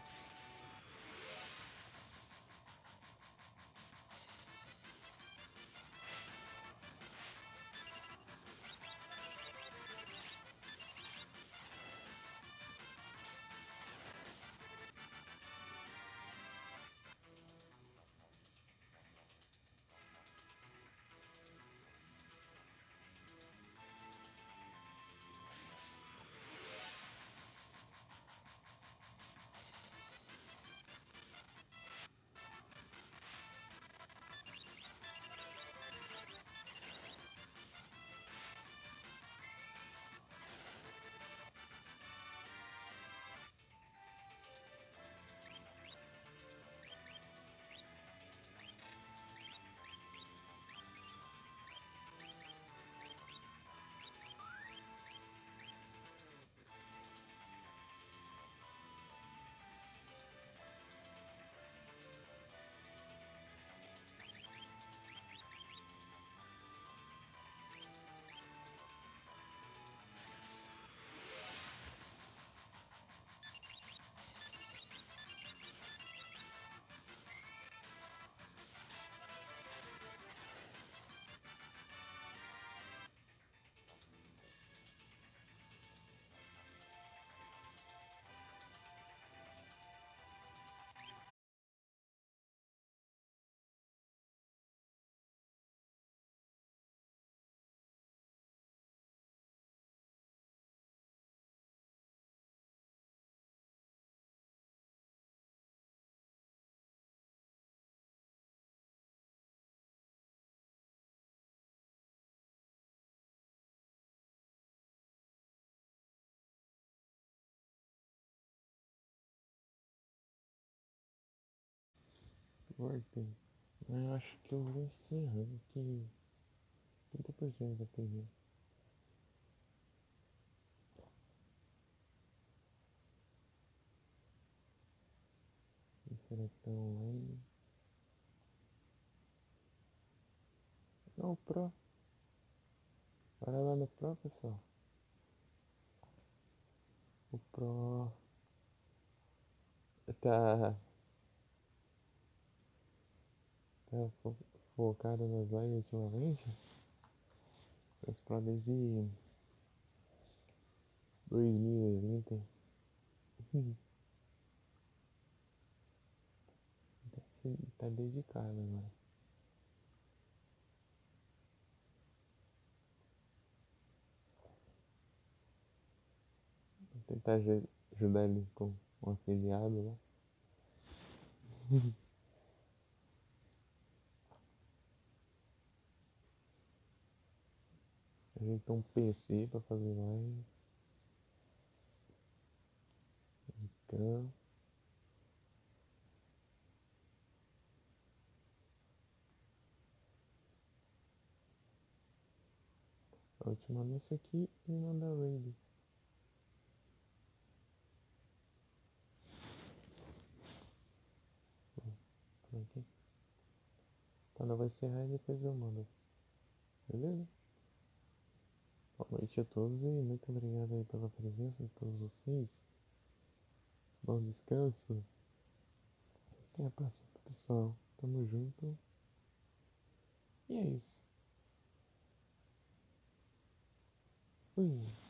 Voltei. Eu acho que eu vou encerrando que 30% da TV. Será que tá online? Não, o Pro. Olha lá no Pro, pessoal. O Pro tá, focado nas lives ultimamente. Os Pro desde 2020. Tá dedicado agora. Vou tentar ajudar ele com um afiliado lá. A gente tem um PC pra fazer live. Então, a última anúncio aqui e manda raid. Aqui. Quando vai encerrar e depois eu mando. Beleza? Boa noite a todos e muito obrigado aí pela presença de todos vocês. Bom descanso. Até a próxima, pessoal. Tamo junto. E é isso. Fui.